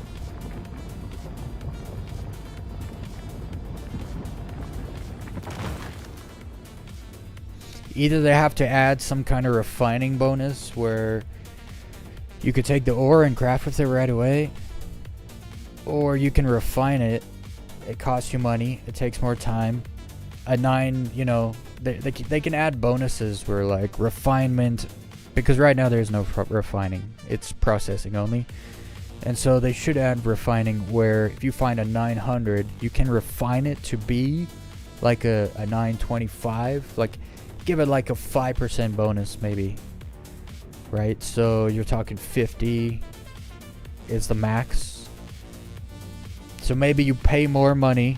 Either they have to add some kind of refining bonus where you could take the ore and craft with it right away, or you can refine it. It costs you money. It takes more time. A 9, they can add bonuses where like refinement, because right now there's no refining. It's processing only. And so they should add refining where if you find a 900, you can refine it to be like a 925, like give it like a 5% bonus maybe, right? So you're talking 50 is the max. So maybe you pay more money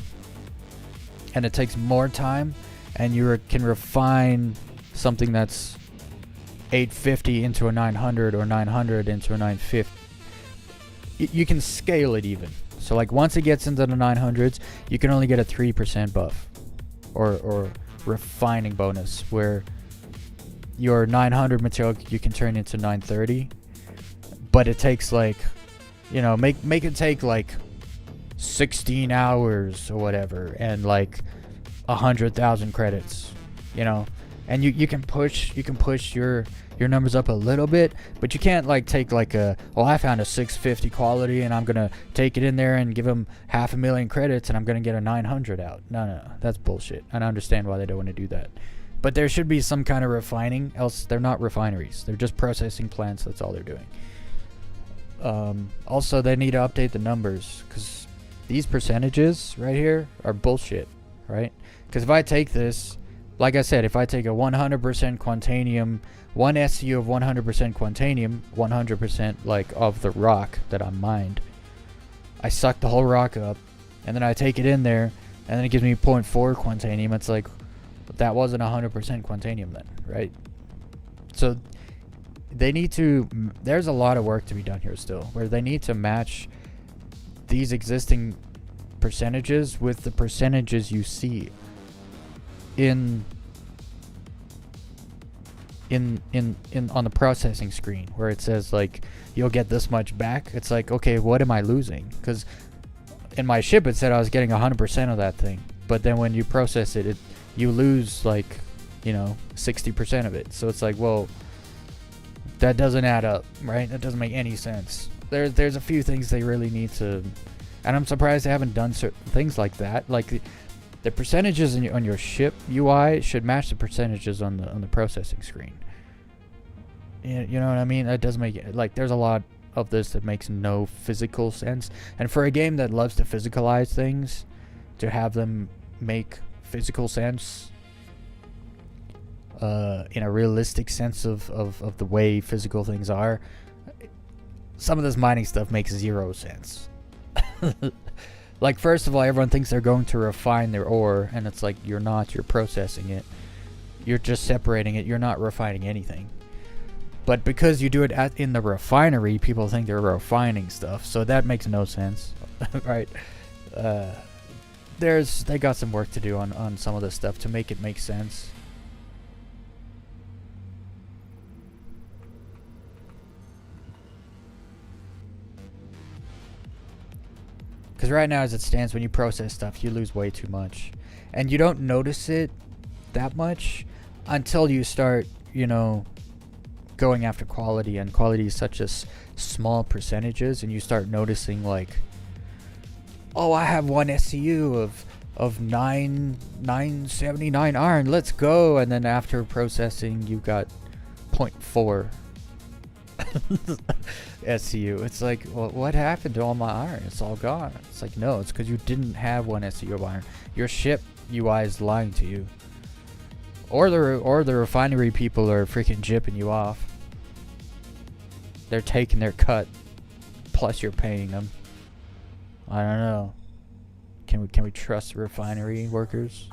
and it takes more time, and you can refine something that's 850 into a 900 or 900 into a 950. You can scale it even. So like once it gets into the 900s, you can only get a 3% buff or refining bonus, where your 900 material you can turn into 930, but it takes like, you know, make it take like 16 hours or whatever, and like 100,000 credits, you know. And you can push your numbers up a little bit, but you can't like take like I found a 650 quality and I'm gonna take it in there and give them 500,000 credits and I'm gonna get a 900 out. No, that's bullshit. And I understand why they don't want to do that, but there should be some kind of refining, else they're not refineries, they're just processing plants. That's all they're doing. Also, they need to update the numbers, because these percentages right here are bullshit, right? Because if I take this, like I said, if I take a 100% Quantanium, one SCU of 100% Quantanium, 100% like of the rock that I mined, I suck the whole rock up, and then I take it in there, and then it gives me 0.4 Quantanium. It's like, that wasn't 100% Quantanium then, right? So they need to, there's a lot of work to be done here still, where they need to match these existing percentages with the percentages you see in on the processing screen, where it says like you'll get this much back. It's like, okay, what am I losing? Because in my ship it said I was getting 100% of that thing, but then when you process it, you lose like, you know, 60% of it. So it's like, well, that doesn't add up, right? That doesn't make any sense. There's a few things they really need to, and I'm surprised they haven't done certain things like that. Like the percentages on your ship UI should match the percentages on the processing screen. You know what I mean? That doesn't make it, like, there's a lot of this that makes no physical sense. And for a game that loves to physicalize things, to have them make physical sense, in a realistic sense of the way physical things are, some of this mining stuff makes zero sense. Like, first of all, everyone thinks they're going to refine their ore, and it's like, you're not. You're processing it. You're just separating it. You're not refining anything. But because you do it in the refinery, people think they're refining stuff, so that makes no sense. Right? They got some work to do on some of this stuff to make it make sense. Because right now, as it stands, when you process stuff, you lose way too much. And you don't notice it that much until you start, you know, going after quality. And quality is such a small percentages, and you start noticing, like, oh, I have one SCU of 979 iron, let's go. And then after processing, you got 0.4 SCU. It's like, well, what happened to all my iron? It's all gone. It's like, no, it's because you didn't have one SCU of iron. Your ship UI is lying to you, or the refinery people are freaking jipping you off. They're taking their cut, plus you're paying them. I don't know. Can we trust refinery workers?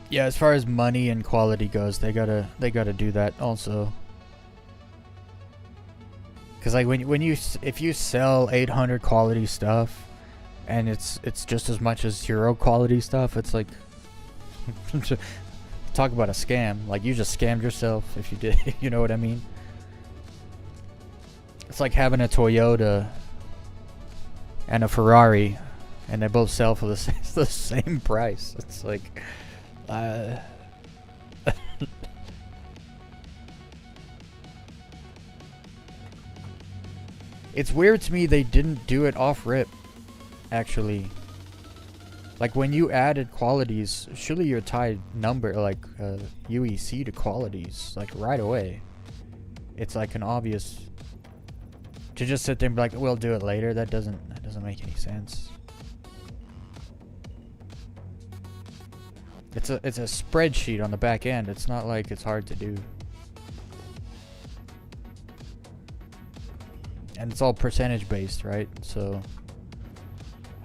Yeah, as far as money and quality goes, they gotta do that also. Cause like if you sell 800 quality stuff, and it's just as much as 0 quality stuff, it's like, talk about a scam. Like, you just scammed yourself if you did. You know what I mean? It's like having a Toyota and a Ferrari, and they both sell for the same price. It's like, it's weird to me they didn't do it off rip, actually. Like, when you added qualities, surely you're tied number, like, UEC to qualities, like, right away. It's like an obvious, to just sit there and be like, we'll do it later. That doesn't make any sense. It's a spreadsheet on the back end. It's not like it's hard to do. And it's all percentage based, right? So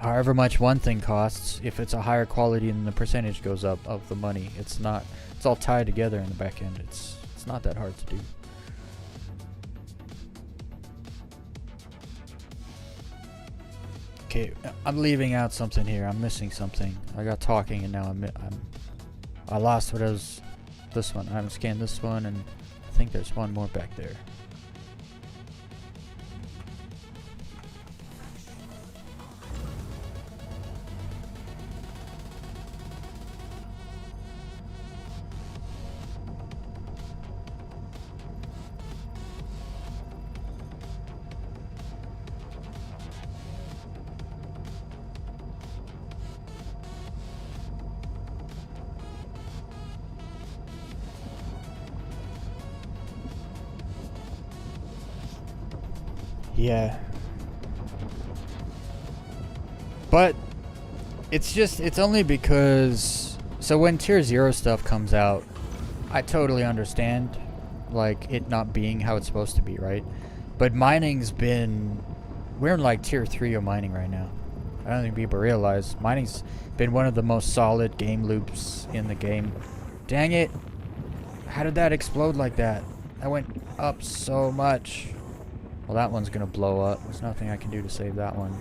however much one thing costs, if it's a higher quality, then the percentage goes up of the money. It's not. It's all tied together in the back end. It's not that hard to do. Okay, I'm leaving out something here. I'm missing something. I got talking and now I lost what I was. This one. I haven't scanned this one, and I think there's one more back there. Yeah. But it's only because, so when tier 0 stuff comes out, I totally understand like it not being how it's supposed to be, right? But mining's been, we're in like tier 3 of mining right now. I don't think people realize mining's been one of the most solid game loops in the game. Dang it. How did that explode like that? That went up so much. Well, that one's gonna blow up. There's nothing I can do to save that one.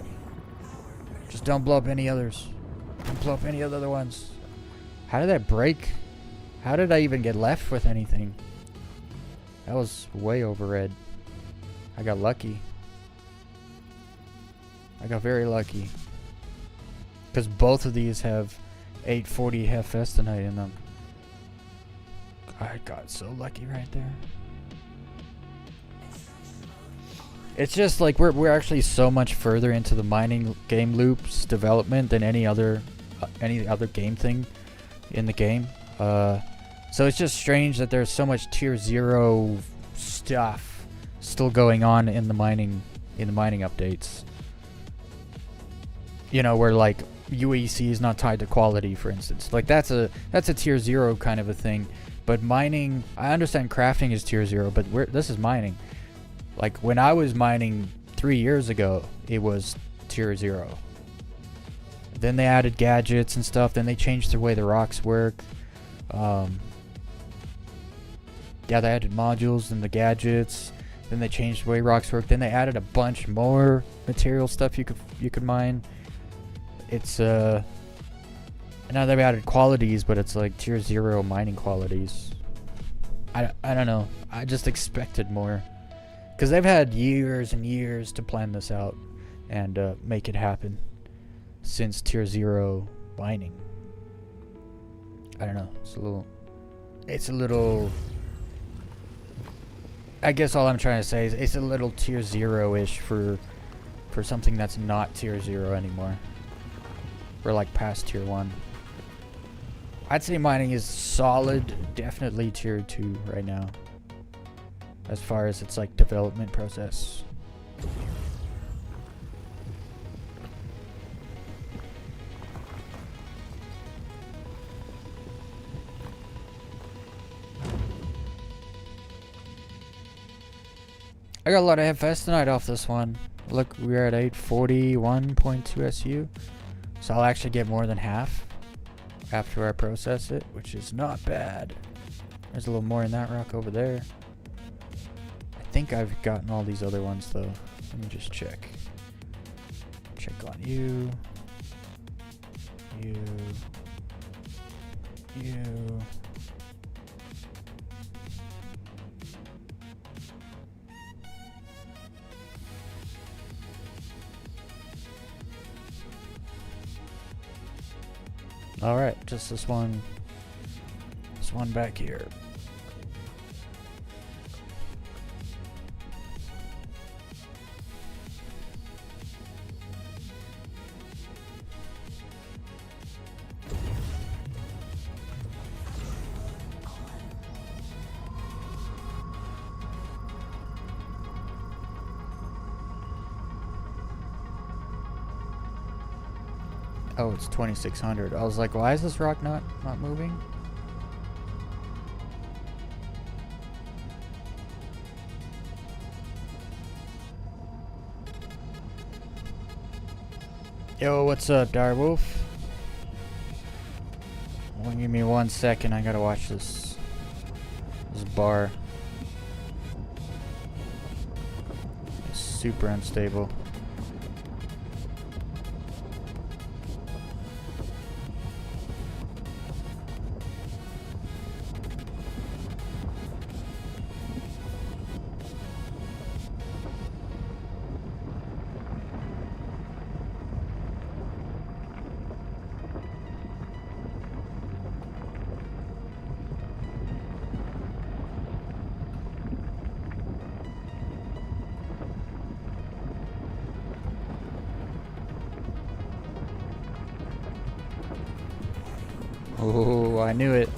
Just don't blow up any others. Don't blow up any of the other ones. How did that break? How did I even get left with anything? That was way overread. I got lucky. I got very lucky. Because both of these have 840 Hephaestonite in them. I got so lucky right there. It's just like we're actually so much further into the mining game loops development than any other game thing in the game. So it's just strange that there's so much tier 0 stuff still going on in the mining updates. You know, where like UEC is not tied to quality, for instance. Like that's a tier 0 kind of a thing. But mining, I understand crafting is tier 0, but this is mining. Like when I was mining 3 years ago, it was tier 0. Then they added gadgets and stuff. Then they changed the way the rocks work. Yeah, they added modules and the gadgets. Then they changed the way rocks work. Then they added a bunch more material stuff you could mine. It's now they've added qualities, but it's like tier 0 mining qualities. I don't know. I just expected more. Because they've had years and years to plan this out and make it happen since tier 0 mining. I don't know. It's a little. I guess all I'm trying to say is it's a little tier 0-ish for something that's not tier 0 anymore. We're like past tier 1. I'd say mining is solid, definitely tier 2 right now. As far as its like development process. I got a lot of Hephaestonite off this one. Look, we're at 841.2 SU. So I'll actually get more than half after I process it, which is not bad. There's a little more in that rock over there. I think I've gotten all these other ones though. Let me just check. Check on you. You. Alright, just this one back here. Oh, it's 2600. I was like, why is this rock not moving? Yo, what's up, Direwolf? Well, give me 1 second. I gotta watch this bar. It's super unstable. Oh, I knew it.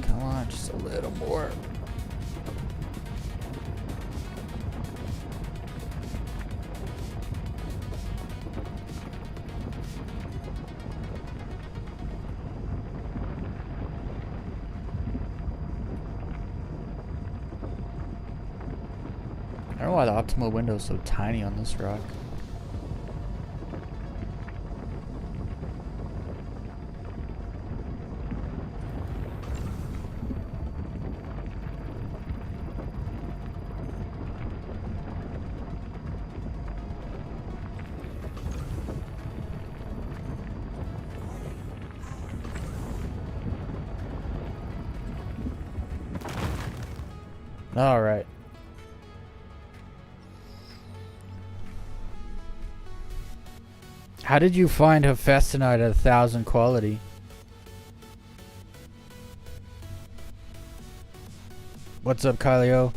Come on, just a little more. I don't know why the optimal window is so tiny on this rock. All right. How did you find Hephaestonite at 1,000 quality? What's up, Kylio?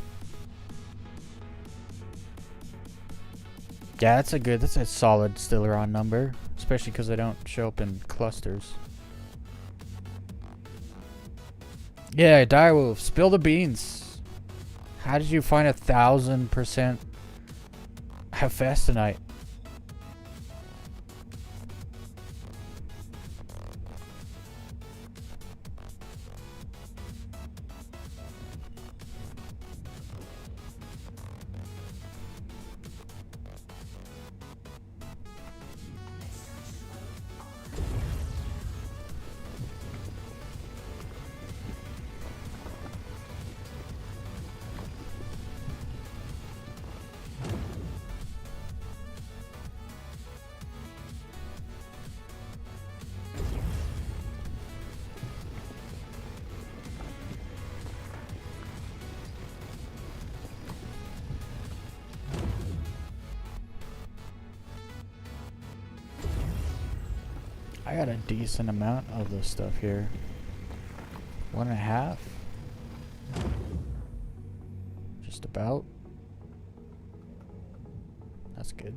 Yeah, that's a solid Stellaron number, especially because they don't show up in clusters. Yeah, Direwolf, spill the beans. How did you find 1,000% Hephaestonite? I got a decent amount of this stuff here. 1.5. Just about. That's good.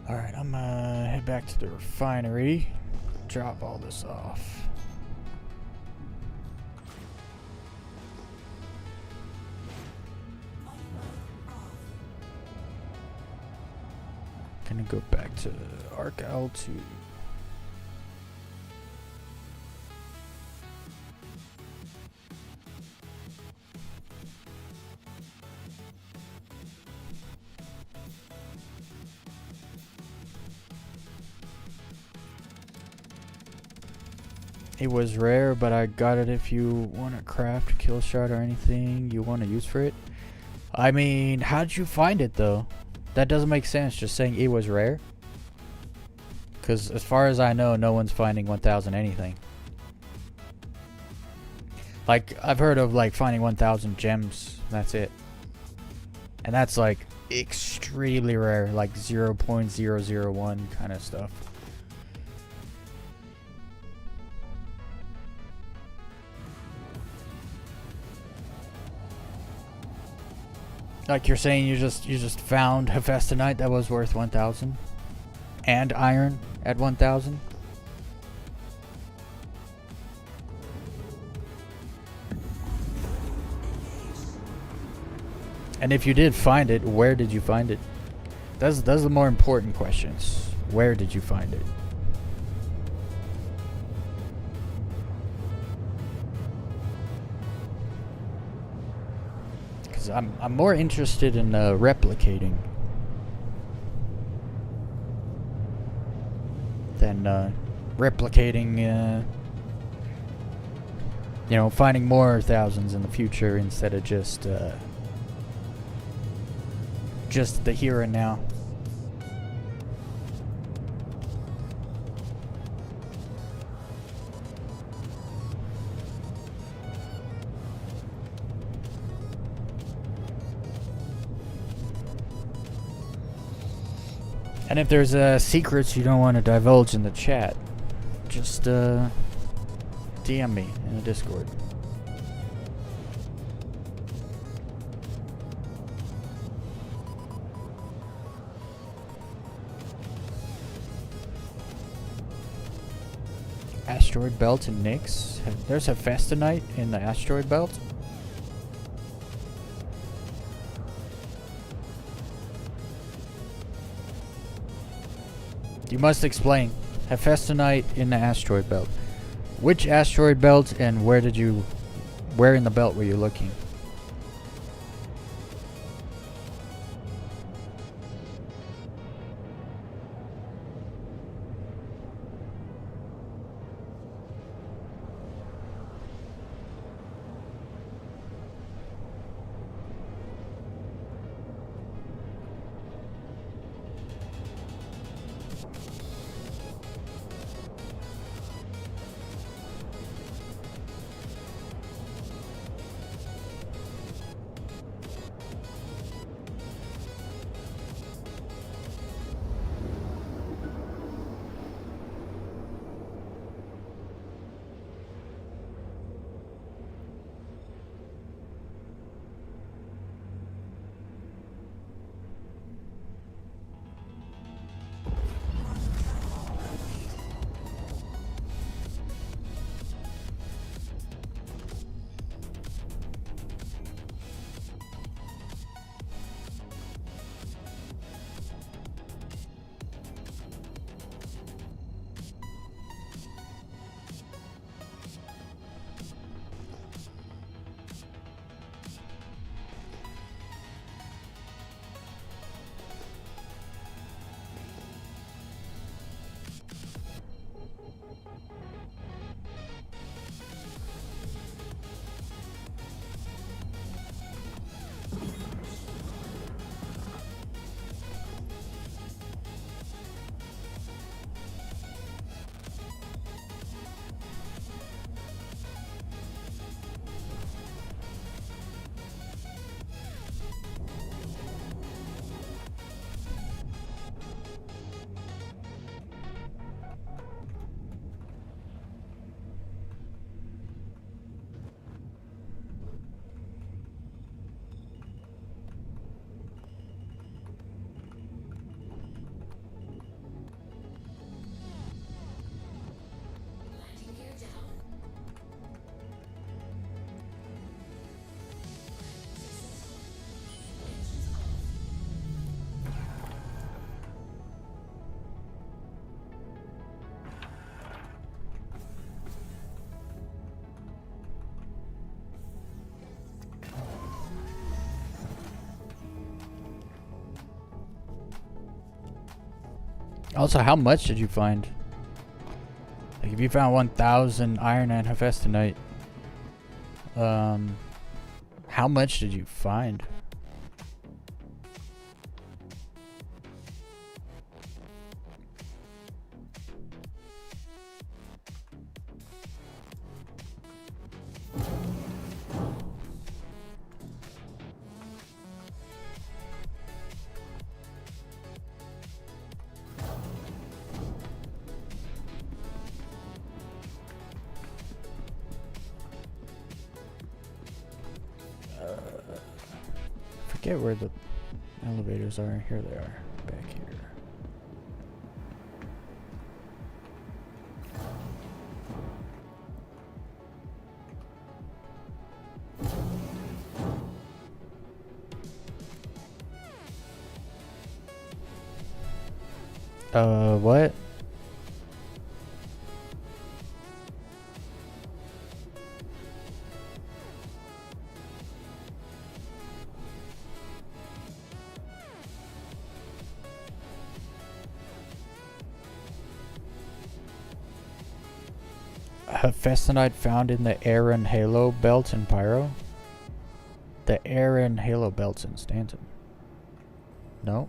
Alright, I'm gonna head back to the refinery. Drop all this off. Gonna go back to Arc L2. It was rare, but I got it if you want to craft kill shot or anything you want to use for it. I mean, how'd you find it though? That doesn't make sense, just saying it was rare. Because as far as I know, no one's finding 1,000 anything. Like, I've heard of like finding 1,000 gems, that's it. And that's like extremely rare, like 0.001 kind of stuff. Like you're saying, you just found Hephaestonite that was worth 1,000. and iron at 1,000. And if you did find it, where did you find it? Those are the more important questions. Where did you find it? Because I'm more interested in replicating than replicating. You know, finding more thousands in the future instead of just the here and now. And if there's secrets you don't want to divulge in the chat, just DM me in the Discord. Asteroid belt and Nyx. There's a Festonite in the asteroid belt. You must explain. Hephaestonite in the asteroid belt. Which asteroid belt and where in the belt were you looking? Also, how much did you find? Like, if you found 1,000 iron and Hephaestonite, how much did you find? Forget where the elevators are. Here they are, back here. What? Hephaestonite found in the air and halo belt in Pyro? The air and halo belts in Stanton. No?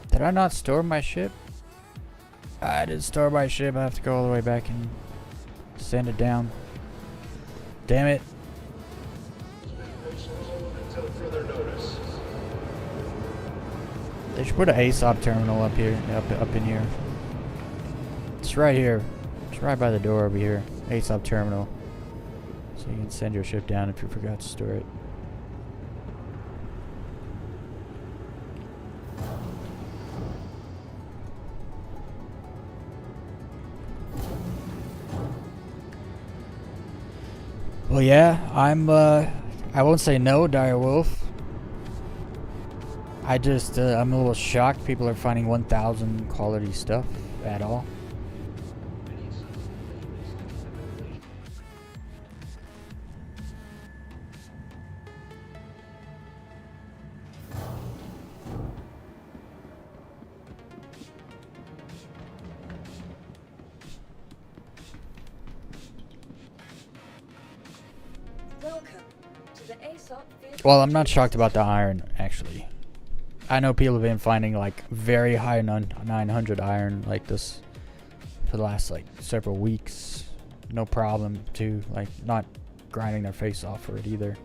Did I not store my ship? I did store my ship. I have to go all the way back and send it down. Damn it. They should put an ASOP terminal up here, up in here. It's right here. It's right by the door over here. ASOP terminal. So you can send your ship down if you forgot to store it. Well, yeah, I won't say no, Dire Wolf. I'm a little shocked people are finding 1,000 quality stuff at all. Well, I'm not shocked about the iron, actually. I know people have been finding, like, very high 900 iron like this for the last, like, several weeks. No problem, too. Like, not grinding their face off for it either.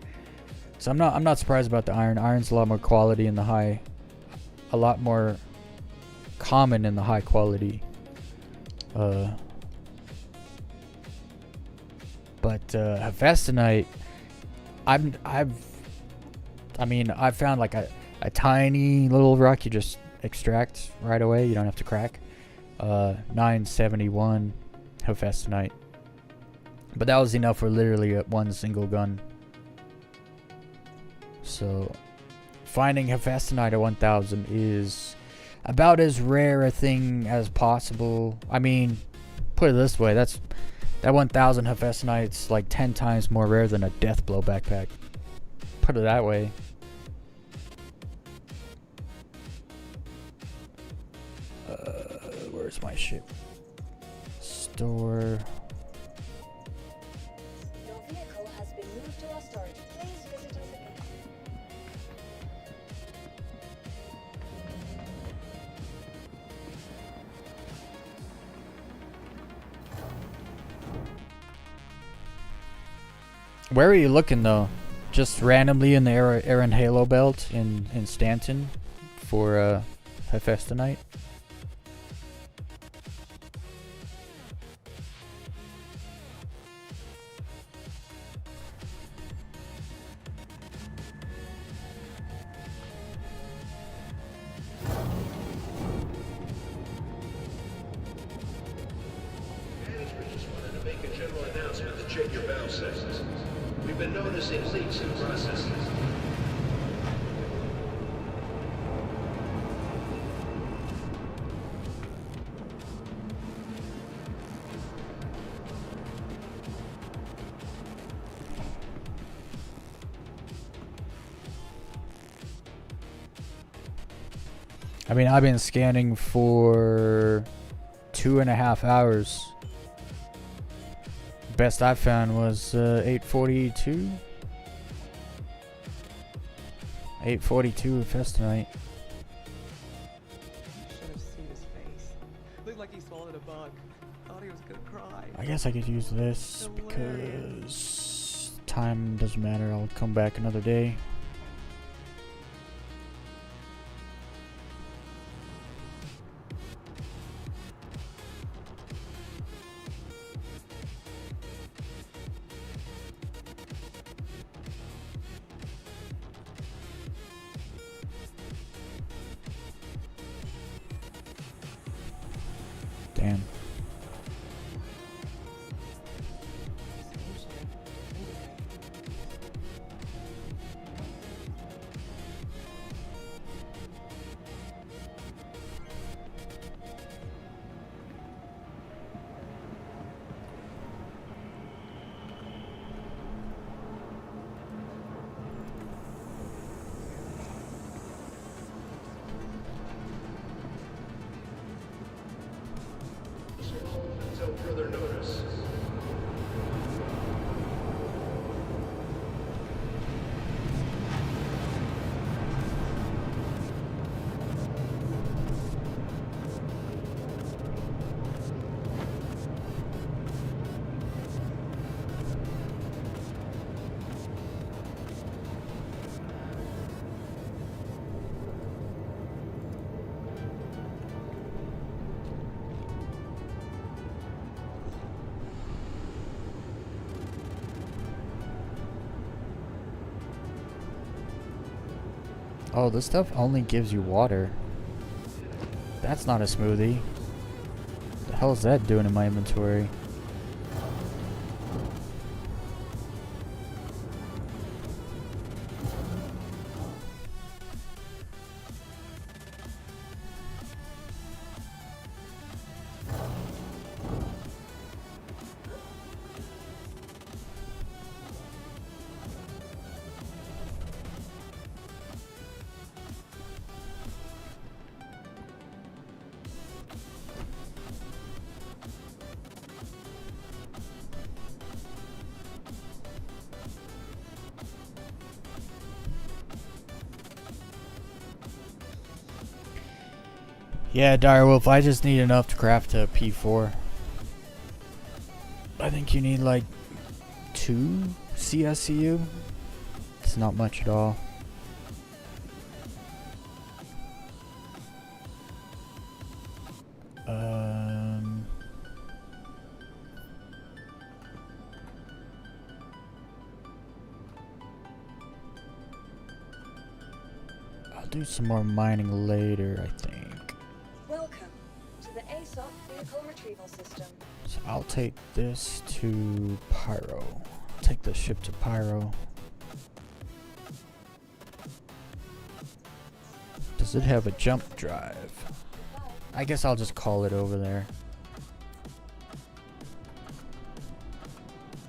So I'm not surprised about the iron. Iron's a lot more quality in the high... A lot more common in the high quality. But, Hephaestonite... I found like a tiny little rock you just extract right away. You don't have to crack. 971 Hephaestonite. But that was enough for literally one single gun. So finding Hephaestonite at 1000 is about as rare a thing as possible. I mean, put it this way, that 1000 Hephaestonite's like 10 times more rare than a Deathblow backpack. Put it that way. Where's my ship? Store. Your vehicle has been moved to our storage. Please visit us again. Where are you looking though? Just randomly in the Air and Halo belt in Stanton for Hephaestonite? Management just wanted to make a general announcement to check your valve settings. We've been noticing leaks in processes. I mean, I've been scanning for 2.5 hours. Best I found was 842. 842 Fest tonight. You should have seen his face. Looked like he swallowed a bug. Thought he was gonna cry. I guess I could use this because time doesn't matter. I'll come back another day. Damn. Until further notice. Oh, this stuff only gives you water. That's not a smoothie. The hell is that doing in my inventory? Yeah, Direwolf, I just need enough to craft a P4. I think you need like 2 CSCU. It's not much at all. I'll do some more mining later, I think. Welcome to the ASOP Vehicle Retrieval System. So I'll take this to Pyro. I'll take the ship to Pyro. Does it have a jump drive? I guess I'll just call it over there.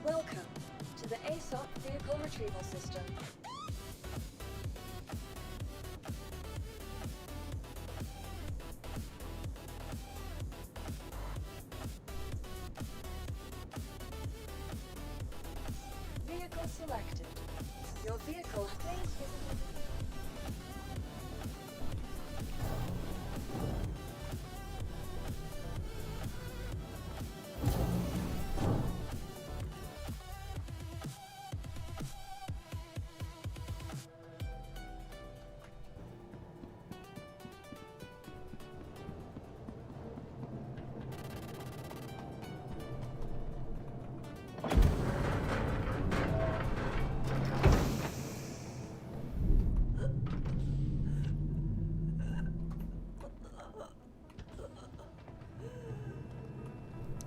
Welcome to the ASOP Vehicle Retrieval System. Vehicle selected. Your vehicle. Thank you.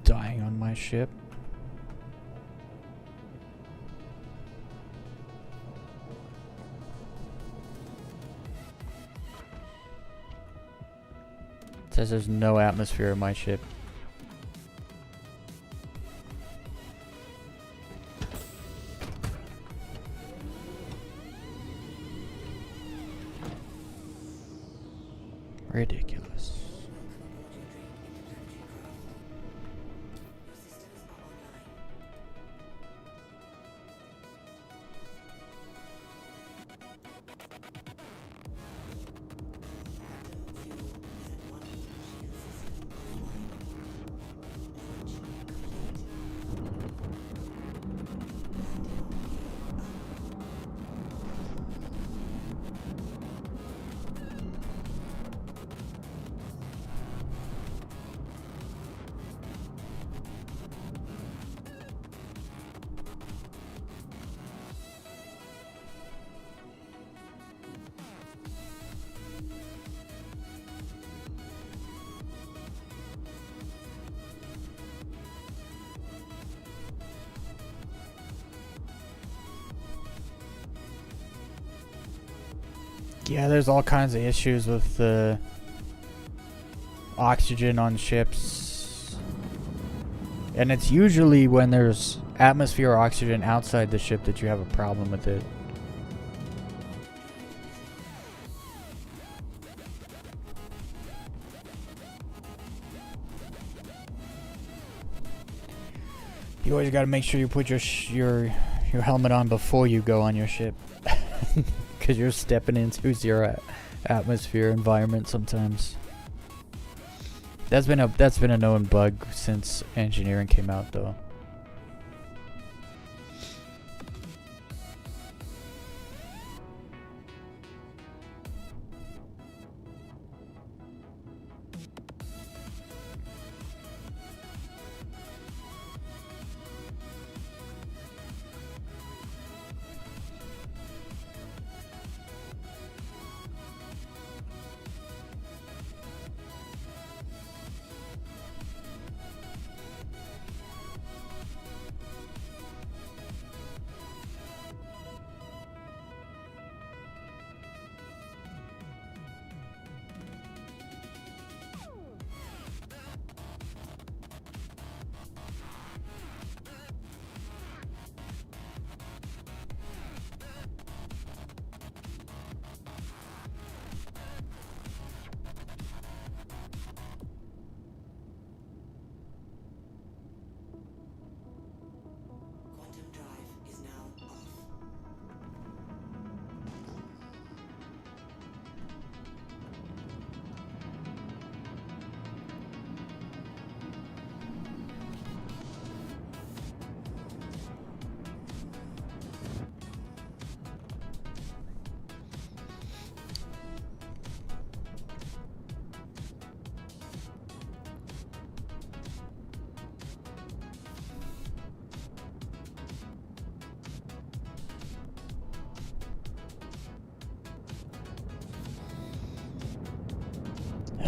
Dying on my ship. It says there's no atmosphere in my ship. Ridiculous. Yeah, there's all kinds of issues with the oxygen on ships. And it's usually when there's atmosphere or oxygen outside the ship that you have a problem with it. You always got to make sure you put your helmet on before you go on your ship, because you're stepping into zero atmosphere environment sometimes. That's been a known bug since engineering came out, though. Quantum drive is now off.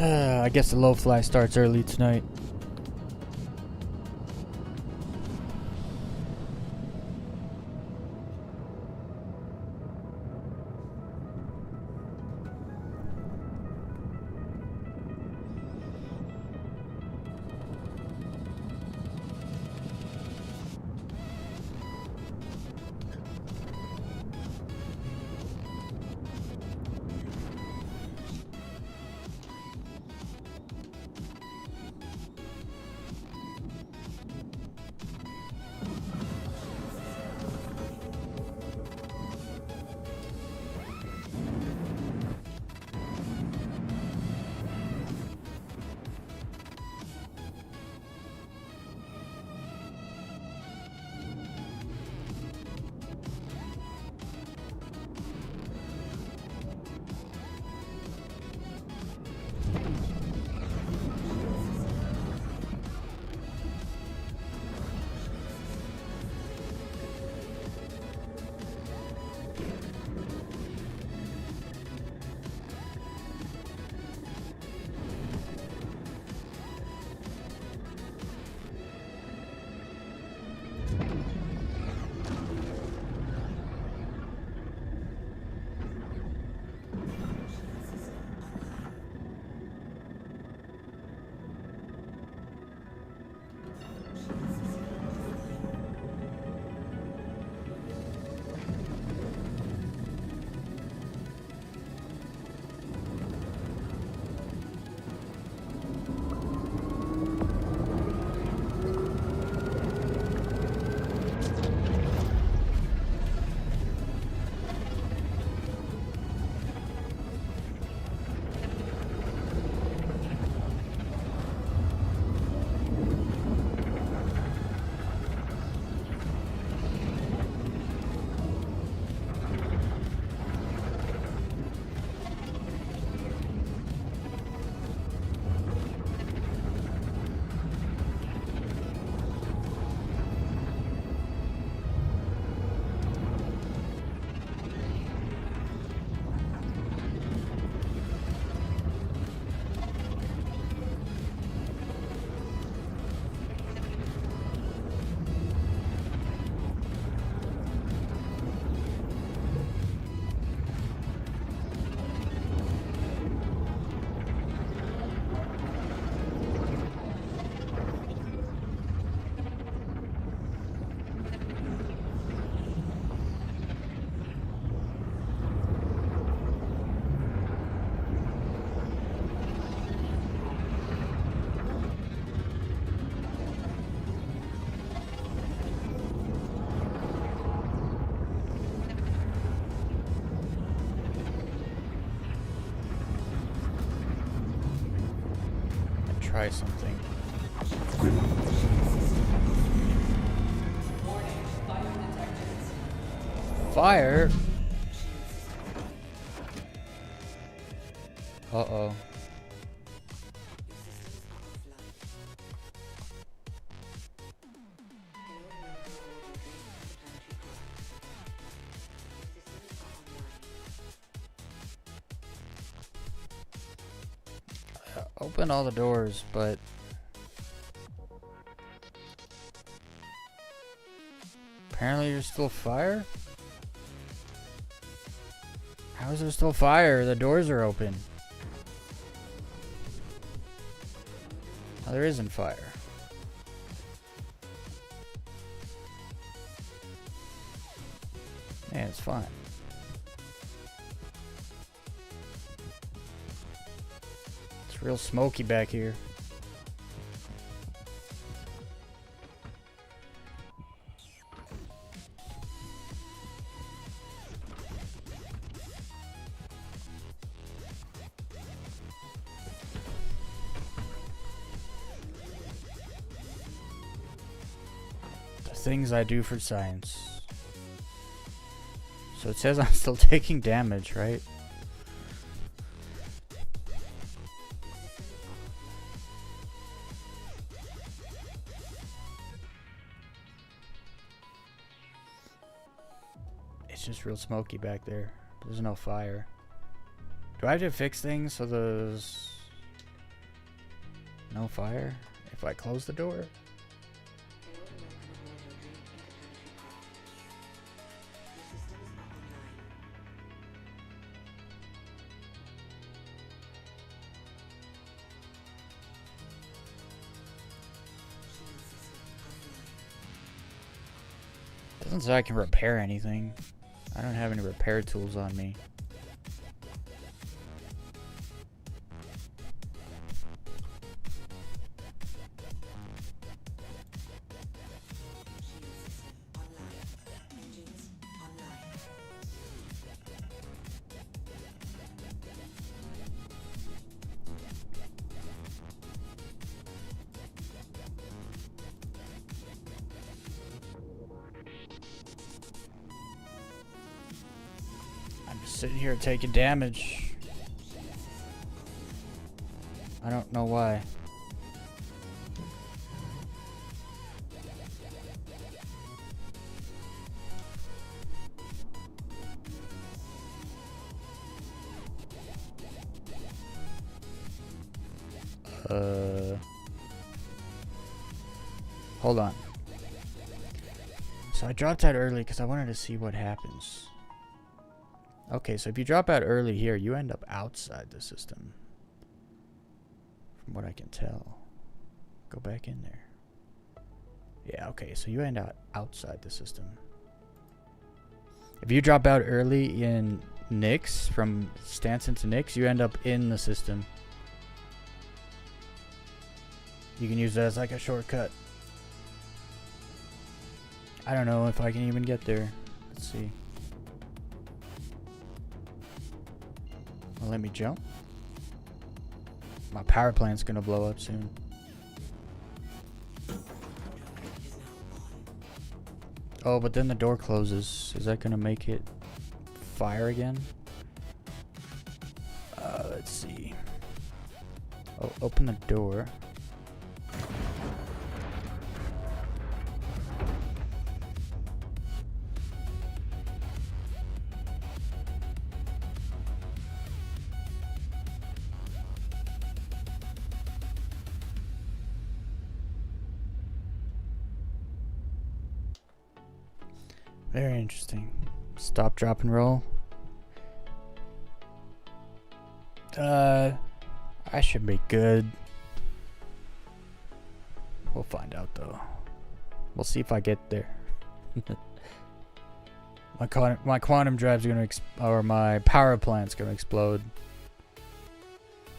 I guess the low fly starts early tonight. try something. Fire? Uh-oh. Open all the doors, but apparently there's still fire? How is there still fire? The doors are open. Oh, there isn't fire. Yeah, it's fine. It's real smoky back here. Things I do for science. So it says I'm still taking damage, right? It's just real smoky back there. There's no fire. Do I have to fix things so there's no fire if I close the door? Doesn't say I can repair anything. I don't have any repair tools on me. Sitting here taking damage. I don't know why. Hold on. So I dropped out early because I wanted to see what happens. Okay, so if you drop out early here, you end up outside the system. From what I can tell. Go back in there. Yeah, okay, so you end up outside the system. If you drop out early in Nyx, from Stanson to Nyx, you end up in the system. You can use that as like a shortcut. I don't know if I can even get there. Let's see. Well, let me jump. My power plant's gonna blow up soon. Oh, but then the door closes. Is that gonna make it fire again? Let's see. Oh, open the door. Very interesting. Stop, drop, and roll. I should be good. We'll find out though. We'll see if I get there. My quantum drive's gonna or my power plant's gonna explode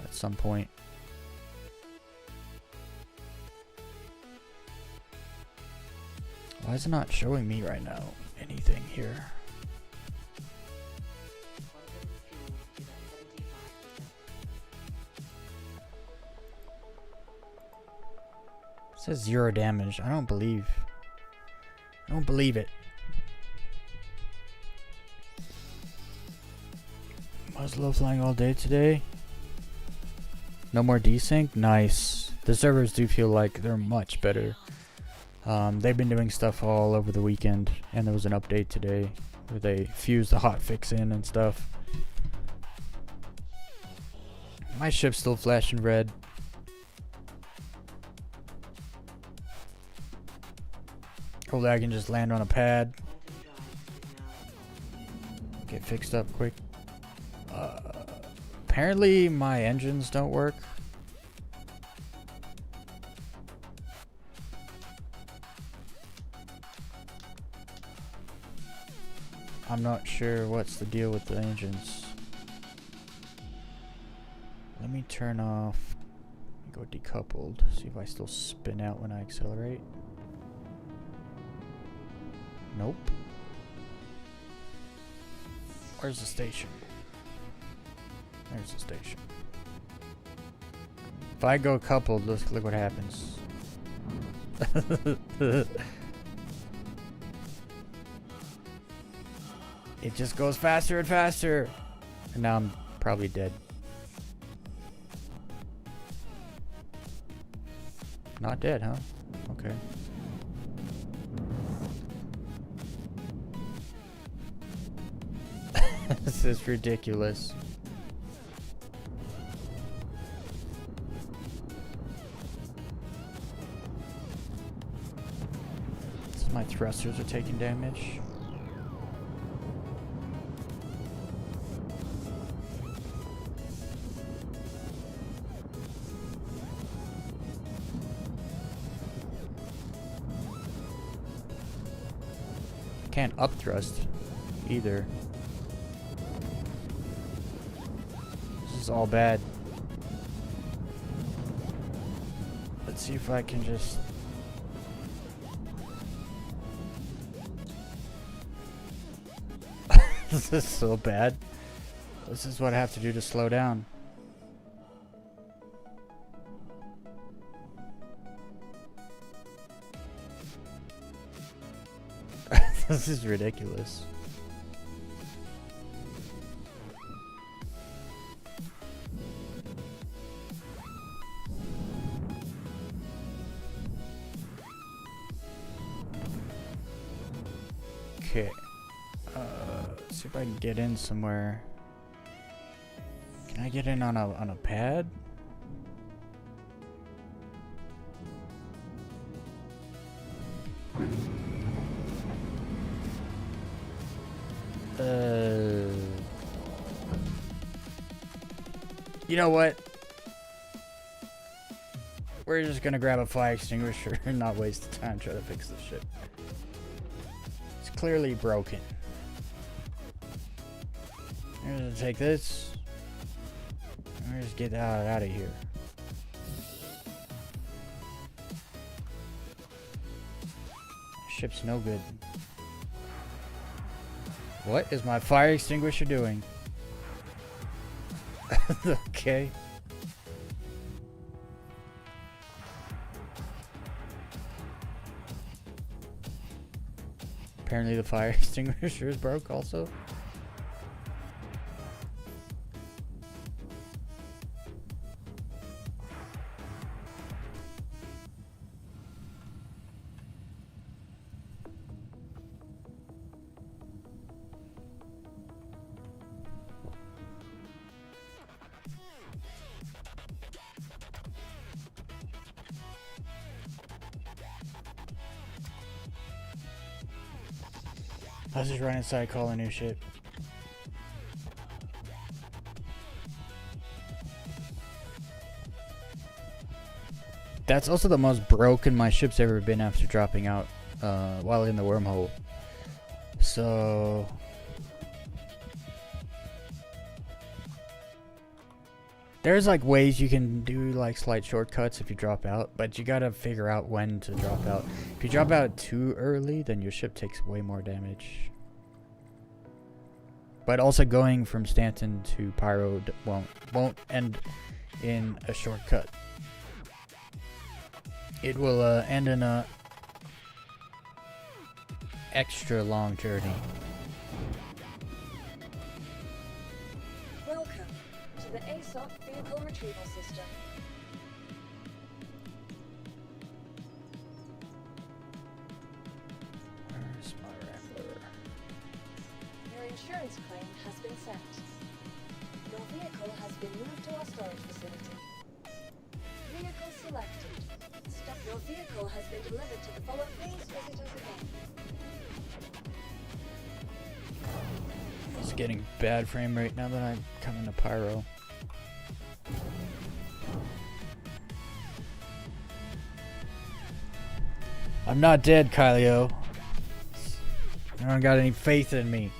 at some point. Why is it not showing me right now anything here? It says 0 damage. I don't believe it. Was low flying all day today? No more desync? Nice. The servers do feel like they're much better. They've been doing stuff all over the weekend, and there was an update today where they fused the hotfix in and stuff. My ship's still flashing red. Hopefully I can just land on a pad. Get fixed up quick. Apparently my engines don't work. I'm not sure what's the deal with the engines. Let me turn off, go decoupled, see if I still spin out when I accelerate. Nope. Where's the station? There's the station. If I go coupled, look what happens. It just goes faster and faster. And now I'm probably dead. Not dead, huh? Okay. This is ridiculous. So my thrusters are taking damage. Can't up thrust either. This is all bad. Let's see if I can just... This is so bad. This is what I have to do to slow down. This is ridiculous. Okay. Let's see if I can get in somewhere. Can I get in on a pad? You know what? We're just gonna grab a fire extinguisher and not waste the time trying to fix this shit. It's clearly broken. I'm gonna take this. I'm gonna just get out of here. Ship's no good. What is my fire extinguisher doing? Okay. Apparently the fire extinguisher is broke also. I was just right inside calling new shit. That's also the most broken my ship's ever been after dropping out while in the wormhole. So... there's like ways you can do like slight shortcuts if you drop out, but you gotta figure out when to drop out. If you drop out too early, then your ship takes way more damage. But also going from Stanton to Pyro won't end in a shortcut. It will end in a extra long journey. Welcome to the ASOP Vehicle Retrieval System. Where's my Rambler? Your insurance claim has been sent. Your vehicle has been moved to our storage facility. Vehicle selected. Your vehicle has been delivered to the following. Please visit us again. It's getting bad frame rate now that I'm coming to Pyro. I'm not dead, Kylio. You don't got any faith in me.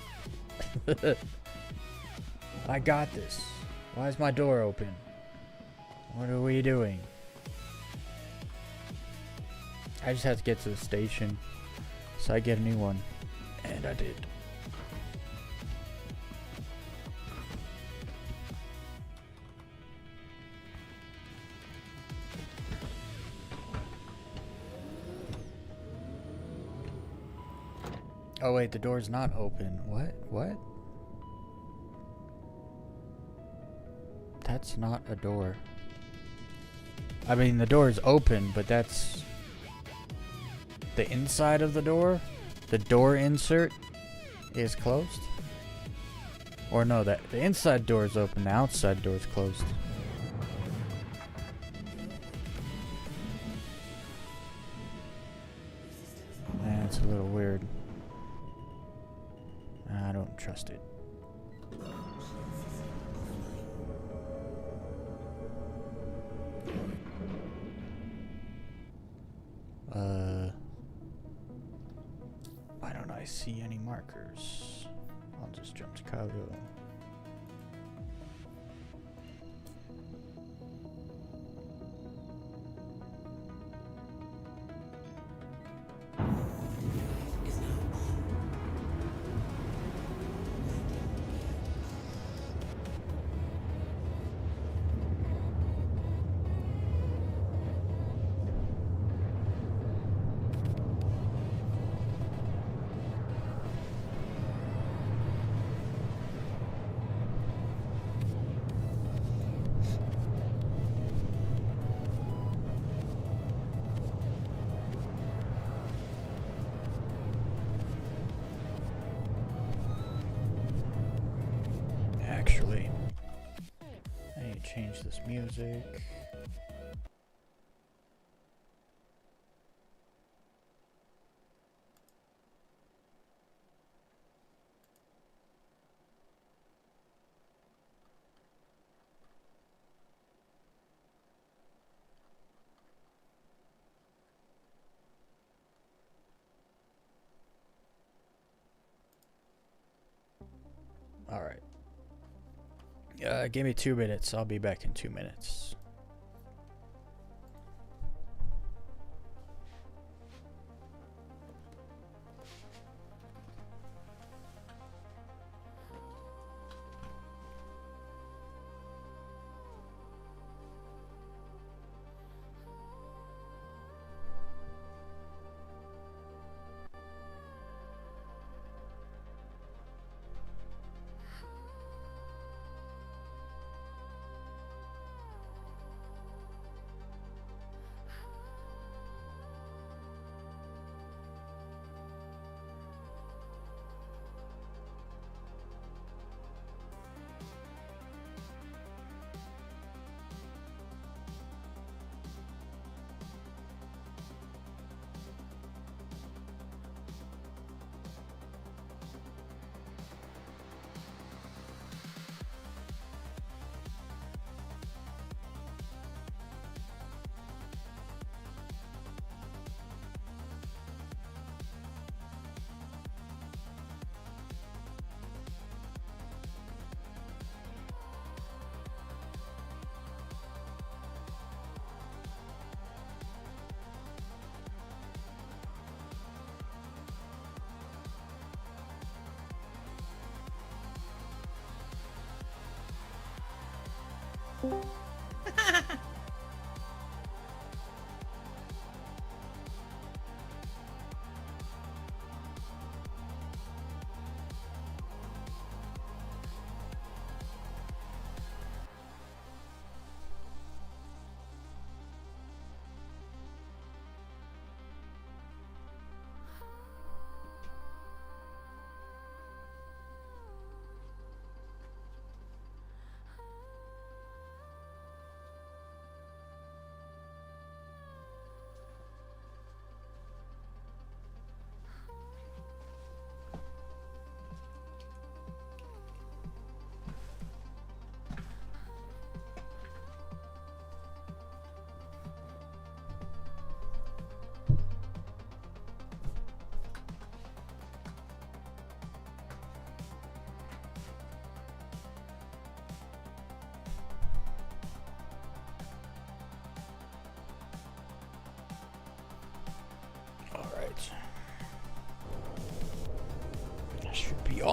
I got this. Why is my door open? What are we doing? I just had to get to the station, so I get a new one, and I did. Oh wait, the door's not open. What? What? That's not a door. I mean, the door is open, but that's the inside of the door. The door insert is closed. Or no, that the inside door is open, the outside door is closed. That's a little weird. I don't trust it. Why don't I see any markers? I'll just jump to Chicago. Actually, I need to change this music. All right. Give me 2 minutes. I'll be back in 2 minutes.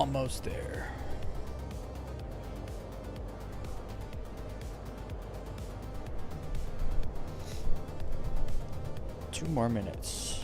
Almost there. Two more minutes.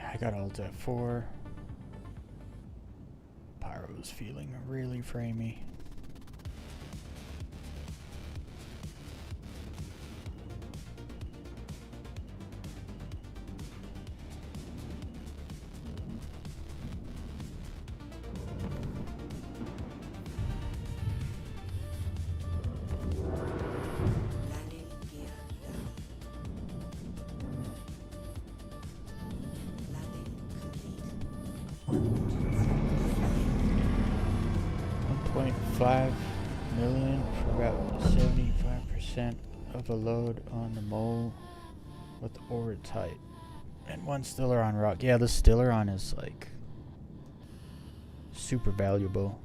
I got ult at 4. Pyro's feeling really framey. Landing gear down. Landing complete. 1.5 million for about 75% of the load on the mole with orbit tight. And 1 Stellaron rock. Yeah, the Stellaron is like super valuable.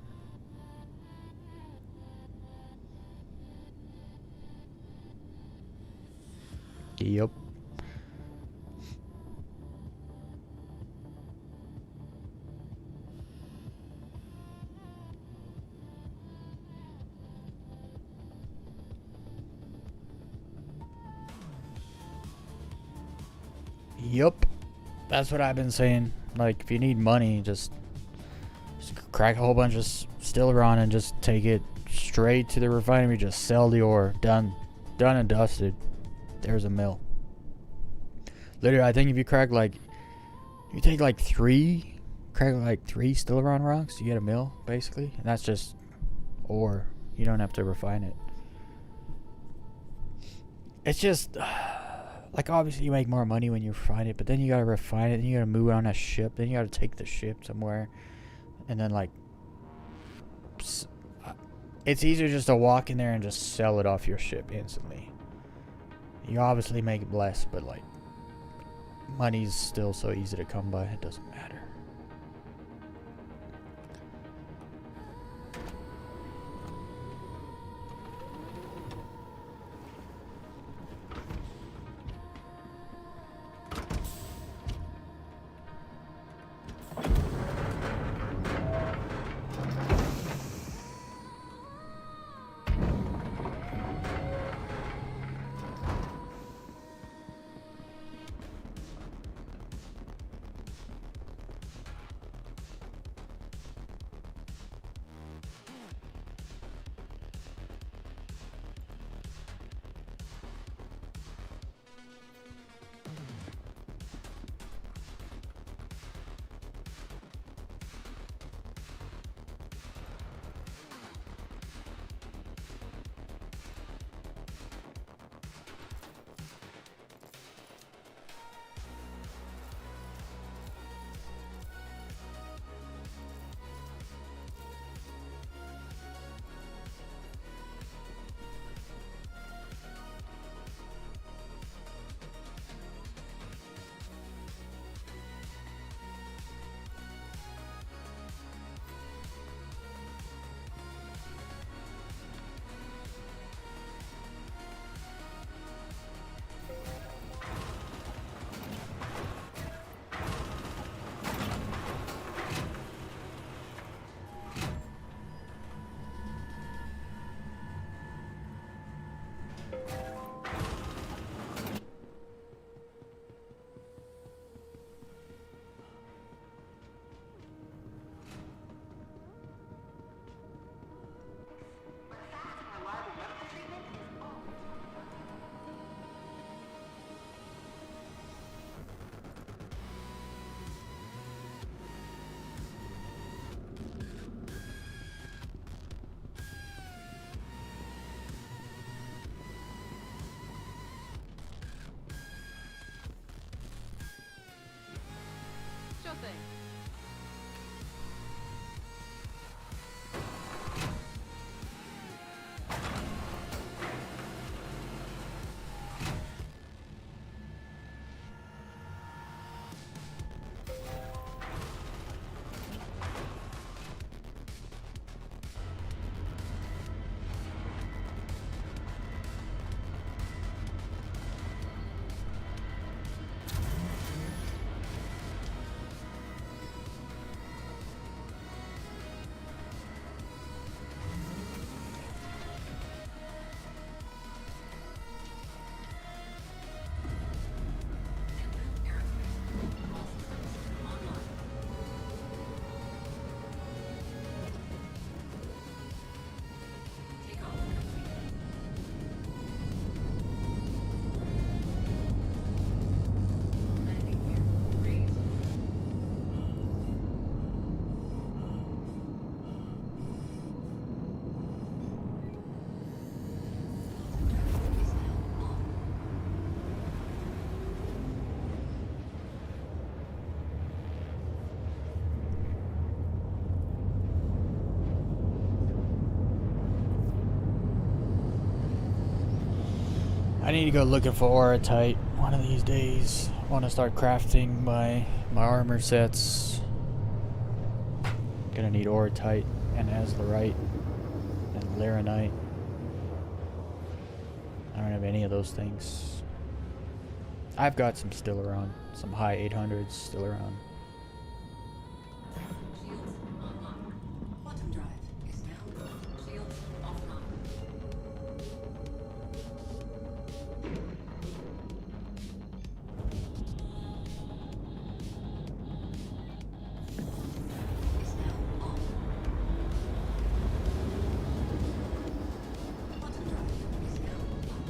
Yep. Yup. That's what I've been saying. Like, if you need money, just crack a whole bunch of Stellaron and just take it straight to the refinery. Just sell the ore. Done. Done and dusted. There's a mill. Literally, I think if you crack like... You take like 3... Crack like 3 Stellaron rocks, you get a mill, basically. And that's just ore. You don't have to refine it. It's just... Like, obviously, you make more money when you refine it, but then you gotta refine it, then you gotta move it on a ship, then you gotta take the ship somewhere, and then, like, it's easier just to walk in there and just sell it off your ship instantly. You obviously make less, but, like, money's still so easy to come by, it doesn't matter. nothing. I need to go looking for Aurotite one of these days. I want to start crafting my armor sets. Gonna need Aurotite and Azlerite and Laranite. I don't have any of those things. I've got some still around. Some high 800s still around. Shields online. Quantum drive is down. Shields offline. Is now on. Quantum drive is now on.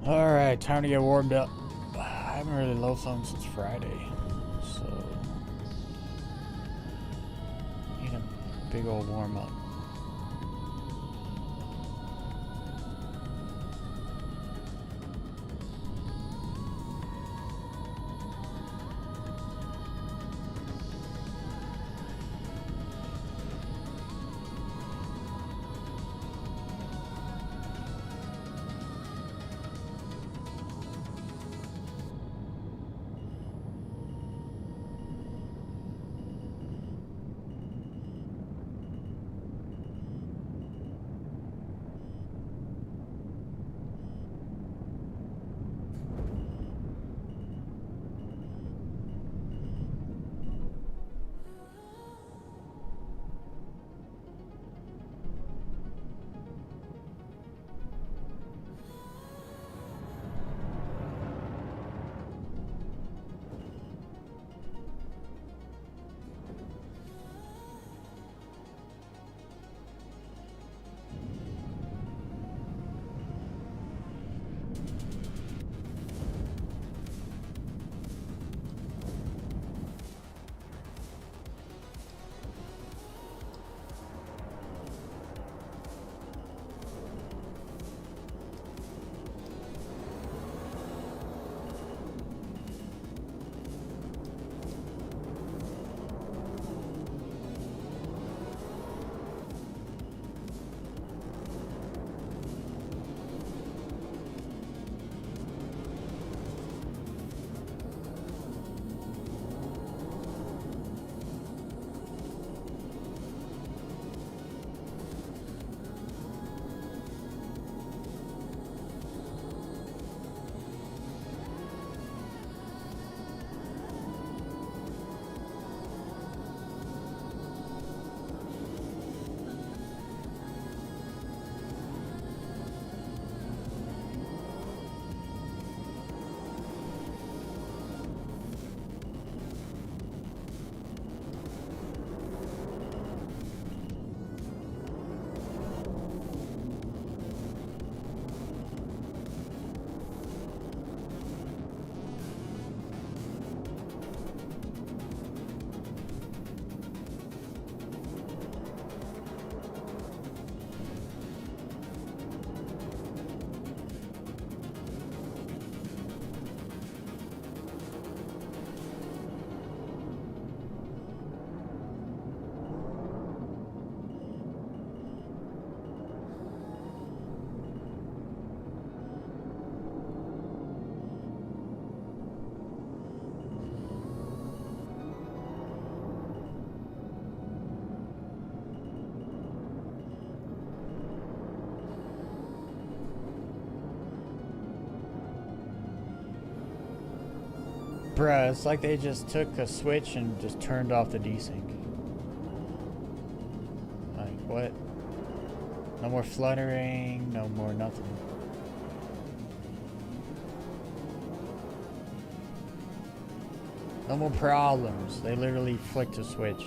Alright, time to get warmed up. I haven't really low thumb since Friday, so need a big old warm up. Bruh, it's like they just took a switch and just turned off the desync. Like, what? No more fluttering, no more nothing. No more problems. They literally flicked a switch.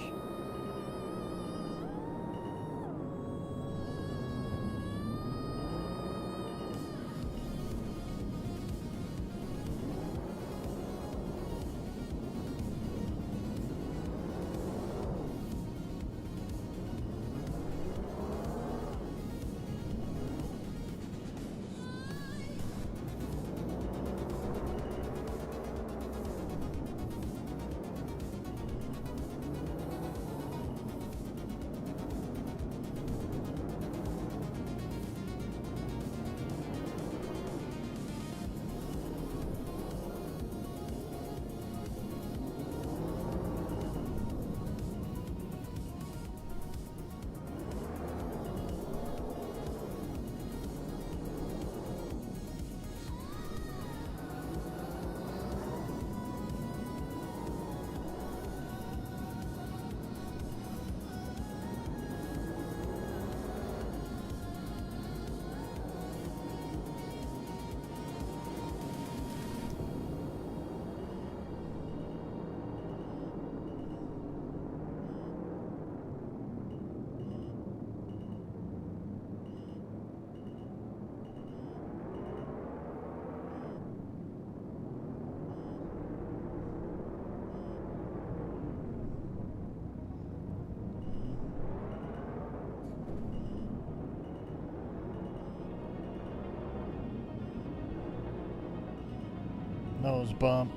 Nose bump.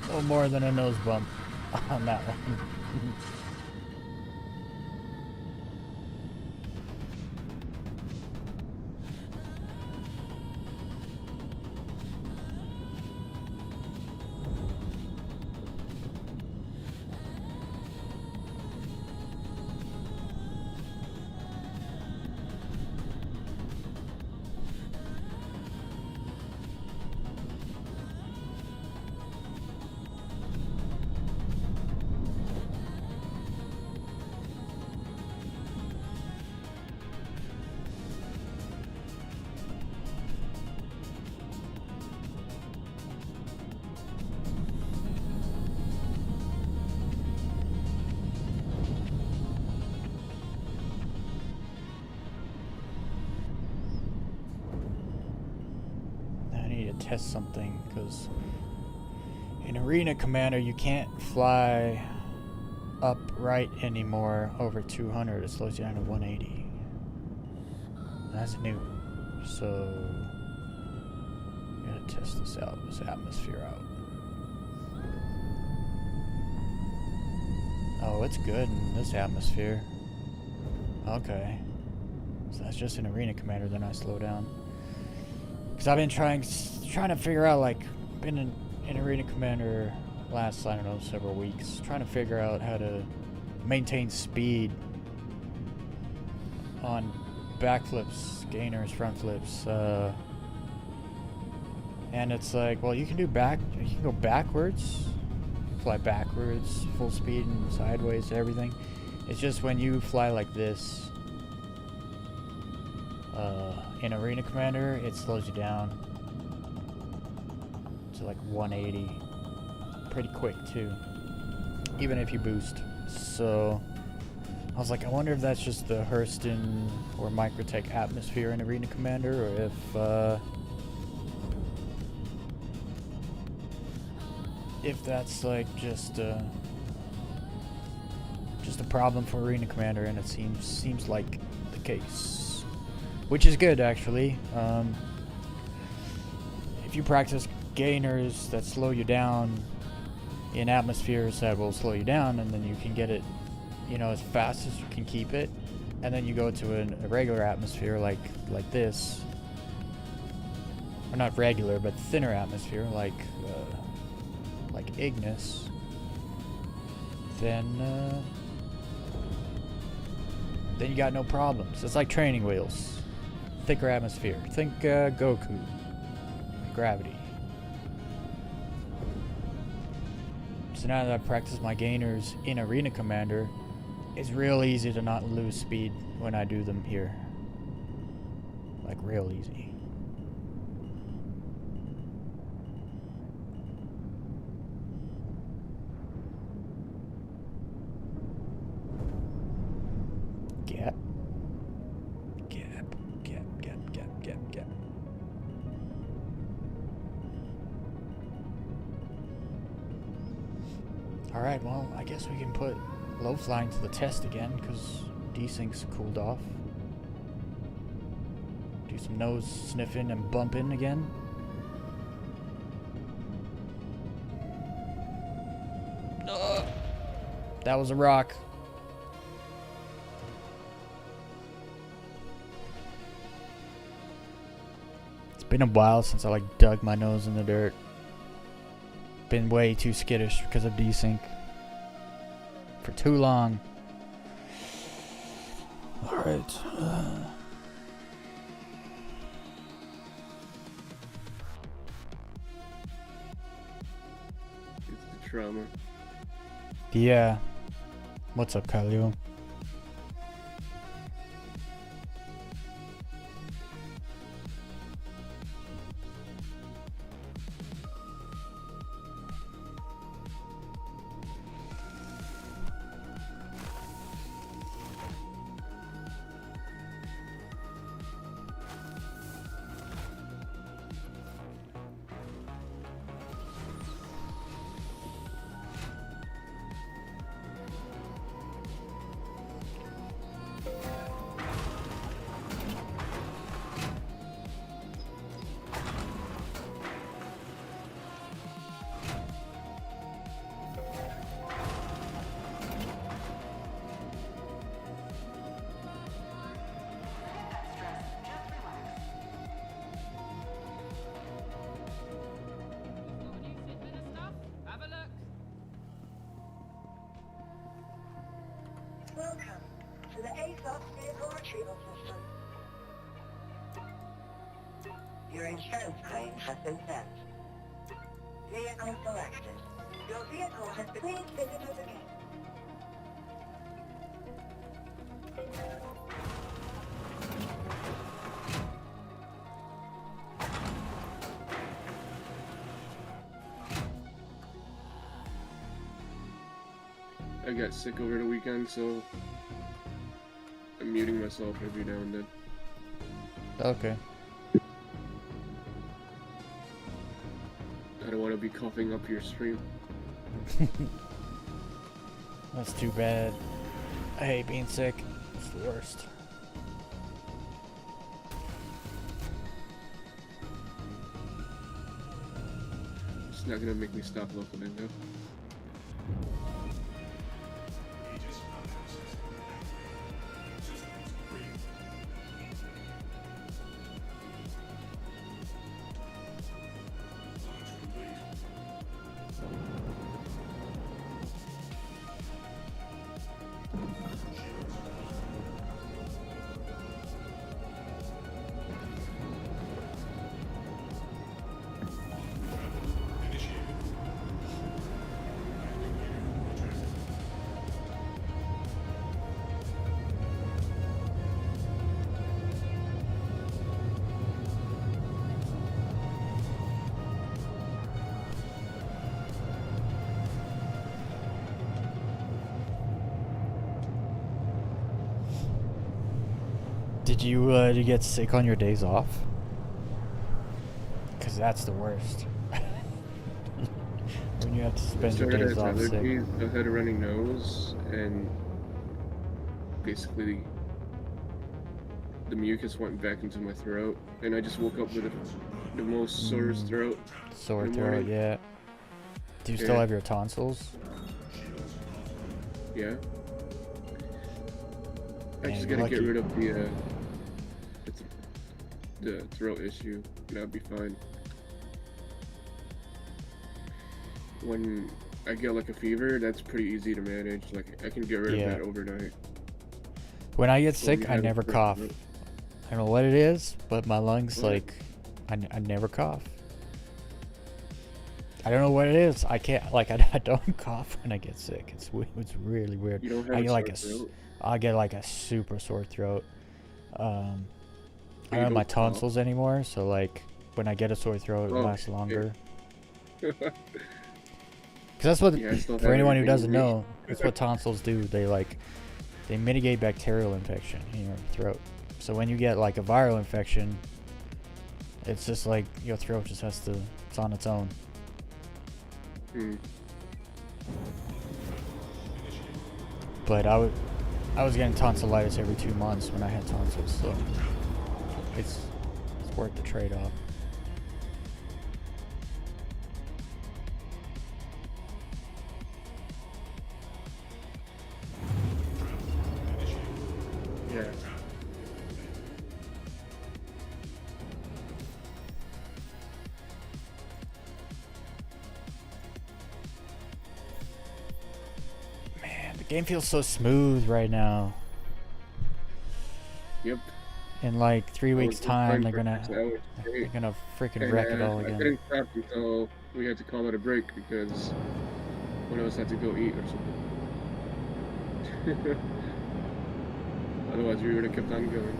No more than a nose bump on that one. Test something, because in Arena Commander you can't fly upright anymore over 200. It slows you down to 180. That's new, so gotta test this out, this atmosphere out. Oh, it's good in this atmosphere. Okay, so that's just in Arena Commander, then I slow down. Because I've been trying to figure out, like, been in Arena Commander last, I don't know, several weeks, trying to figure out how to maintain speed on backflips, gainers, front flips, and it's like, well, you can go backwards, fly backwards, full speed and sideways, everything. It's just when you fly like this, in Arena Commander, it slows you down to like 180 pretty quick too, even if you boost. So I was like, I wonder if that's just the Hurston or Microtech atmosphere in Arena Commander, or if that's like just a problem for Arena Commander, and it seems like the case, which is good actually. If you practice gainers that slow you down in atmospheres that will slow you down, and then you can get it, as fast as you can keep it, and then you go to a regular atmosphere like this, or not regular but thinner atmosphere like Ignis, then you got no problems. It's like training wheels. Thicker atmosphere. Think Goku. Gravity. So now that I've practiced my gainers in Arena Commander, it's real easy to not lose speed when I do them here. Like real easy. Gap. Alright, well, I guess we can put low flying to the test again, because desync's cooled off. Do some nose sniffing and bumping again. That was a rock. It's been a while since I dug my nose in the dirt. Been way too skittish because of desync for too long. Alright. It's the trauma. Yeah. What's up, Khalil? Stop vehicle retrieval system. Your insurance claim has been sent. Vehicle selected. Your vehicle has been... Please visit us again. I got sick over the weekend, so I'm muting myself every now and then. Okay. I don't want to be coughing up your stream. That's too bad. I hate being sick. It's the worst. It's not gonna make me stop looking though. Did you get sick on your days off? Cause that's the worst. When you have to spend your Started days as off sick. allergies. I had a running nose, and basically the mucus went back into my throat, and I just woke up with the most sorest throat. Sore in the throat, morning. yeah. Do you still Yeah. have your tonsils? Yeah. I Man, just you're gotta get lucky. rid of the throat issue. That'll be fine. When I get like a fever, that's pretty easy to manage. Like I can get rid Yeah. of that overnight. When I get Well, you sick, I had a never sore cough. throat. I don't know what it is, but my lungs, What? like, I never cough. I don't know what it is. I can't, like, I don't cough when I get sick. It's really weird. You don't have I a get like sore throat? I get like a super sore throat. I you don't have my don't cough? tonsils anymore, so like when I get a sore throat, it Oh, lasts shit. longer. Cause that's what, Yeah, I still for have anyone who everything doesn't in me. know, that's what tonsils do. They mitigate bacterial infection in your throat. So when you get like a viral infection, it's just like your throat just it's on its own. Hmm. But I was getting tonsillitis every 2 months when I had tonsils, so it's worth the trade-off. Yeah. Man, the game feels so smooth right now. Yep. In like 3 I weeks' was just time, playing they're for gonna 6 hours straight. freaking And, wreck it all I again. couldn't stop until we had to call it a break because one of us had to go eat or something. Otherwise, we would have kept on going.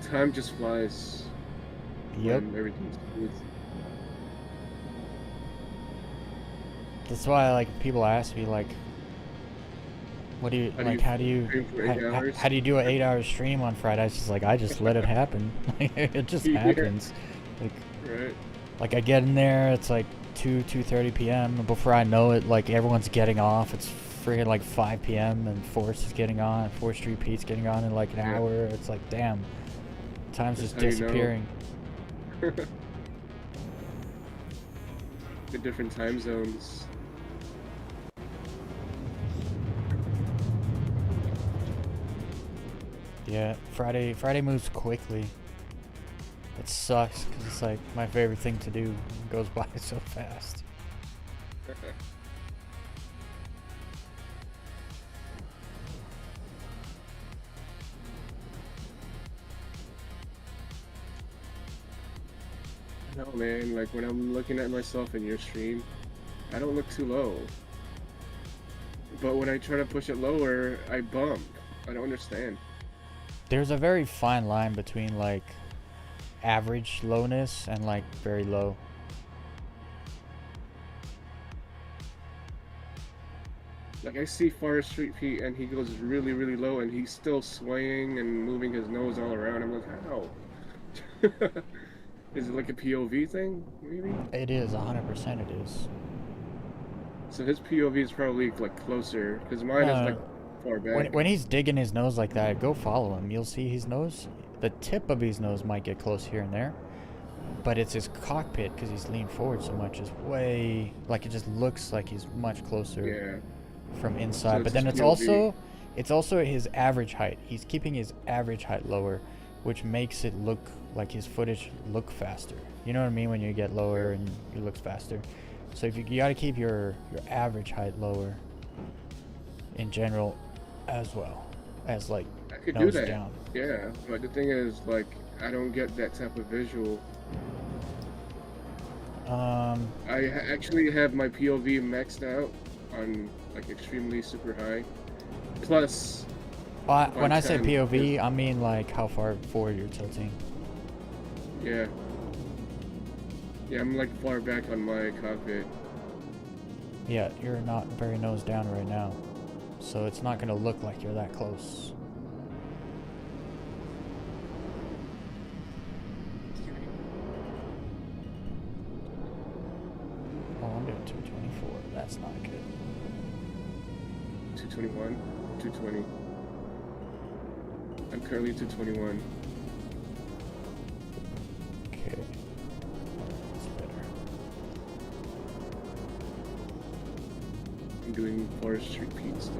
Time just flies Yep. when everything's smooth. That's why like people ask me like, what do you How do like? you How do you stream for 8 hours? how do you do an 8-hour stream on Friday? It's just like I just let it happen. It just Yeah. happens. Right? Like I get in there, it's like 2:30 p.m. and before I know it, like everyone's getting off. It's freaking like 5 p.m. and Force is getting on. 4th Street Pete's getting on in like an Yeah. hour. It's like damn, time's That's just how you know. disappearing. The different time zones. Yeah, Friday moves quickly. It sucks because it's like my favorite thing to do. It goes by so fast. No, man, like when I'm looking at myself in your stream, I don't look too low. But when I try to push it lower, I bump. I don't understand. There's a very fine line between like average lowness and like very low. Like I see Forest Street Pete and he goes really, really low and he's still swaying and moving his nose all around. I'm like, how? Is it like a POV thing, maybe? It is, 100% it is. So his POV is probably like closer, because mine is like far back. When he's digging his nose like that, go follow him. You'll see his nose. The tip of his nose might get close here and there, but it's his cockpit because he's leaned forward so much is way like it just looks like he's much closer from inside. So but then it's also his average height. He's keeping his average height lower, which makes it look like his footage look faster. You know what I mean? When you get lower and it looks faster. So if you got to keep your average height lower in general as well as like I could nose do that. down. Yeah, but the thing is, like, I don't get that type of visual. I actually have my POV maxed out on like extremely super high. Plus, when I say 10, POV, I mean like how far forward you're tilting. Yeah. Yeah, I'm like far back on my cockpit. Yeah, you're not very nose down right now, so it's not gonna look like you're that close. Oh, I'm doing 224. That's not good. 221, 220. I'm currently 221. Okay. That's better. I'm doing Forest Street Pete stuff.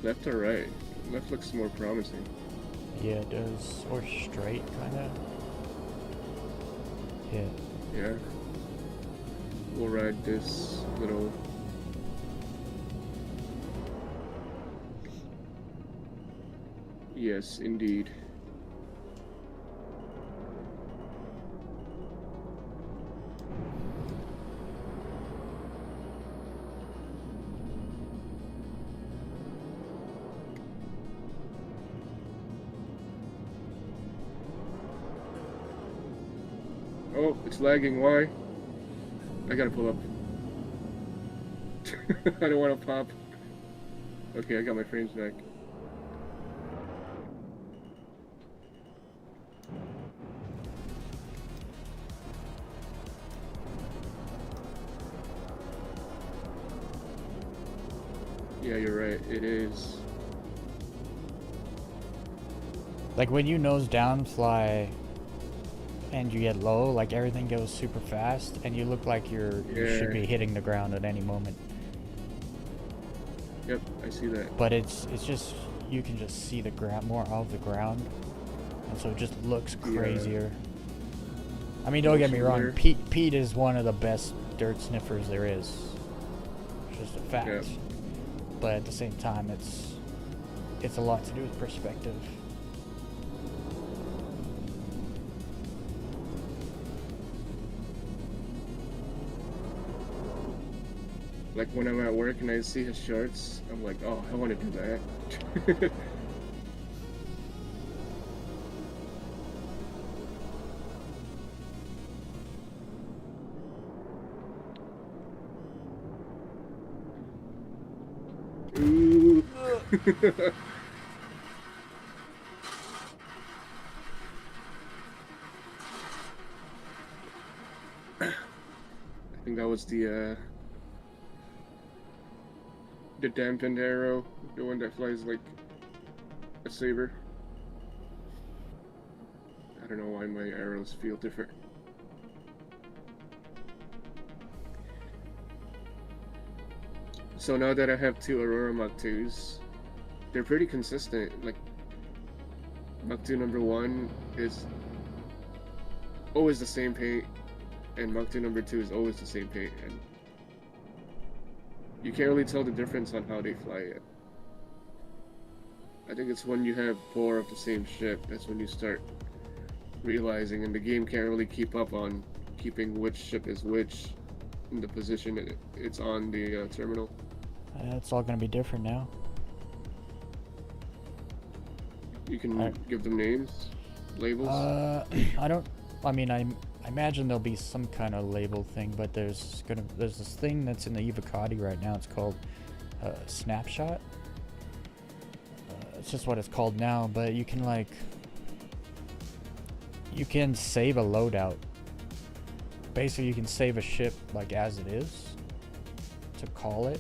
Left or right? Left looks more promising. Yeah, it does. Or straight, kinda. Yeah. Yeah. We'll ride this little... Yes, indeed. Oh, it's lagging. Why? I gotta pull up. I don't want to pop. Okay, I got my frames back. Yeah, you're right. It is. Like when you nose down fly and you get low, like everything goes super fast and you look like you should be hitting the ground at any moment. Yep, I see that. But it's just, you can just see the ground, more of the ground, and so it just looks crazier. I mean, don't get me wrong, Pete is one of the best dirt sniffers there is. It's just a fact. Yep. But at the same time, it's a lot to do with perspective. Like when I'm at work and I see his shorts, I'm like, oh, I want to do that. Ooh. I think that was the dampened arrow, the one that flies like a saber. I don't know why my arrows feel different. So now that I have two Aurora Mach 2s, they're pretty consistent. Like, Mach 2 number 1 is always the same paint, and Mach 2 number 2 is always the same paint, and you can't really tell the difference on how they fly yet. I think it's when you have 4 of the same ship, that's when you start realizing, and the game can't really keep up on keeping which ship is which in the position it's on the terminal. It's all gonna be different now. You can give them names, labels. I don't. I mean, I imagine there'll be some kind of label thing, but there's this thing that's in the Evocati right now. It's called Snapshot. It's just what it's called now, but you can you can save a loadout. Basically, you can save a ship like as it is to call it.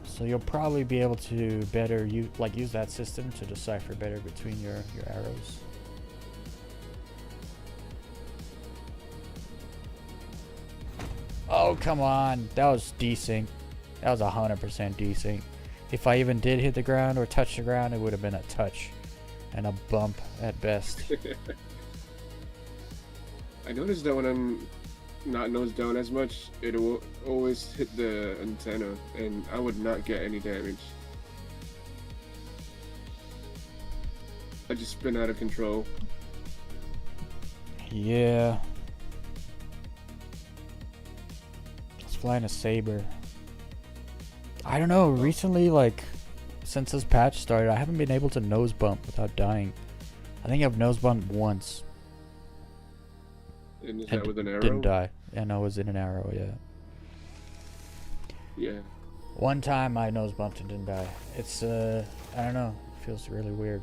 So you'll probably be able to better use that system to decipher better between your arrows. Oh, come on. That was desync. That was 100% desync. If I even did hit the ground or touch the ground, it would have been a touch and a bump at best. I noticed that when I'm not nose down as much, it will always hit the antenna, and I would not get any damage. I just spin out of control. Yeah. It's flying a saber. I don't know, recently, since this patch started, I haven't been able to nose bump without dying. I think I've nose bumped once. And is that with an arrow? Didn't die. And I was in an arrow, yeah. Yeah. One time I nose bumped and didn't die. It's, I don't know. It feels really weird.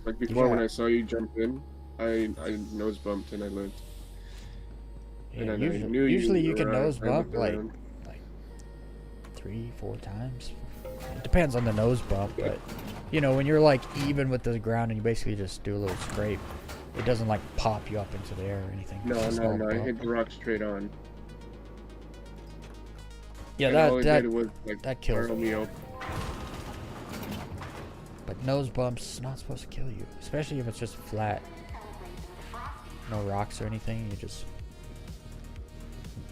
Like before, when I saw you jump in, I nose bumped and I lived. Yeah, and usually you can nose bump like around. 3-4 times. It depends on the nose bump, but you know, when you're even with the ground and you basically just do a little scrape, it doesn't pop you up into the air or anything. No, I hit the rock straight on. Yeah, that kills me. Up. But nose bumps not supposed to kill you, especially if it's just flat, no rocks or anything. You just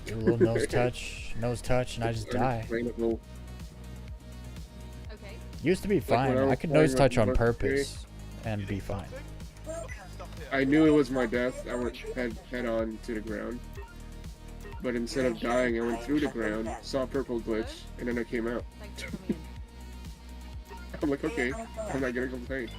do a little nose touch, and I just die. Okay. Used to be fine. I could nose touch on purpose and be fine. I knew it was my death. I went head on to the ground. But instead of dying, I went through the ground, saw a purple glitch, and then I came out. I'm like, okay, I'm not gonna complain.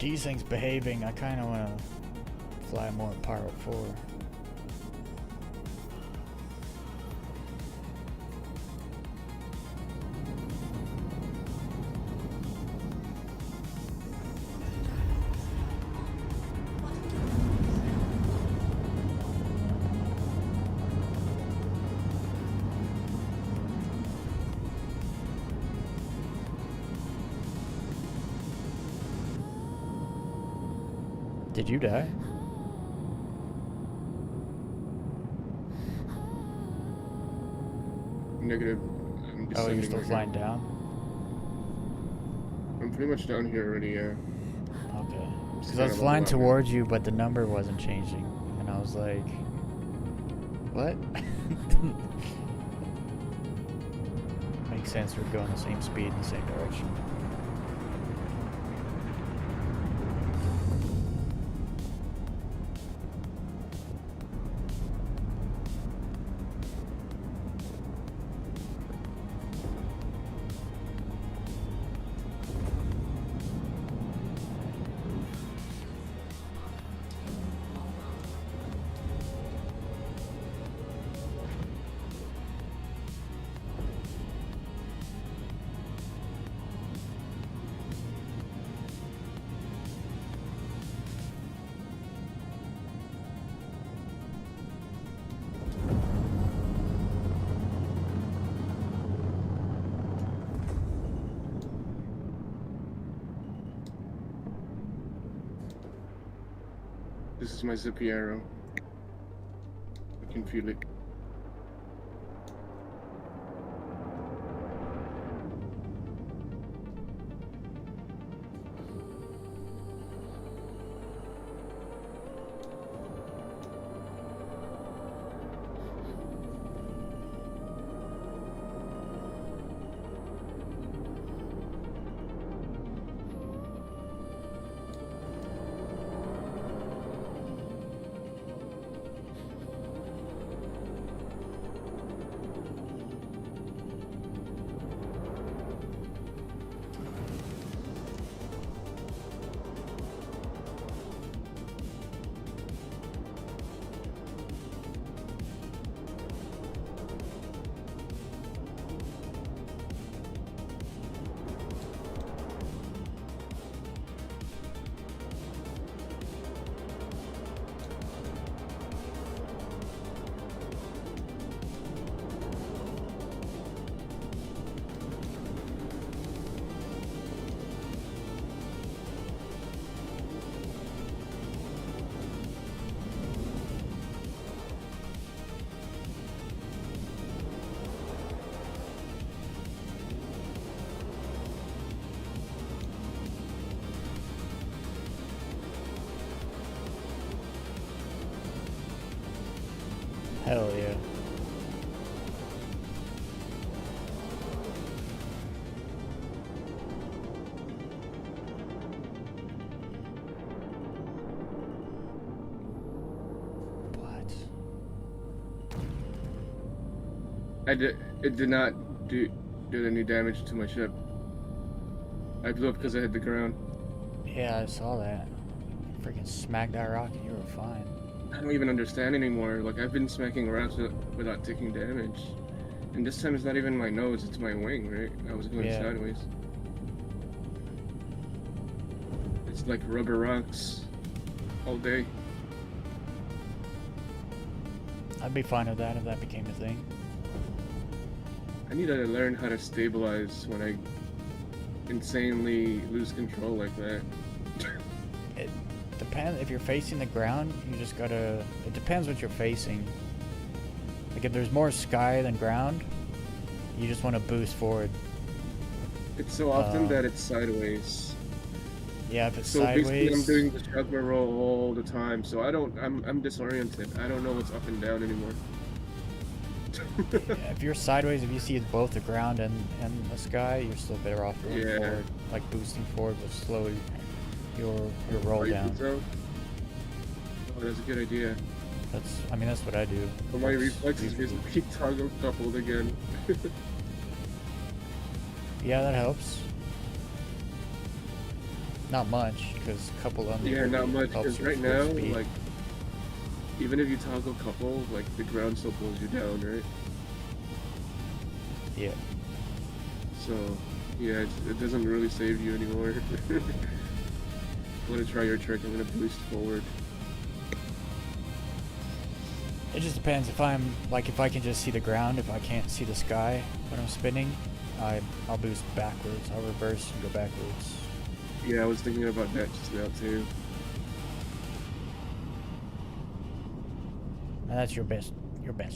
these things behaving, I kind of want to fly more in Pyro 4. Did you die? Negative. I'm Oh, you're descending still right flying now. down? I'm pretty much down here already, yeah. Okay. Just Because I was kind of flying level up, towards you, but the number wasn't changing. And I was like, what? Makes sense, we're going the same speed in the same direction. This is my zippy arrow. I can feel it. Hell yeah. What? It did not do any damage to my ship. I blew up because I hit the ground. Yeah, I saw that. Freaking smacked that rock and you were fine. I don't even understand anymore. Like, I've been smacking rocks without taking damage. And this time it's not even my nose, it's my wing, right? I was going Yeah. sideways. It's like rubber rocks all day. I'd be fine with that if that became a thing. I need to learn how to stabilize when I insanely lose control like that. It depends. If you're facing the ground, you just gotta... It depends what you're facing. Like, if there's more sky than ground, you just want to boost forward. It's so often that it's sideways. Yeah, if it's So basically I'm sideways... doing the juggler roll all the time, so I'm disoriented. I don't know what's up and down anymore. Yeah, if you're sideways, if you see both the ground and the sky, you're still better off going Yeah. forward. Like, boosting forward will slow your roll Oh, you down. think so? Oh, that's a good idea. That's what I do. But my That's reflexes usually- is keep toggle coupled again. Yeah, that helps. Not much, because a couple of them. Yeah, not much. helps Because your right full now, speed. like, even if you toggle couple, like the ground still pulls you down, right? Yeah. So, yeah, it doesn't really save you anymore. I'm gonna try your trick. I'm gonna boost forward. It just depends if if I can just see the ground. If I can't see the sky when I'm spinning, I'll boost backwards. I'll reverse and go backwards. Yeah, I was thinking about that just now too. And that's your best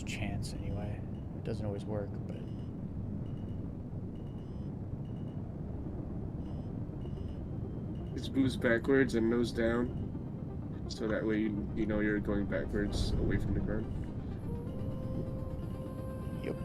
chance anyway. It doesn't always work, but It's boost backwards and nose down, so that way you know you're going backwards away from the ground. yep.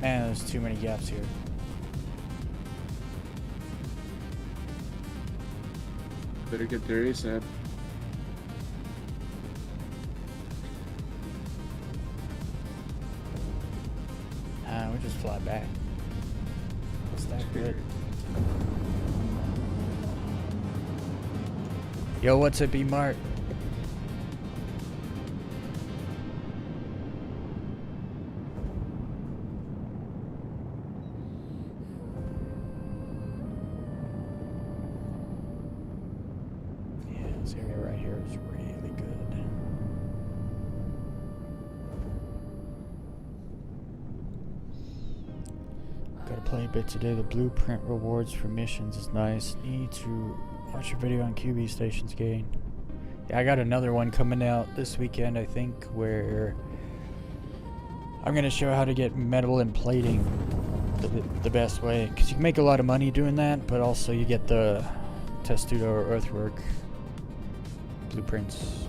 Man, there's too many gaps here. Better get there ASAP. We just fly back. What's that good? Yo, what's up, E-Mart? Yeah, this area right here is really good. Gotta play a bit today. The blueprint rewards for missions is nice. Need to watch your video on QB stations gain. Yeah, I got another one coming out this weekend, I think, where I'm gonna show how to get metal and plating the best way, because you can make a lot of money doing that, but also you get the testudo or earthwork blueprints.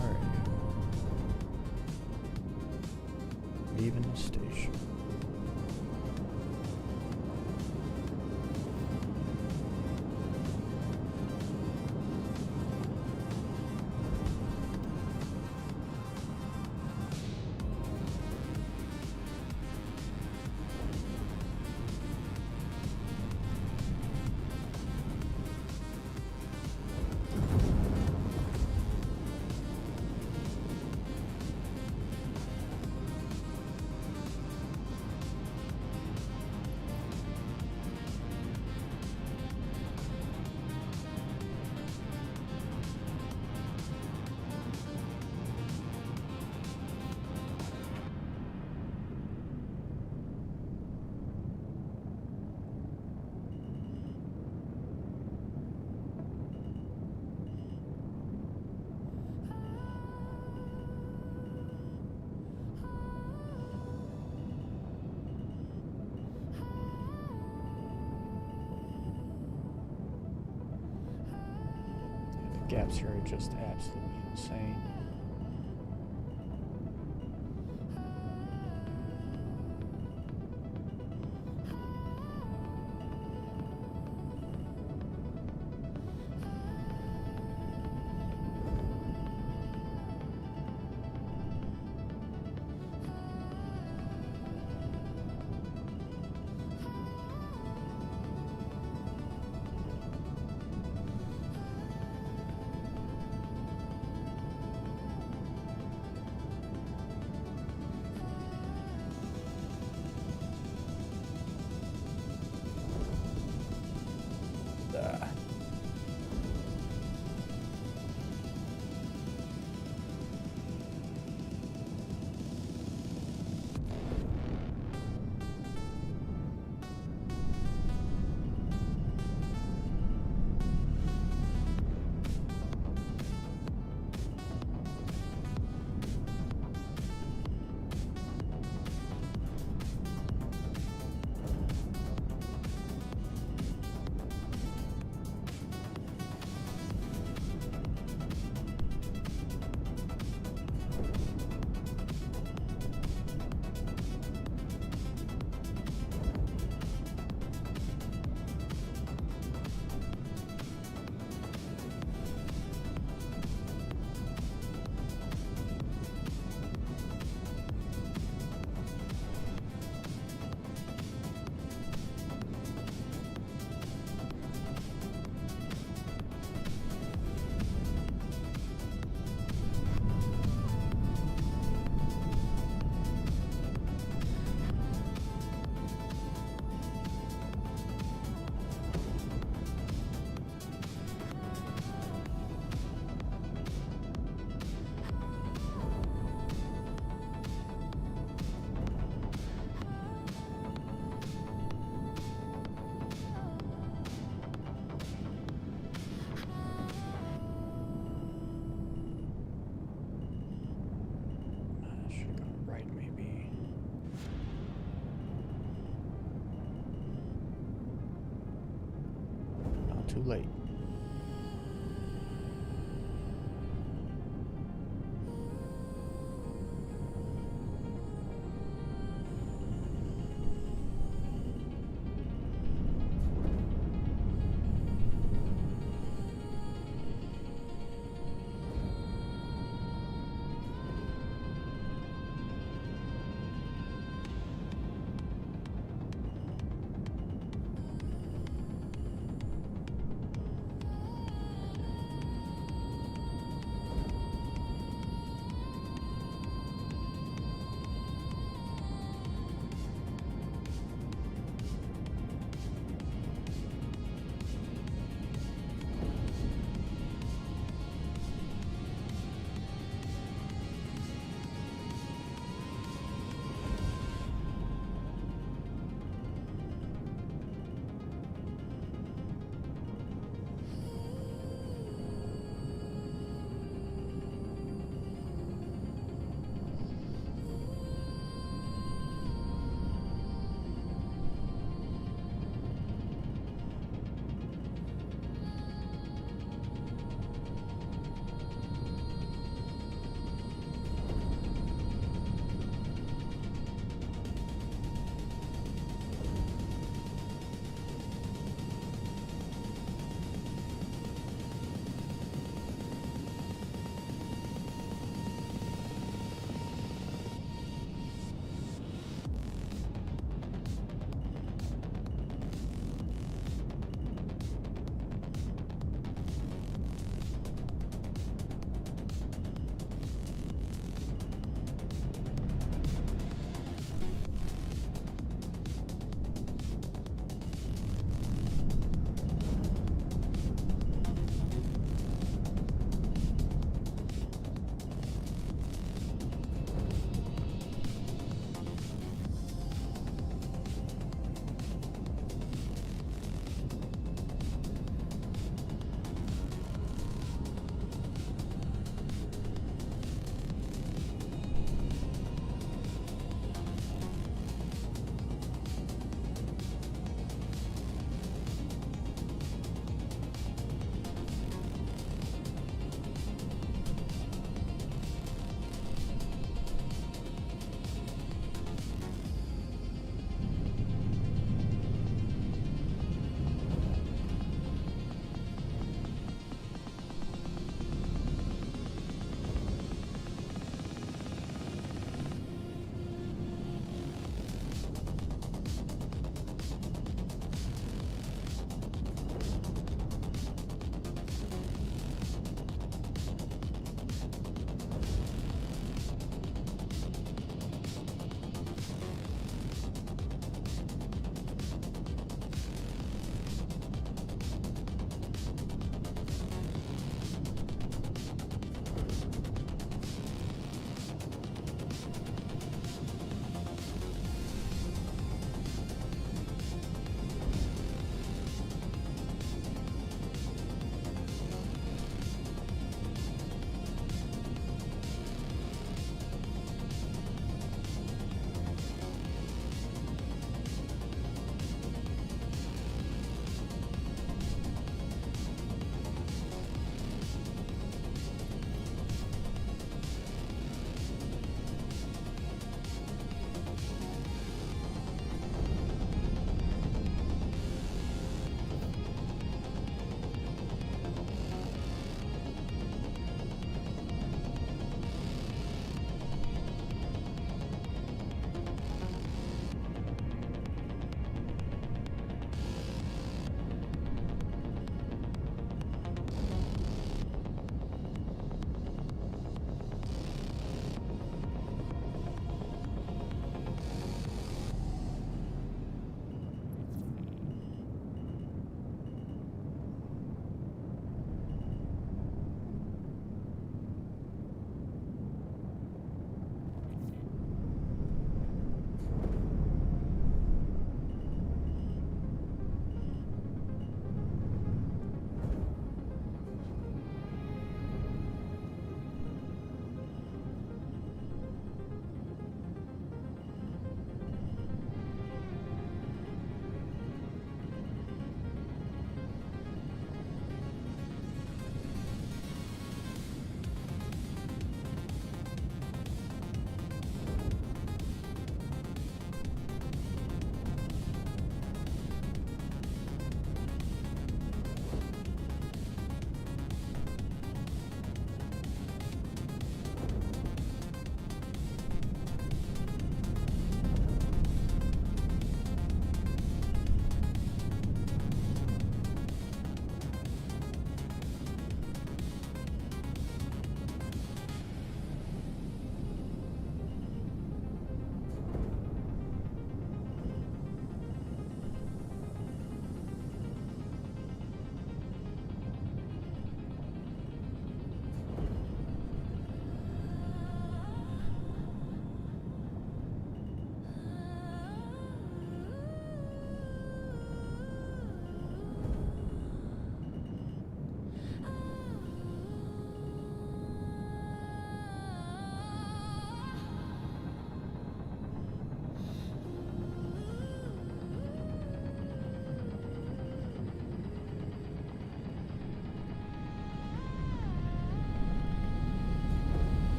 Alright. Leaving the station. The gaps here are just absolutely insane. too late.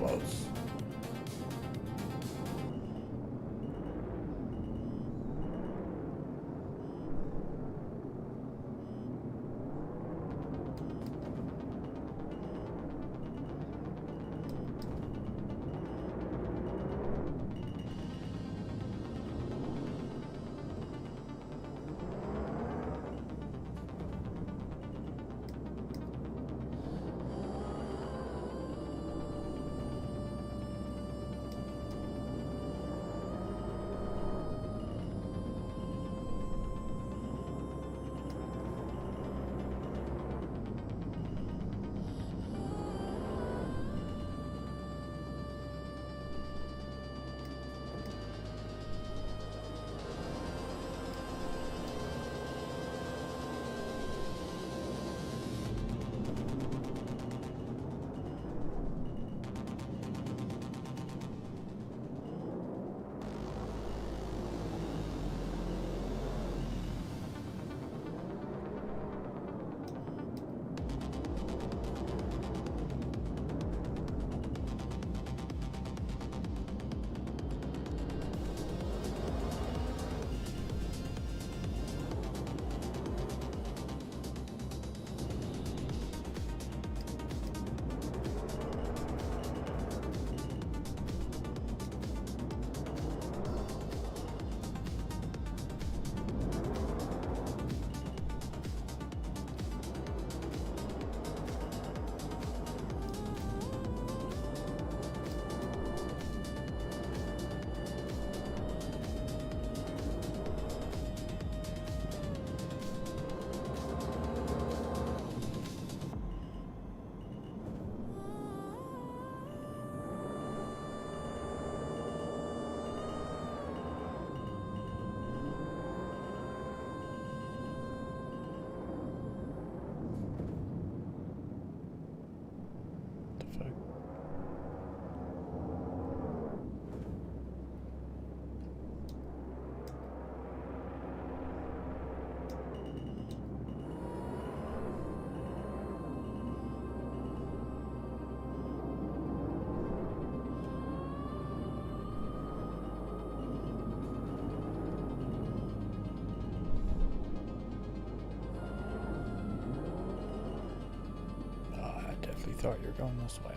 close. Thought you were going this way.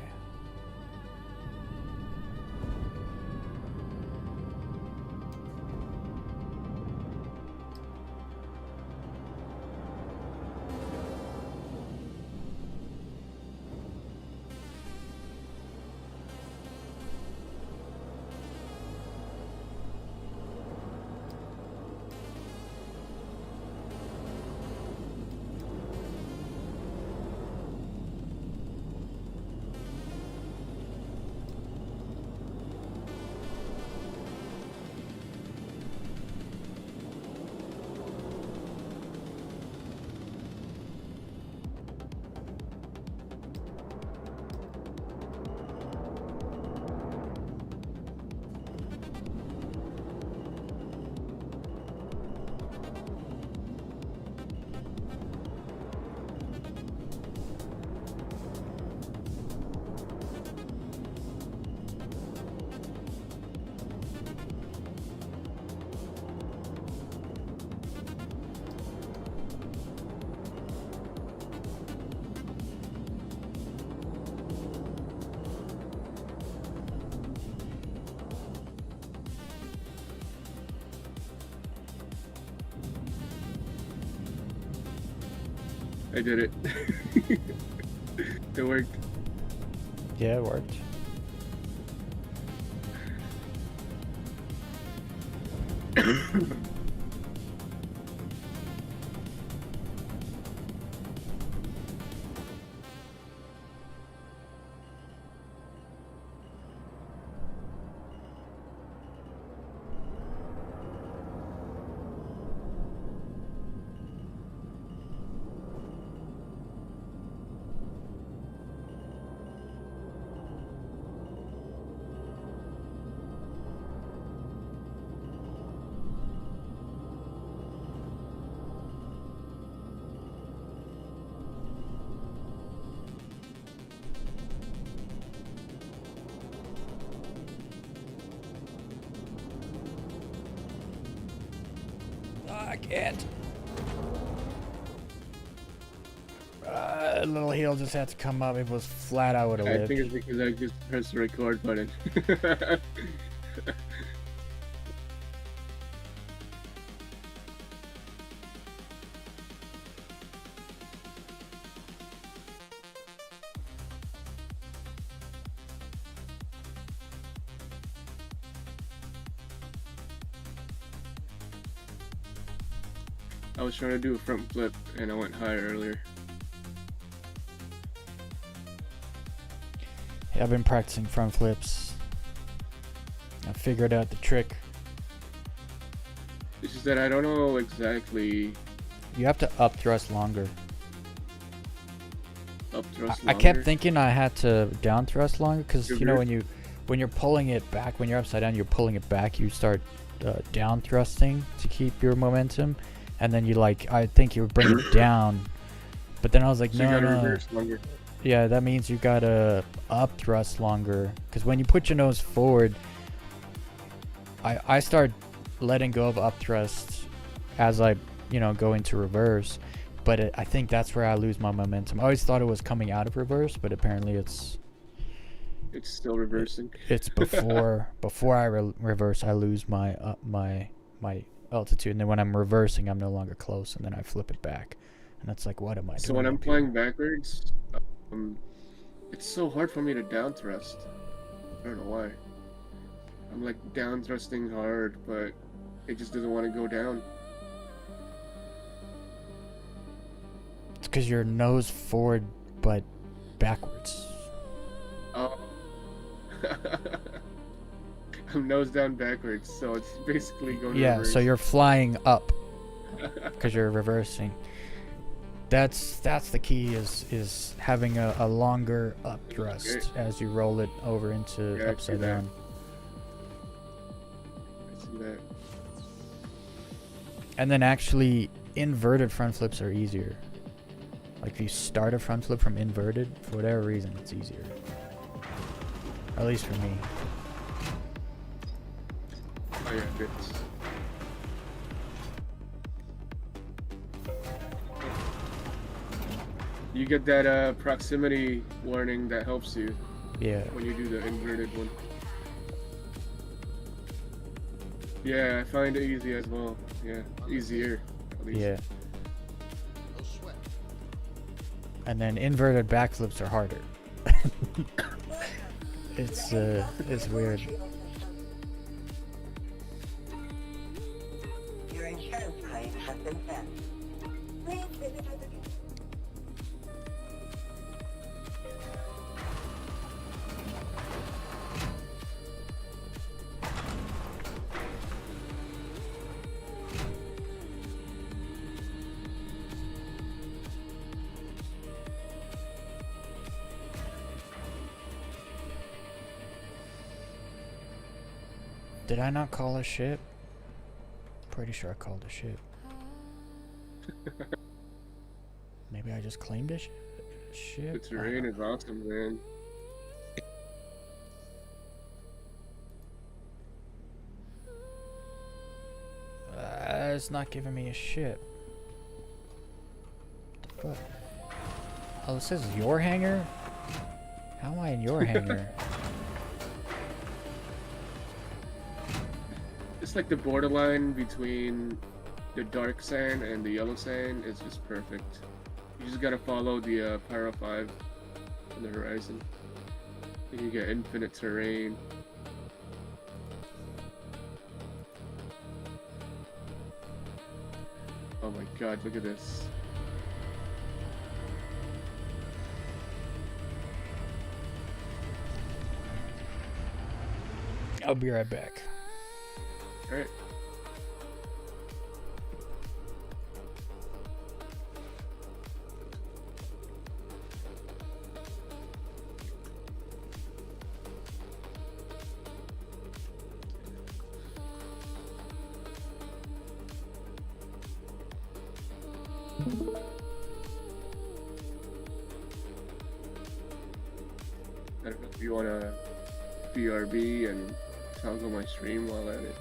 I did it. It worked. Yeah, it worked. I can't. Little heel just had to come up. It was flat, I would have I lived. think it's because I just pressed the record button. I was trying to do a front flip and I went high earlier. Yeah, I've been practicing front flips. I figured out the trick. It's just that I don't know exactly You have to up thrust longer. up thrust I kept longer. thinking I had to down thrust longer because you know Reverse? when you're pulling it back, when you're upside down, you're pulling it back. You start down thrusting to keep your momentum, and then you I think you bring it down, but then I was like, So you no, gotta no. reverse longer. Yeah, that means you gotta up thrust longer. Because when you put your nose forward, I start letting go of up thrust as I, go into reverse. But I think that's where I lose my momentum. I always thought it was coming out of reverse, but apparently it's still reversing. it's before I reverse. I lose my my altitude, and then when I'm reversing, I'm no longer close, and then I flip it back, and that's like, what am I doing? So when I'm up flying here? backwards, it's so hard for me to down thrust. I don't know why. I'm like down thrusting hard, but it just doesn't want to go down. It's because your nose forward, but backwards. Oh. I'm nose down backwards, so it's basically going Yeah, reverse. so you're flying up because you're reversing. That's the key is having a longer up thrust Okay. as you roll it over into Yeah, I see upside that. down. I see that. And then actually inverted front flips are easier. Like if you start a front flip from inverted, for whatever reason, it's easier. At least for me. Oh yeah, bits. You get that proximity warning that helps you Yeah. when you do the inverted one. Yeah, I find it easy as well. Yeah, easier at least. Yeah. And then inverted backflips are harder. It's weird. Your insurance claim has been sent. Please visit with the... Did I not call a ship? Pretty sure I called a ship. Maybe I just claimed a ship? The terrain is awesome, man. It's not giving me a ship. What the fuck? Oh, this is your hangar? How am I in your hangar? It's like the borderline between the dark sand and the yellow sand is just perfect. You just gotta follow the Pyro 5 on the horizon. And you get infinite terrain. Oh my god, look at this. I'll be right back. Alright. I don't know if you wanna BRB and toggle my stream while at it.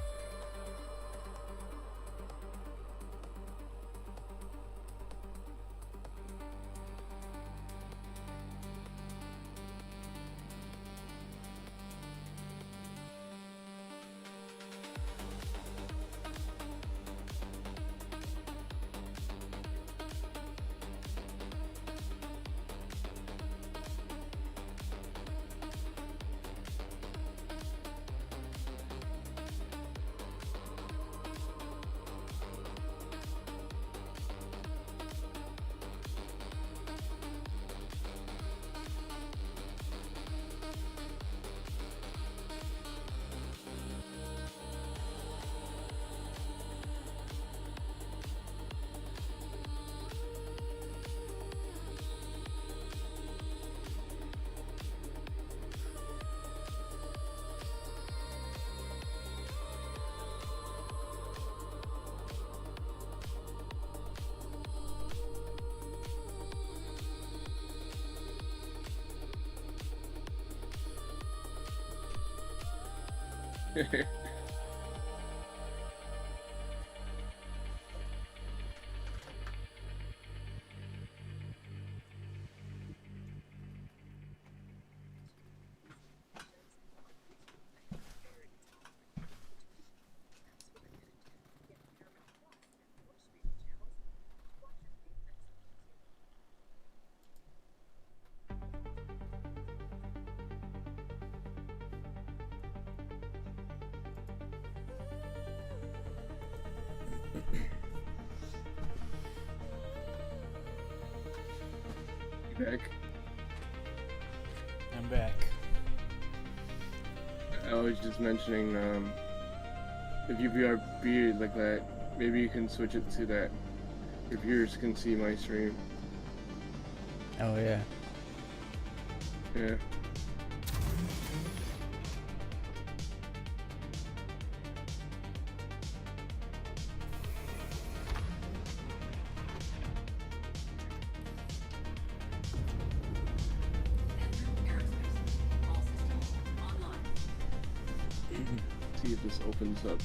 You back? I'm back. I was just mentioning, if you VRB like that, maybe you can switch it to that. Your viewers can see my stream. Oh yeah. Yeah. See if this opens up.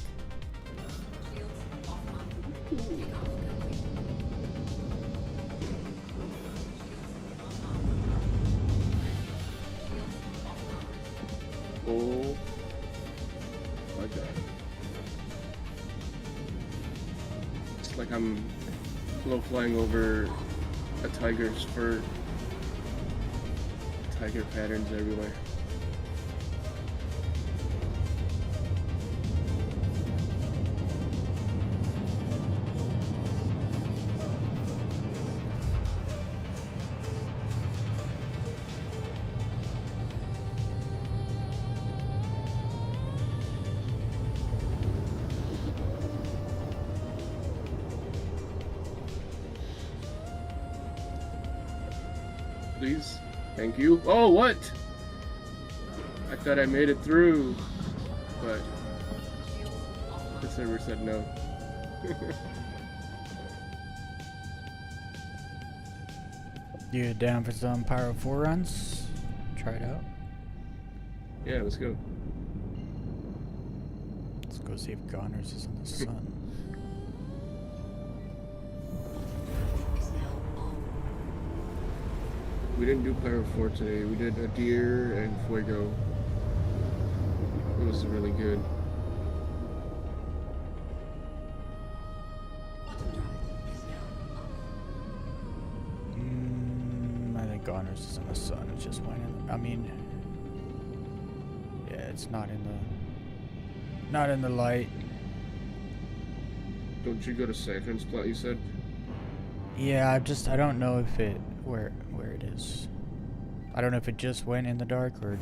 Oh my god. It's like I'm low flying over a tiger's fur. Tiger patterns everywhere. Please. Thank you. Oh, what? I thought I made it through, but the server said no. You down for some Pyro 4 runs? Try it out. Yeah, let's go. Let's go see if Goners is in the sun. We didn't do Pyro 4 today. We did a deer and fuego. It was really good. I think Goners is in the sun. It's just fine. I mean, yeah, it's not in the light. Don't you go to Saffron's plot, you said? Yeah, I don't know if it where it is. I don't know if it just went in the dark or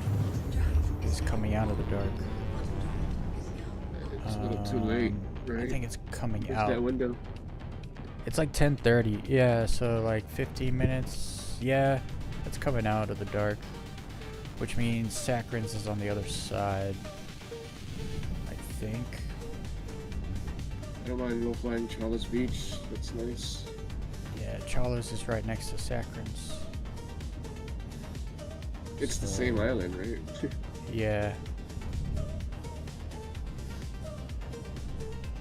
is coming out of the dark. It's a little too late, right? I think it's coming Where's out. that window? It's like 10:30. Yeah, so like 15 minutes. Yeah, it's coming out of the dark, which means Saccharins is on the other side. I think. I don't mind low flying Charles Beach. That's nice. Yeah, Charles is right next to Saccharins. It's the So- same island, right? Yeah.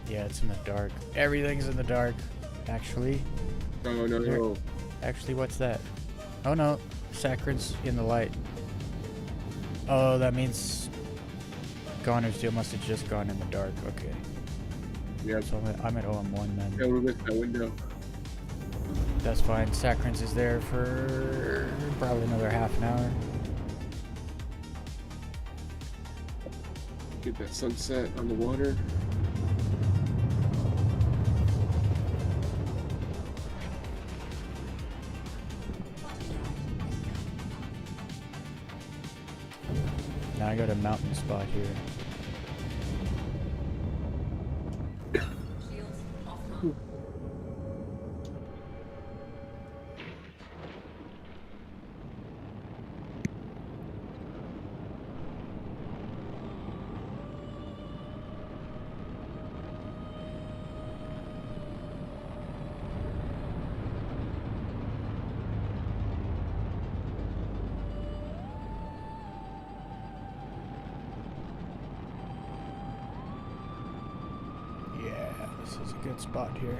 Yeah, it's in the dark. Everything's in the dark, actually. Oh no, There- no. Actually, what's that? Oh no, Saccharins in the light. Oh, that means Goner's deal must have just gone in the dark. Okay. Yeah, So I'm at OM1 then. yeah, we missed that window. That's fine. Saccharins is there for probably another half an hour. Get that sunset on the water. Now I got a mountain spot here. This is a good spot here.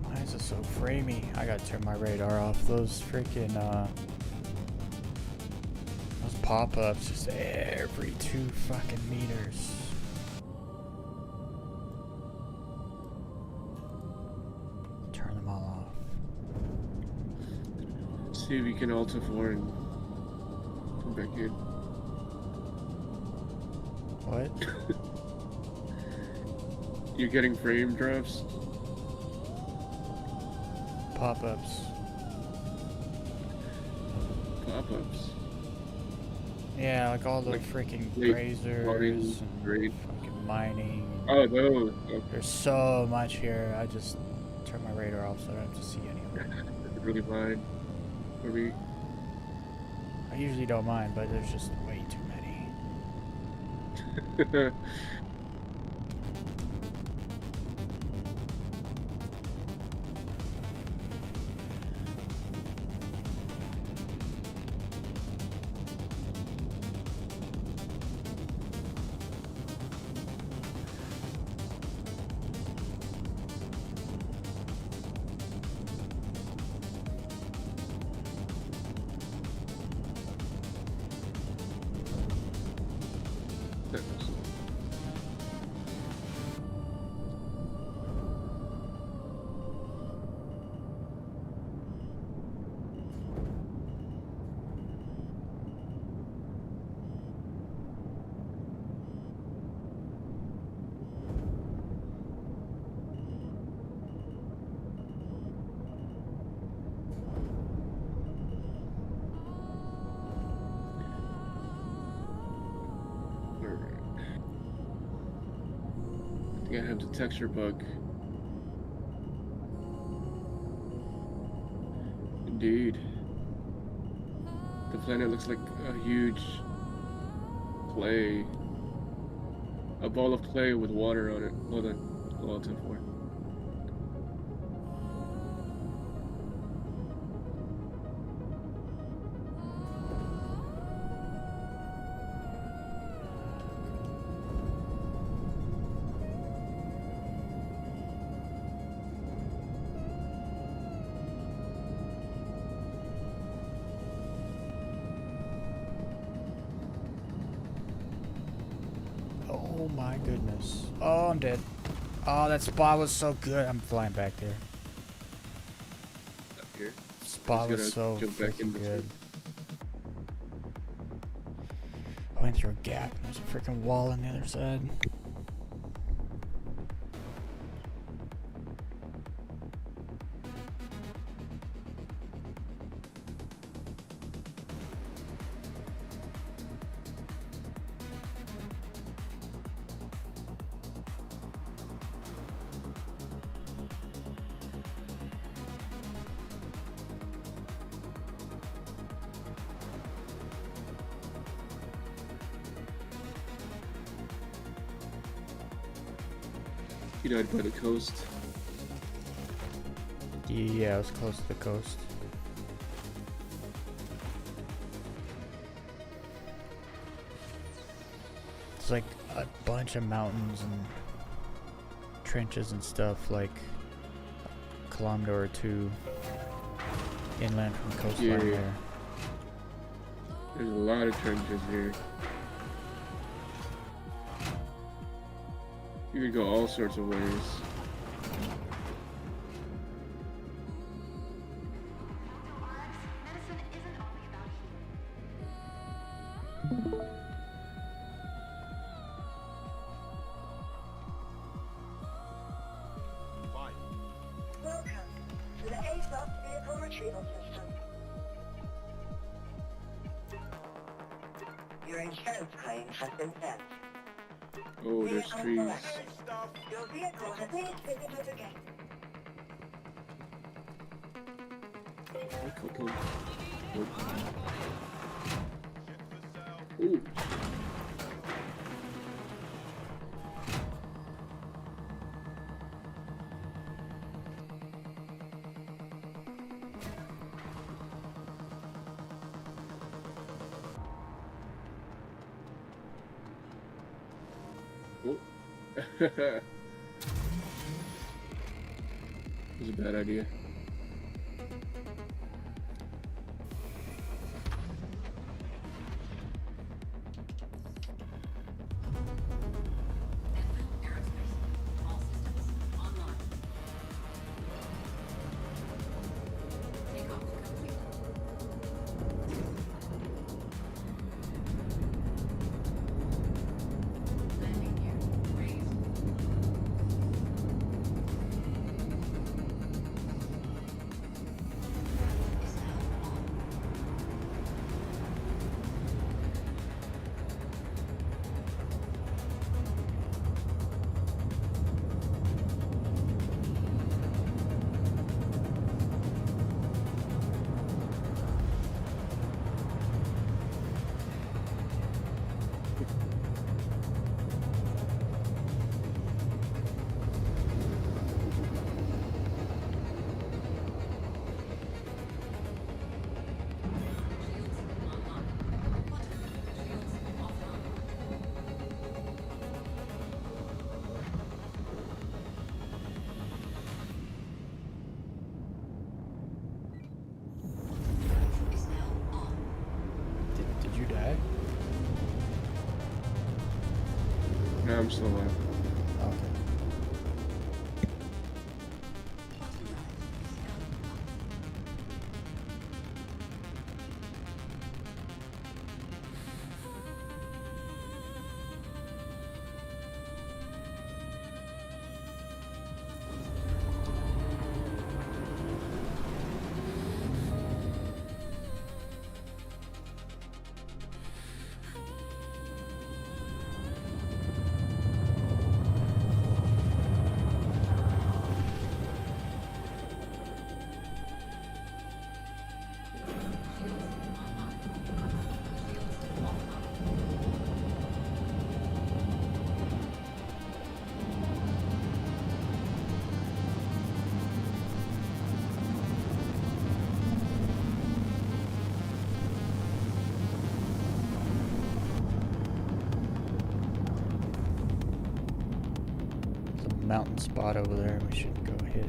Why is it so framey? I gotta turn my radar off. Those freaking those pop-ups just every 2 fucking meters. Turn them all off. See if you can Alt F4 and come back in. What? You're getting frame drops? Pop-ups. Pop-ups. Yeah, like all the Like, freaking like, grazers mining, and grade. fucking mining. Oh, no. Oh, There's so much here. I just turn my radar off so I don't have to see any of it. really fine. For me. I usually don't mind, but there's just way too many. I have the texture bug. Indeed. The planet looks like a huge clay. A ball of clay with water on it. Hold on. Alt F4. Oh my goodness. Oh, I'm dead. Oh, that spot was so good. I'm flying back there. Up here. Spot Just was gotta so jump back in freaking this good. one. I went through a gap. There's a freaking wall on the other side. You died by the coast. Yeah, I was close to the coast. It's like a bunch of mountains and trenches and stuff, like a kilometer or 2 inland from the coastline Yeah. there. There's a lot of trenches here. You could go all sorts of ways. Welcome to the HOSAS vehicle retrieval system. Your insurance claim has been sent. Oh, there's Vehicle trees. selected. Your vehicle has been visited again. Ooh. Oh. That was a bad idea. Aerospace. All systems online. Takeoff complete. Landing gear raised. Is now on. Shields online. Quantum shields offline. Is now on. Did you die? No, I'm still alive. Okay. Quantum drive is now on. There's a mountain spot over there we should go hit.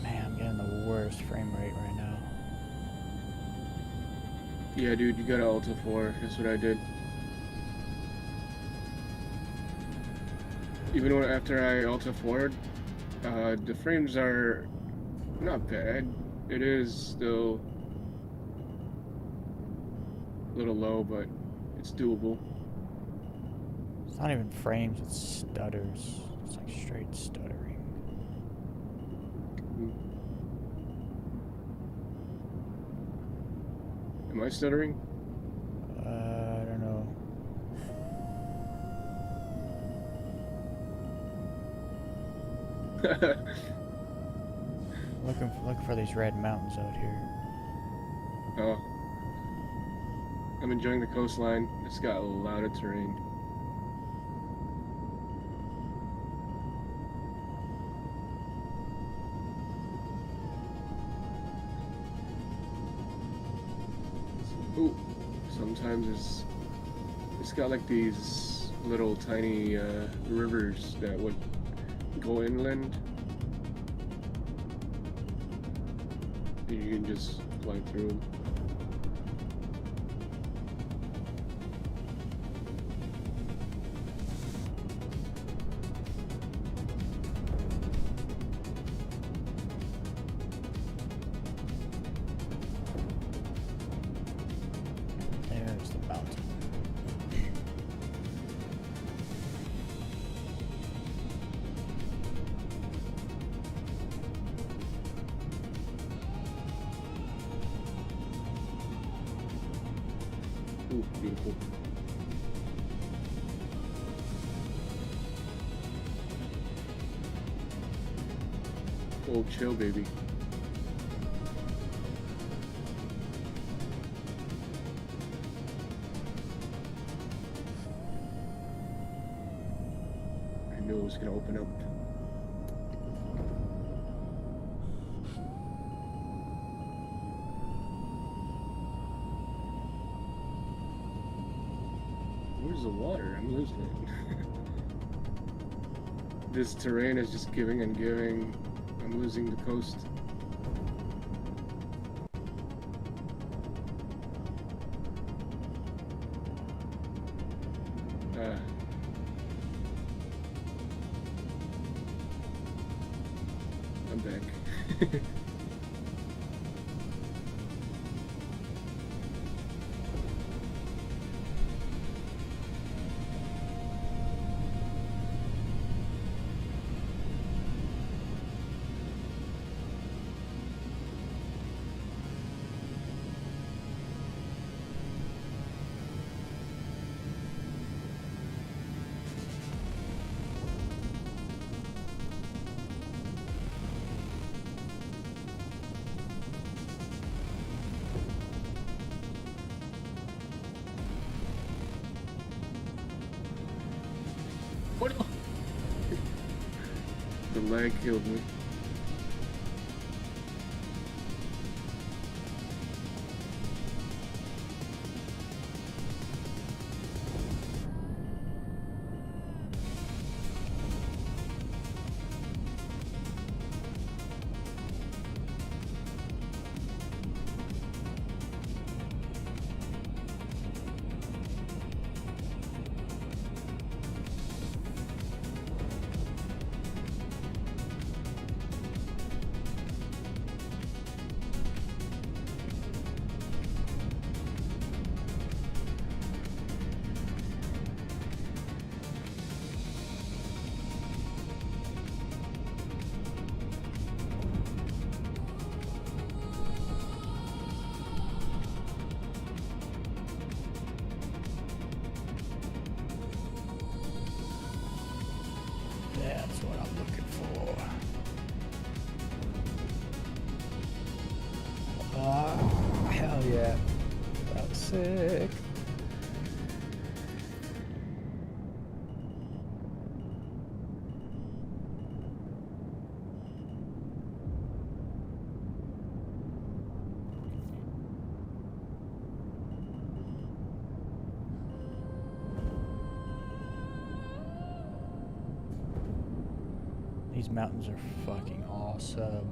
Man, I'm getting the worst frame rate right now. Yeah, dude, you gotta Alta 4. That's what I did. Even when after I Alta 4'd, the frames are not bad. It is still a little low, but it's doable. It's not even frames, it's stutters. It's like straight stuttering. Am I stuttering? I don't know. Looking for these red mountains out here. Oh. I'm enjoying the coastline. It's got a lot of terrain. Ooh, sometimes it's got like these little tiny rivers that would go inland. And you can just fly through them. There's the mountain. Ooh, beautiful. Oh, chill, baby. I knew it was gonna open up. Where's the water? I'm losing it. This terrain is just giving and giving. I'm losing the coast. I'm back. What? The lag killed me. That's what I'm looking for. Oh, hell yeah. That was sick. These mountains are fucking awesome.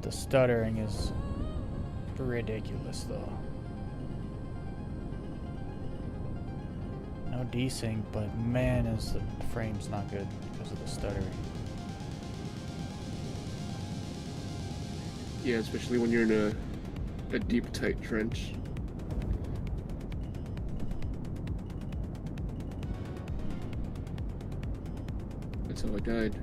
The stuttering is ridiculous though. No desync, but man, is the frame's not good because of the stuttering. Yeah, especially when you're in a deep, tight trench. That's how I died.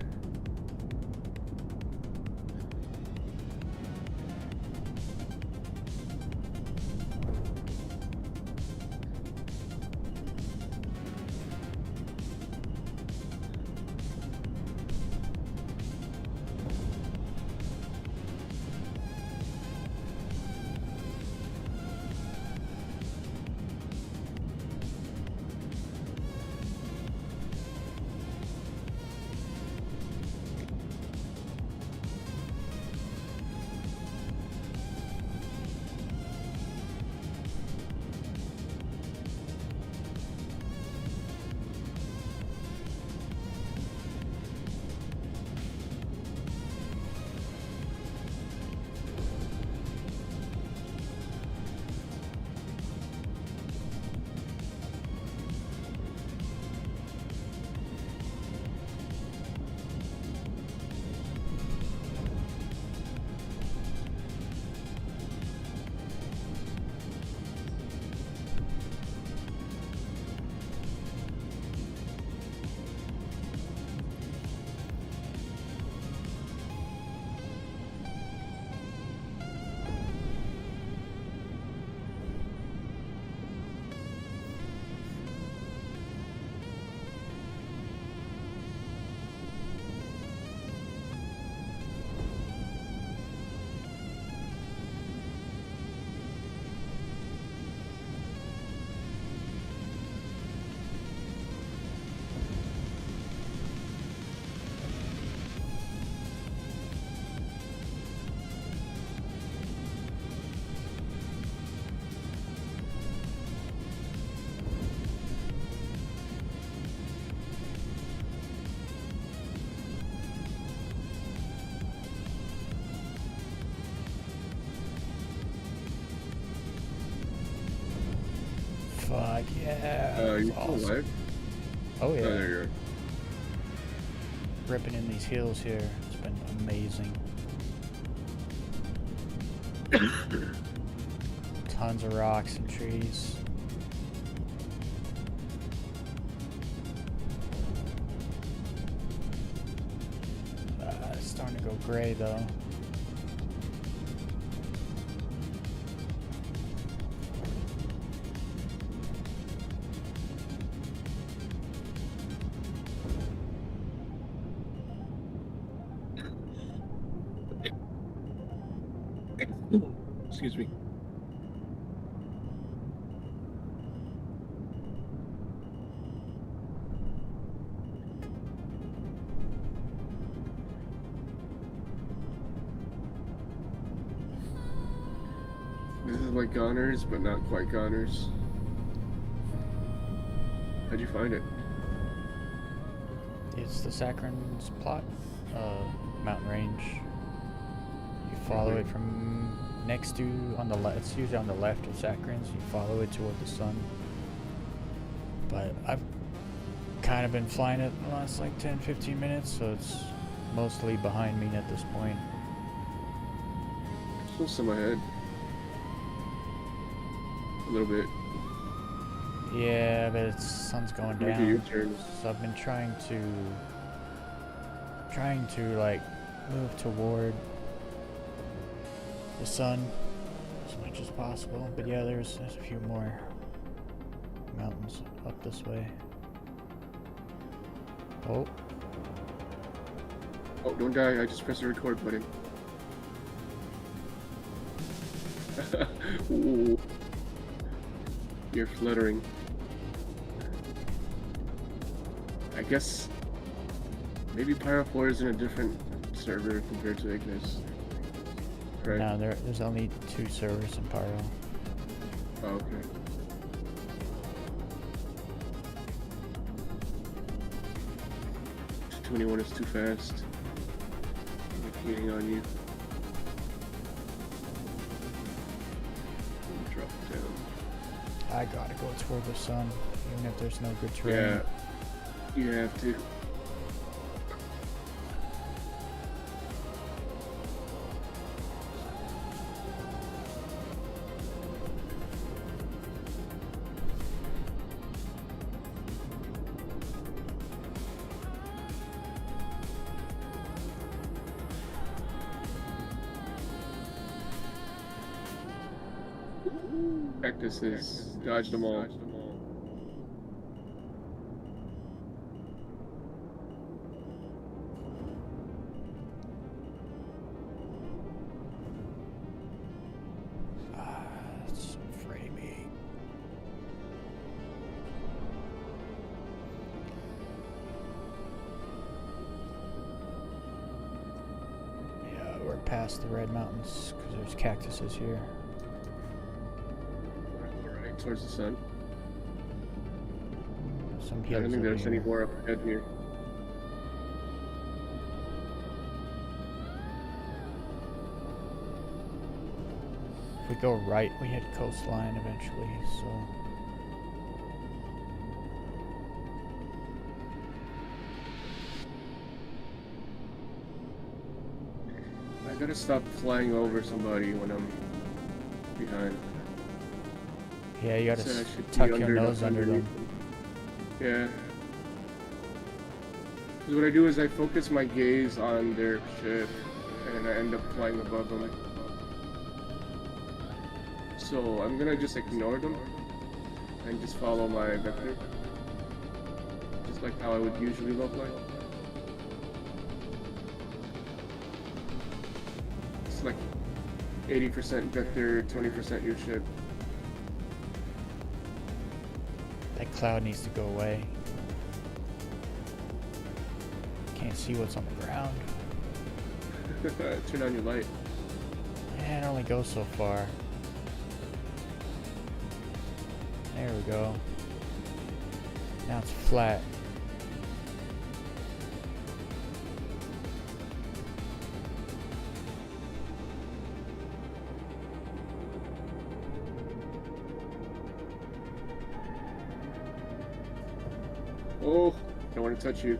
Fuck yeah. You That's still awesome. alive? Oh yeah. Oh, there you are. Ripping in these hills here. It's been amazing. Tons of rocks and trees. It's starting to go gray though. Excuse me. This is like goners, but not quite goners. How'd you find it? It's the Saccharin's plot, mountain range. You follow it from next to, on the left, it's usually on the left of Saccharin's. You follow it toward the sun. But I've kind of been flying it the last like 10-15 minutes, so it's mostly behind me at this point. It's close to my head. A little bit. Yeah, but it's sun's going Make a down. U-turn. So I've been trying to like move toward the sun as much as possible. But yeah, there's a few more mountains up this way. Oh, Oh, don't die. I just pressed the record button. Ooh. You're fluttering. I guess maybe Pyro4 is in a different server compared to Ignis. Right? no, there's only 2 servers in Pyro. Oh, okay. "21 is too fast. I'm waiting on you." Drop down. I gotta go toward the sun, even if there's no good terrain. Yeah, you have to. Cactuses. Dodge them all. It's framey. Yeah, we're past the Red Mountains because there's cactuses here. Alright, towards the sun. Some I hills don't think over there's any here. more up ahead here. If we go right, we hit coastline eventually, so... I gotta stop flying over somebody when I'm behind. Yeah, you gotta Said I should be tuck your under the- nose under them. underneath Yeah. Because what I do is I focus my gaze on their ship, and I end up flying above them. So I'm gonna just ignore them, and just follow my vector. Just like how I would usually look like. It's like 80% vector, 20% your ship. That cloud needs to go away. Can't see what's on the ground. Turn on your light. Yeah, it only goes so far. There we go. Now it's flat. Oh, don't want to touch you.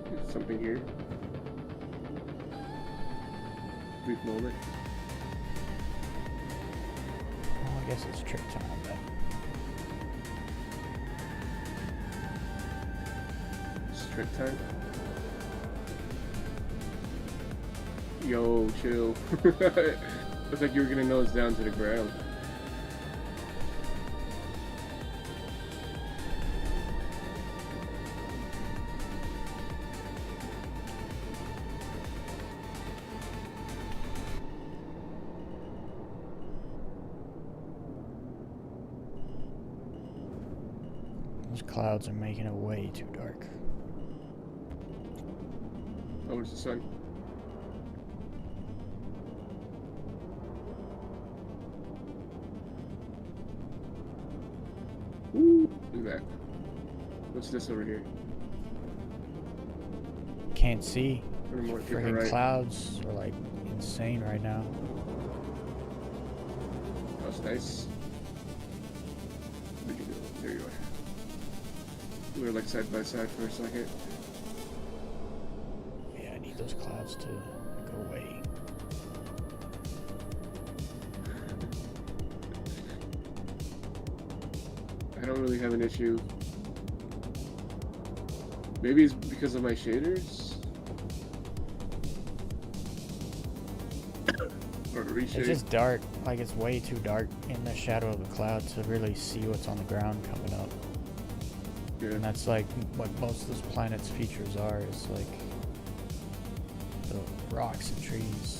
There's something here. Brief moment. Well, I guess it's trick time then. Trick time. Yo, chill. Looks like you were gonna nose down to the ground. Those clouds are making it way too dark. Oh, where's the sun? Ooh, look at that. What's this over here? Can't see. Or more to the Friggin' right. clouds are like insane right now. That's nice. Where'd you go? There you are. We were like side by side for a second. Yeah, I need those clouds to go away. I don't really have an issue. Maybe it's because of my shaders? Or reshade. It's just dark. Like, it's way too dark in the shadow of the cloud to really see what's on the ground coming up. Yeah. And that's like what most of this planet's features are, is like the rocks and trees.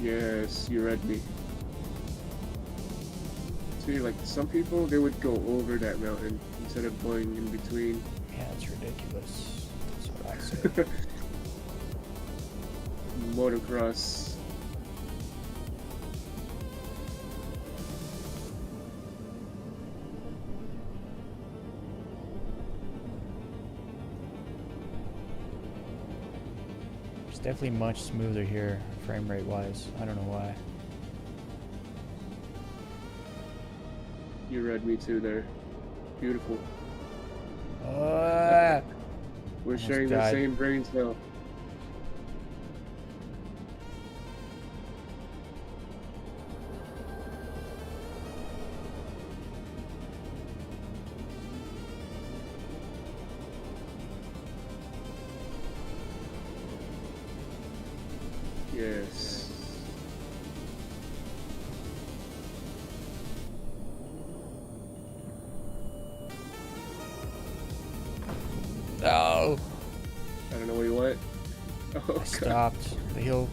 Yes, you read me. See, like, some people, they would go over that mountain instead of going in between. Yeah, it's ridiculous. That's what I say. Motocross. It's definitely much smoother here, frame rate wise. I don't know why. You read me too there. Beautiful. Ah, We're almost sharing the died. same brain cell. Yes. No. I don't know where you went. Oh, I God. stopped. The hill.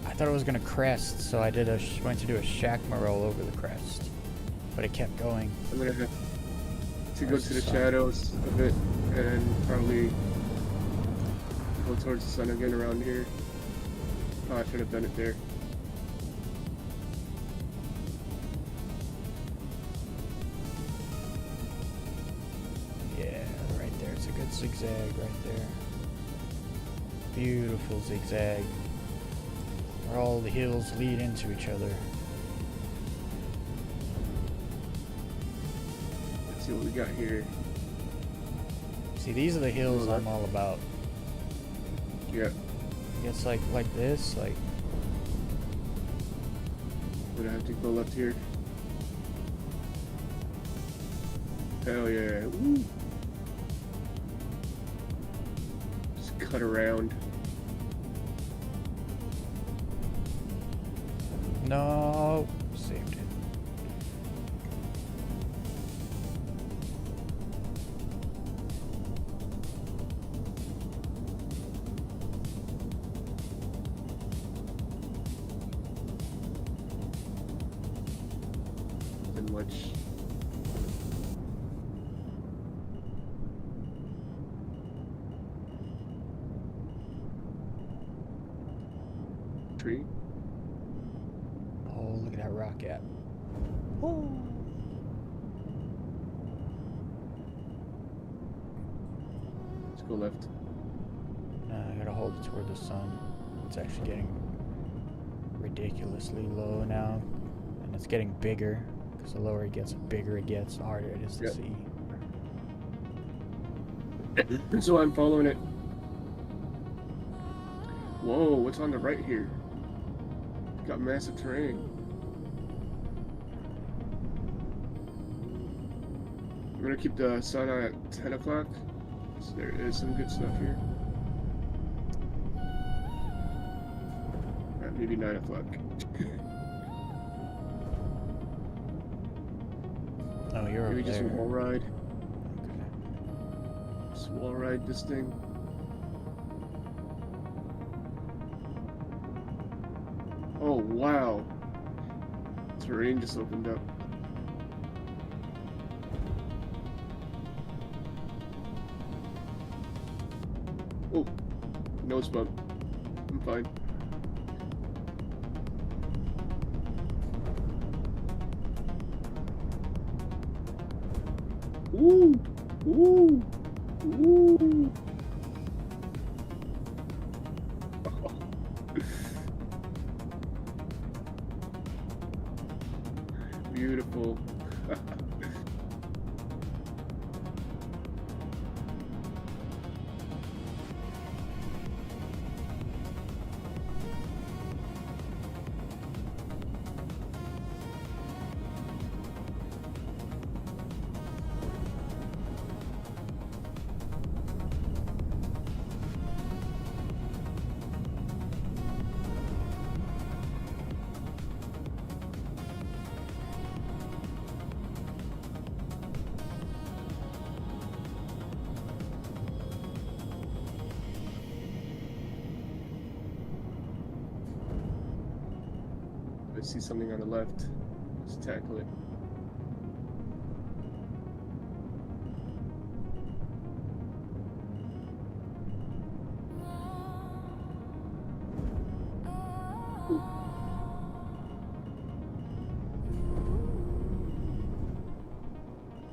I thought it was gonna crest, so I went to do a Shakma roll over the crest, but it kept going. I'm gonna have to go Where's to the the sun? shadows a bit and probably go towards the sun again around here. Oh, I should have done it there. Yeah, right there. It's a good zigzag right there. Beautiful zigzag. Where all the hills lead into each other. Let's see what we got here. See, these are the hills I'm all about. Yeah, It's like this, like I'm gonna have to go left here. Hell yeah. Woo. Just cut around. no, saved it. Nothing much. Tree. Oh, look at that rock at. Let's go left. No, I gotta hold it toward the sun. It's actually getting ridiculously low now, and it's getting bigger. Because the lower it gets, the bigger it gets, the harder it is to Yep. see. So I'm following it. Whoa, what's on the right here? Got massive terrain. I'm gonna keep the sun at 10 o'clock. So there is some good stuff here. Maybe 9 o'clock. Oh, you're Maybe over just there. wall ride. Okay. Just wall ride this thing. Oh wow. Terrain just opened up. Oh, nose bump. I'm fine. Ooh, ooh, ooh. Beautiful. I see something on the left. Let's tackle it. Ooh.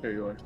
There you are.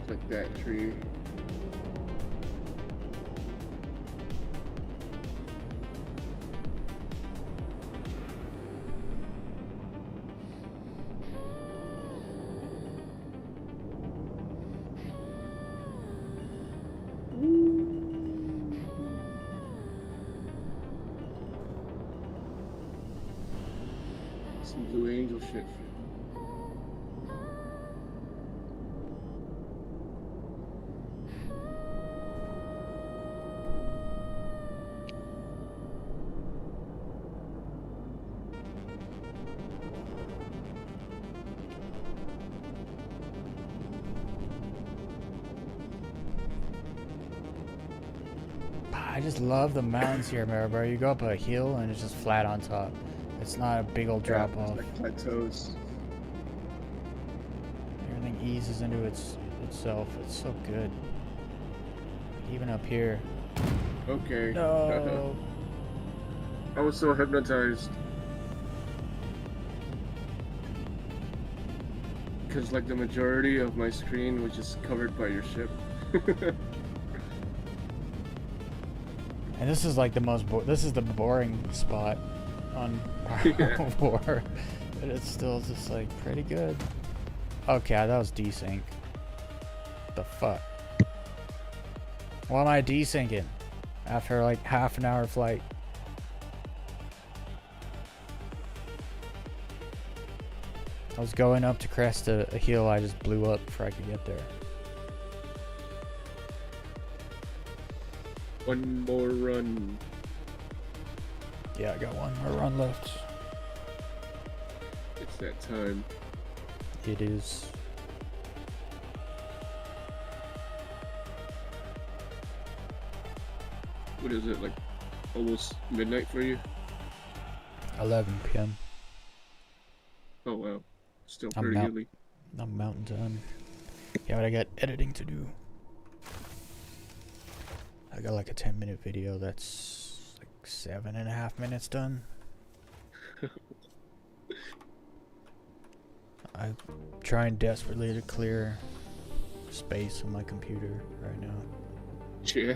like that tree. Some Blue Angel shit. I just love the mountains here, bro. You go up a hill and it's just flat on top. It's not a big old drop Yeah, off. like plateaus. Everything eases into itself. It's so good. Even up here. Okay. No. I was so hypnotized. Because like the majority of my screen was just covered by your ship. And this is like the most. This is the boring spot on Yeah. 4, but it's still just like pretty good. Okay, that was desync. The fuck? Why am I desyncing after like half an hour flight? I was going up to crest a hill. I just blew up before I could get there. One more run. Yeah, I got one more run left. It's that time. It is. What is it, like almost midnight for you? 11 p.m. Oh wow. Still I'm pretty out. early. I'm mountain time. Yeah, but I got editing to do. I got like a 10-minute video that's like 7.5 minutes done. I'm trying desperately to clear space on my computer right now. Yeah.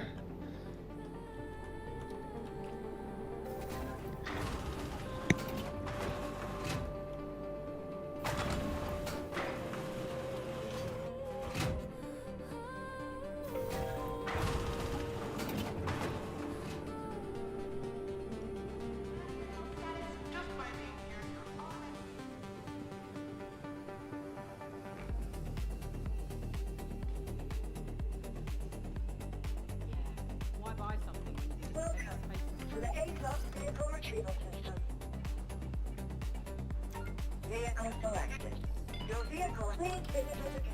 Why buy something when you Welcome can to the A-Class Vehicle Retrieval System. Vehicle selected. Your vehicle needs visibility.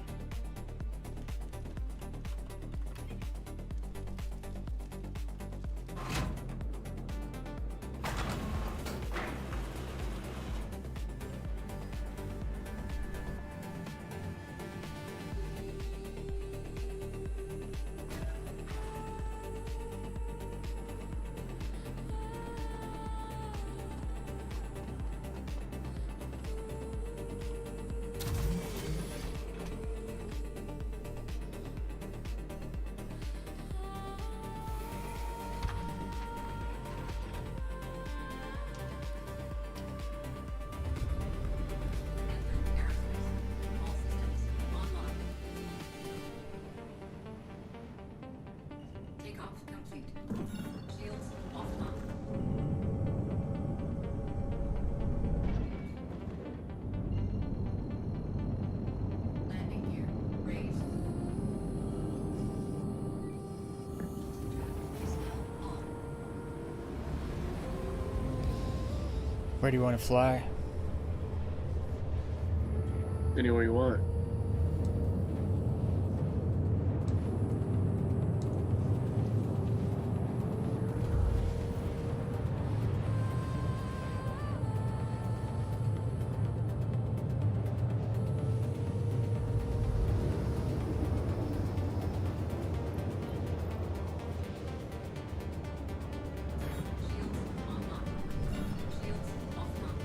All systems online. Takeoff complete. Shields offline. Landing gear raised. Smell on. Where do you want to fly? Anywhere you want. Shields online. Shields offline.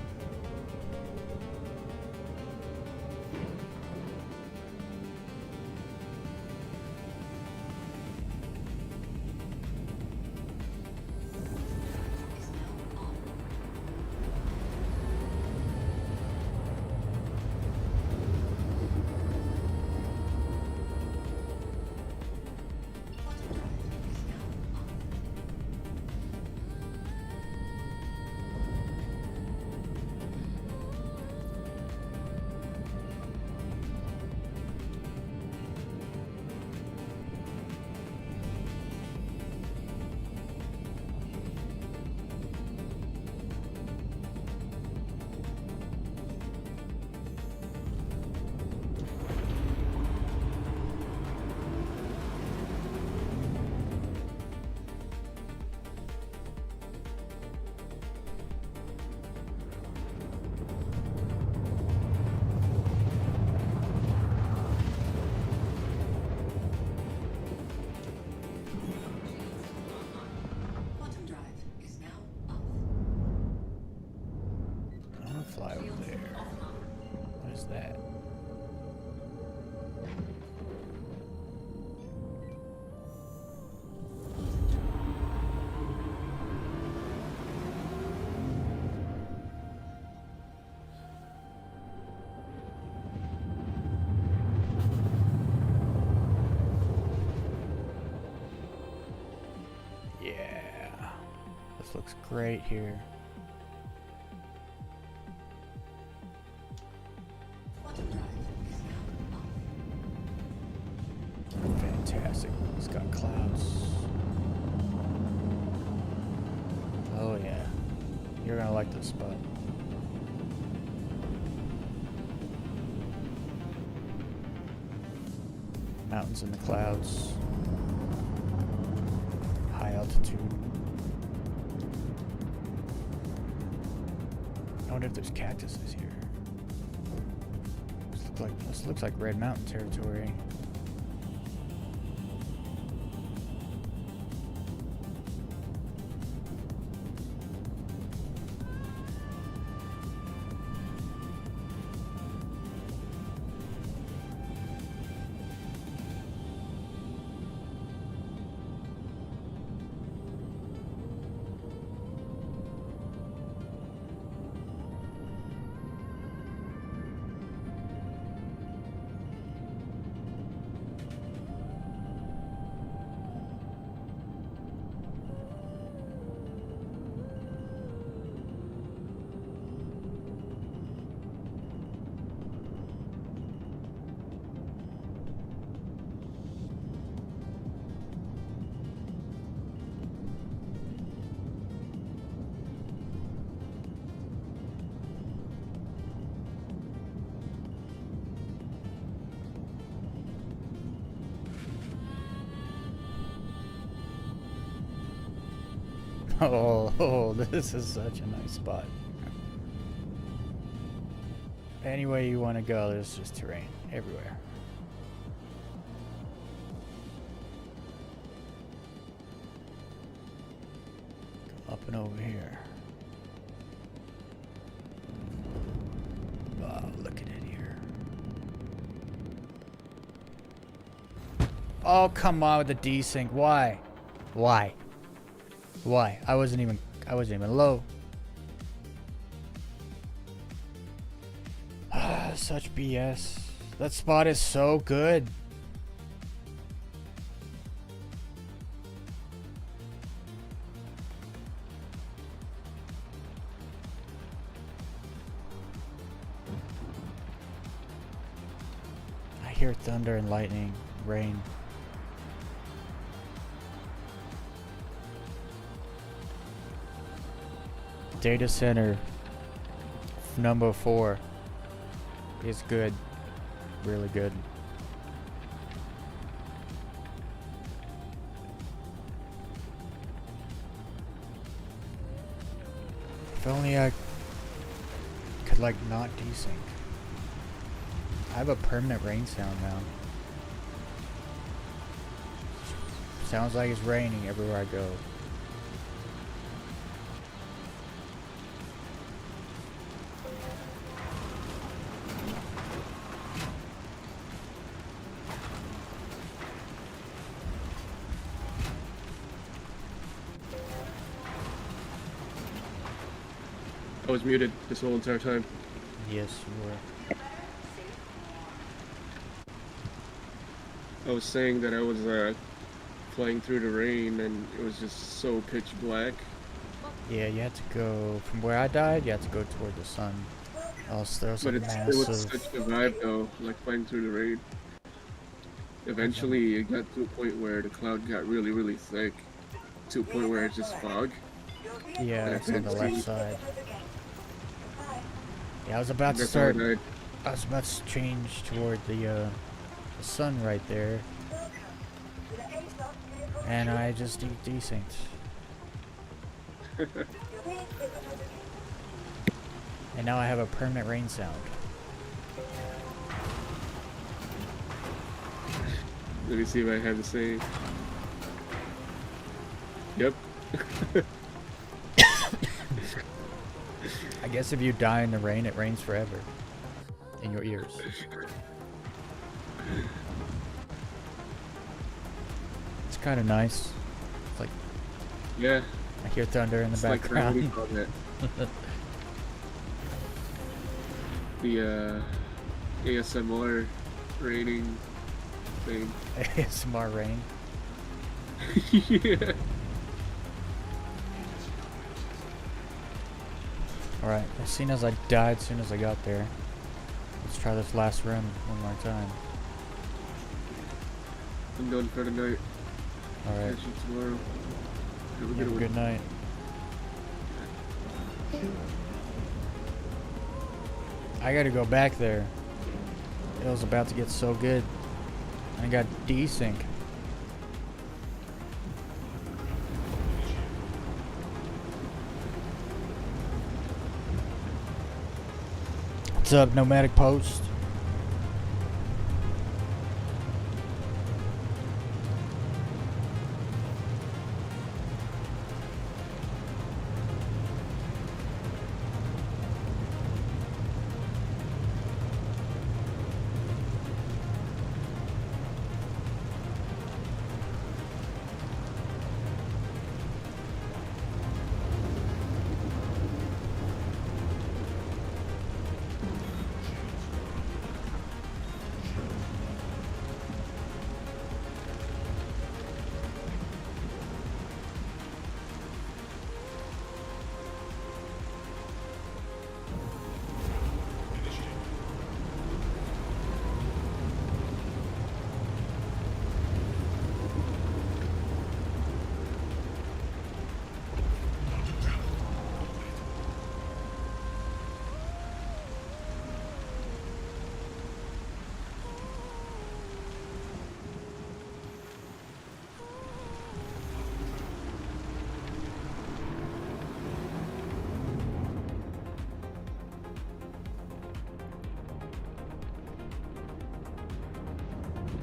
Yeah. This looks great here. Quantum drive is now off. Fantastic. It's got clouds. Oh yeah. You're gonna like this spot. Mountains in the clouds. High altitude. I wonder if there's cactuses here. This looks like Red Mountain territory. Oh, this is such a nice spot. Any way you want to go, there's just terrain everywhere. Go up and over here. Oh, look at it here. Oh, come on with the desync. Why? Why? Why? I wasn't even low. Such BS. That spot is so good. I hear thunder and lightning, rain. Data center number 4 is good, really good. If only I could like not desync. I have a permanent rain sound now. Sounds like it's raining everywhere I go. I was muted this whole entire time. Yes, you were. I was saying that I was flying through the rain and it was just so pitch black. Yeah, you had to go from where I died. You had to go toward the sun. Else there was a But it was massive. such a vibe though, like flying through the rain. Eventually, it got to a point where the cloud got really, really thick, to a point where it's just fog. Yeah, it's on the left side. Yeah, I was about to That's how I start. died. I was about to change toward the sun right there, and I just desynced. And now I have a permanent rain sound. Let me see if I have the same. Yep. I guess if you die in the rain, it rains forever in your ears. It's kind of nice. It's like, Yeah. I hear thunder in the It's like background. what do you call that? The ASMR raining thing. ASMR rain. Yeah. Alright, as soon as I died, as soon as I got there. Let's try this last run one more time. I'm done for the night. Alright, Catch you tomorrow. Have a have good a one. good night. I gotta go back there. It was about to get so good. I got desync. What's up, Nomadic Post?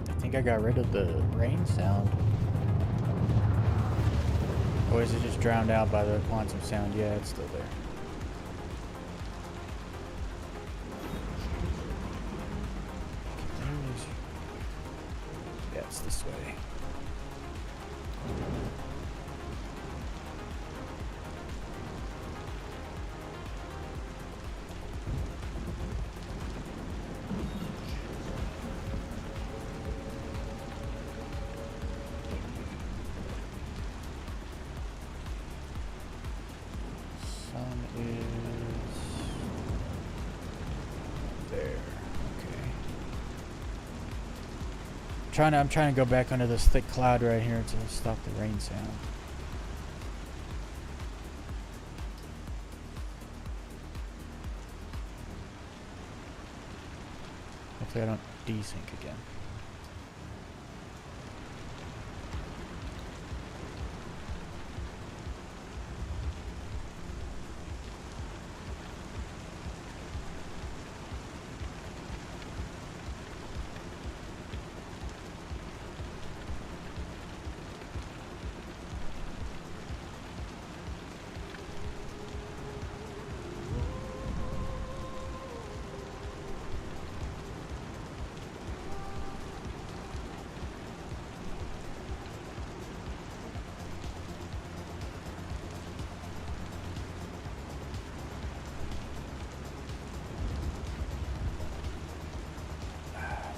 I think I got rid of the rain sound. Or is it just drowned out by the quantum sound? Yeah, it's still there. Yeah, it's this way. Sun is there. Okay. I'm trying to go back under this thick cloud right here to stop the rain sound. Hopefully I don't desync again.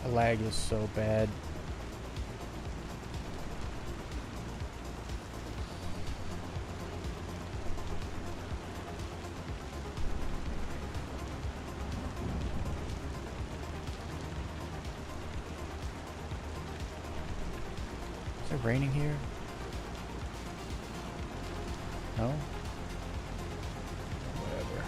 The lag is so bad. Is it raining here? No? Whatever.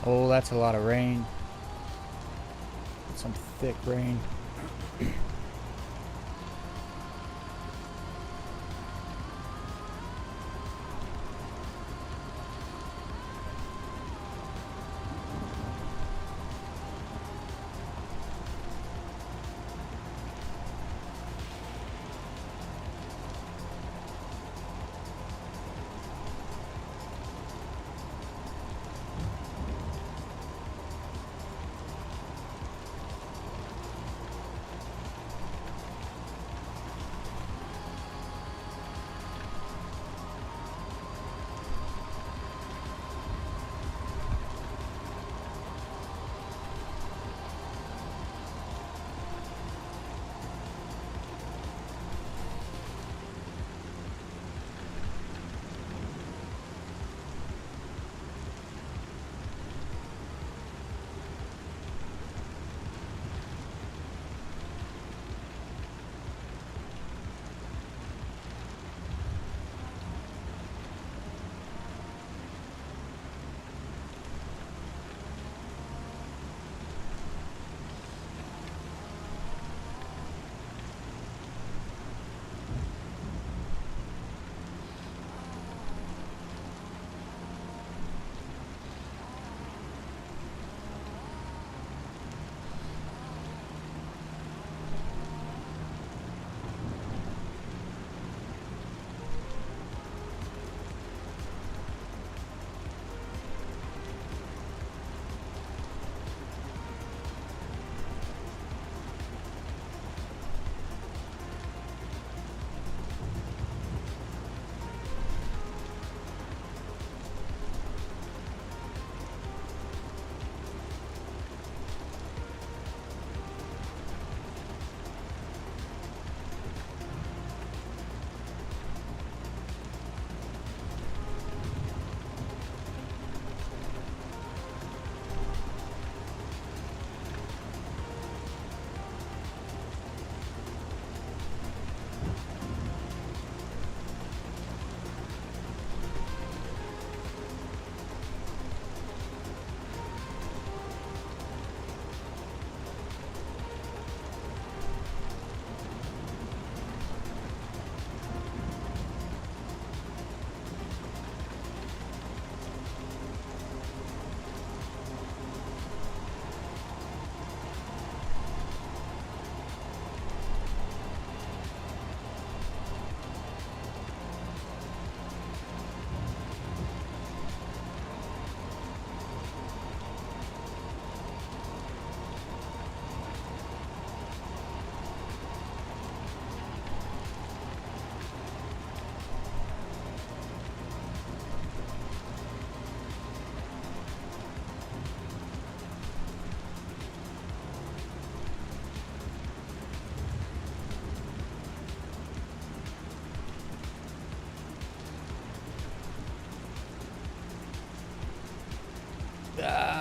Oh, that's a lot of rain. Some thick rain.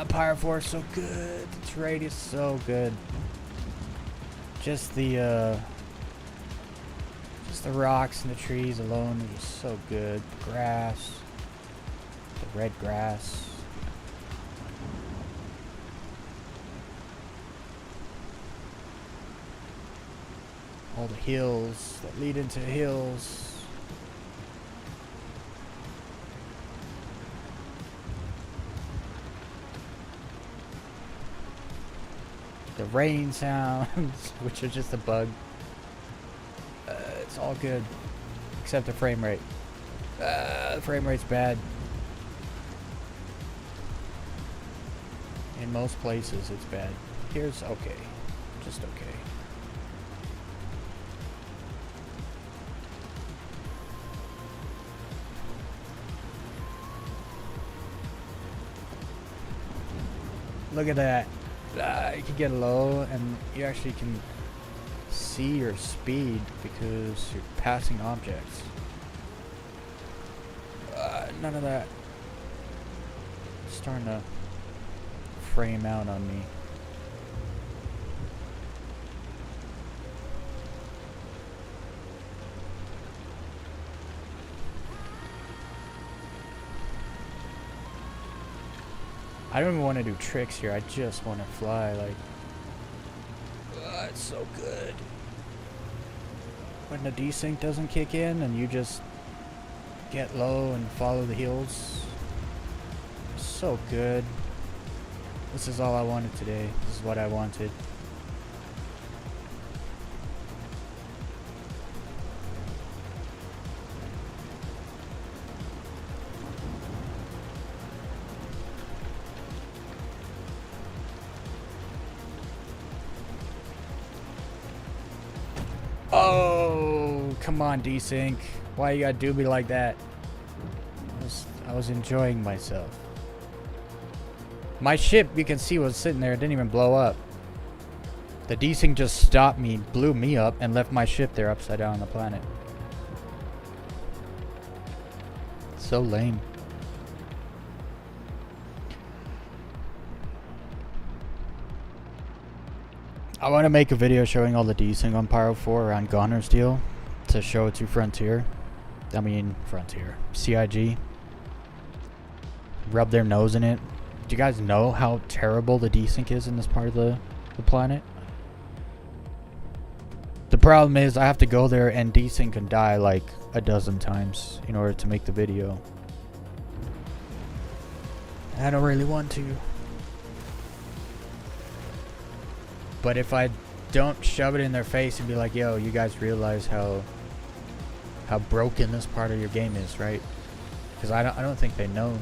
Pyro 4 is so good. Its rate is so good. Just the rocks and the trees alone are just so good. The grass, the red grass. All the hills that lead into hills. The rain sounds, which are just a bug. It's all good, except the frame rate. The frame rate's bad. In most places, it's bad. Here's okay, just okay. Look at that. You can get low and you actually can see your speed because you're passing objects. None of that. It's starting to frame out on me. I don't even want to do tricks here. I just want to fly. Like, it's so good. When the desync doesn't kick in and you just get low and follow the hills. So good. This is all I wanted today. This is what I wanted. Oh, come on, desync. Why you gotta do me like that? I was enjoying myself. My ship, you can see, was sitting there. It didn't even blow up. The desync just stopped me, blew me up, and left my ship there upside down on the planet. So lame. I want to make a video showing all the desync on Pyro 4 around Goner's deal to show it to Frontier. I mean, Frontier. CIG. Rub their nose in it. Do you guys know how terrible the desync is in this part of the planet? The problem is I have to go there and desync and die like a dozen times in order to make the video. I don't really want to. But if I don't shove it in their face and be like, yo, you guys realize how broken this part of your game is, right? Because I don't think they know.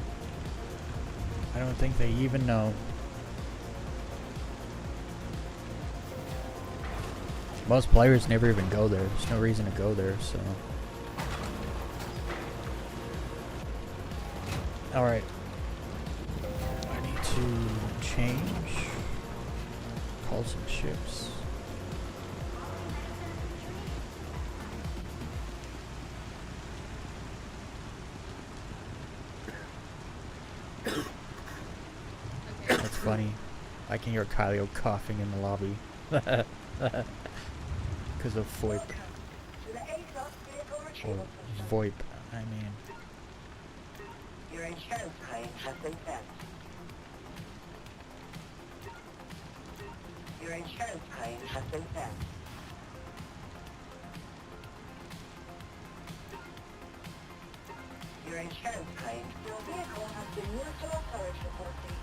I don't think they even know. Most players never even go there. There's no reason to go there, so. Alright. I need to change. Call some ships. That's funny. I can hear Kylio coughing in the lobby. Because of VoIP. Or VoIP, I mean. Your insurance claim has been sent. Your insurance claim has been sent. Your insurance claim. Your vehicle has been moved to a storage facility.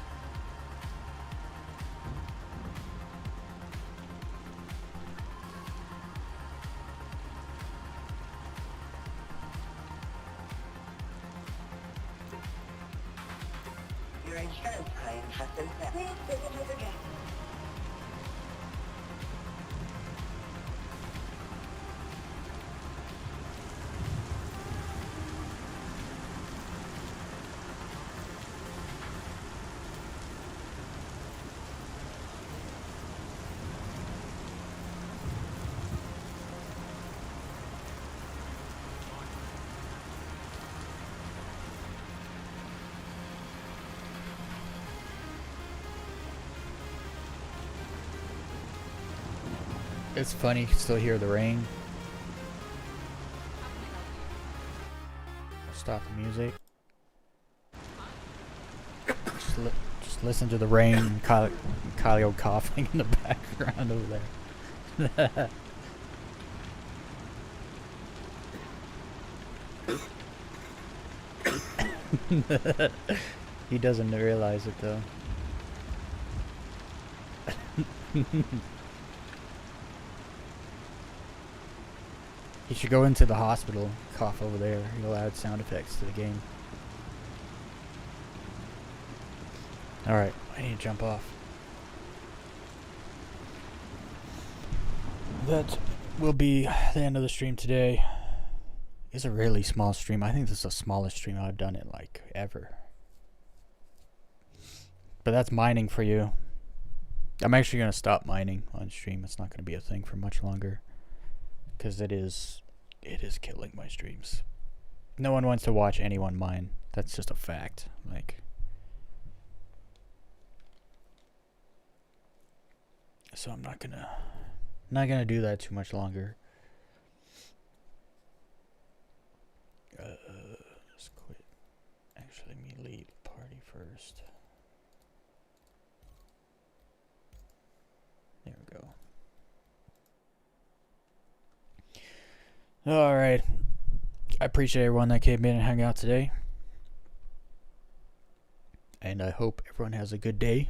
Your insurance claim has been sent. Please visit us again. It's funny, you can still hear the rain. Stop the music. Just listen to the rain and Kyle coughing in the background over there. He doesn't realize it though. He should go into the hospital, cough over there. He'll add sound effects to the game. Alright, I need to jump off. That will be the end of the stream today. It's a really small stream. I think this is the smallest stream I've done in like ever. But that's mining for you. I'm actually going to stop mining on stream. It's not going to be a thing for much longer. Because it is killing my streams. No one wants to watch anyone mine. That's just a fact. Like, so I'm not gonna do that too much longer. Let's quit. Actually, let me leave the party first. There we go. Alright. I appreciate everyone that came in and hung out today. And I hope everyone has a good day.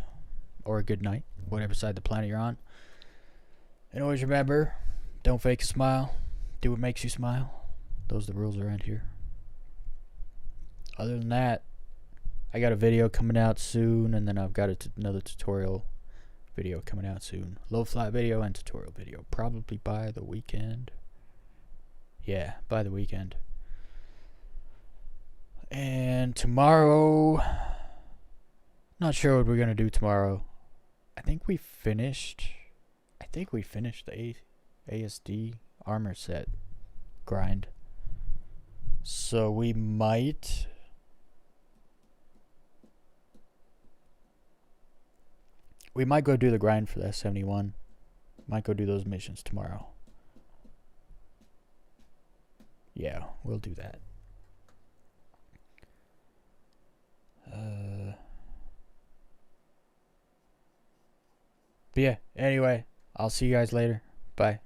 Or a good night. Whatever side of the planet you're on. And always remember, don't fake a smile. Do what makes you smile. Those are the rules around here. Other than that, I got a video coming out soon. And then I've got another tutorial video coming out soon. Low flat video and tutorial video. Probably by the weekend. Yeah, by the weekend. And tomorrow, not sure what we're gonna do tomorrow. I think we finished the ASD armor set grind. So we might go do the grind for the S71. Might go do those missions tomorrow. Yeah, we'll do that. But yeah, anyway, I'll see you guys later. Bye.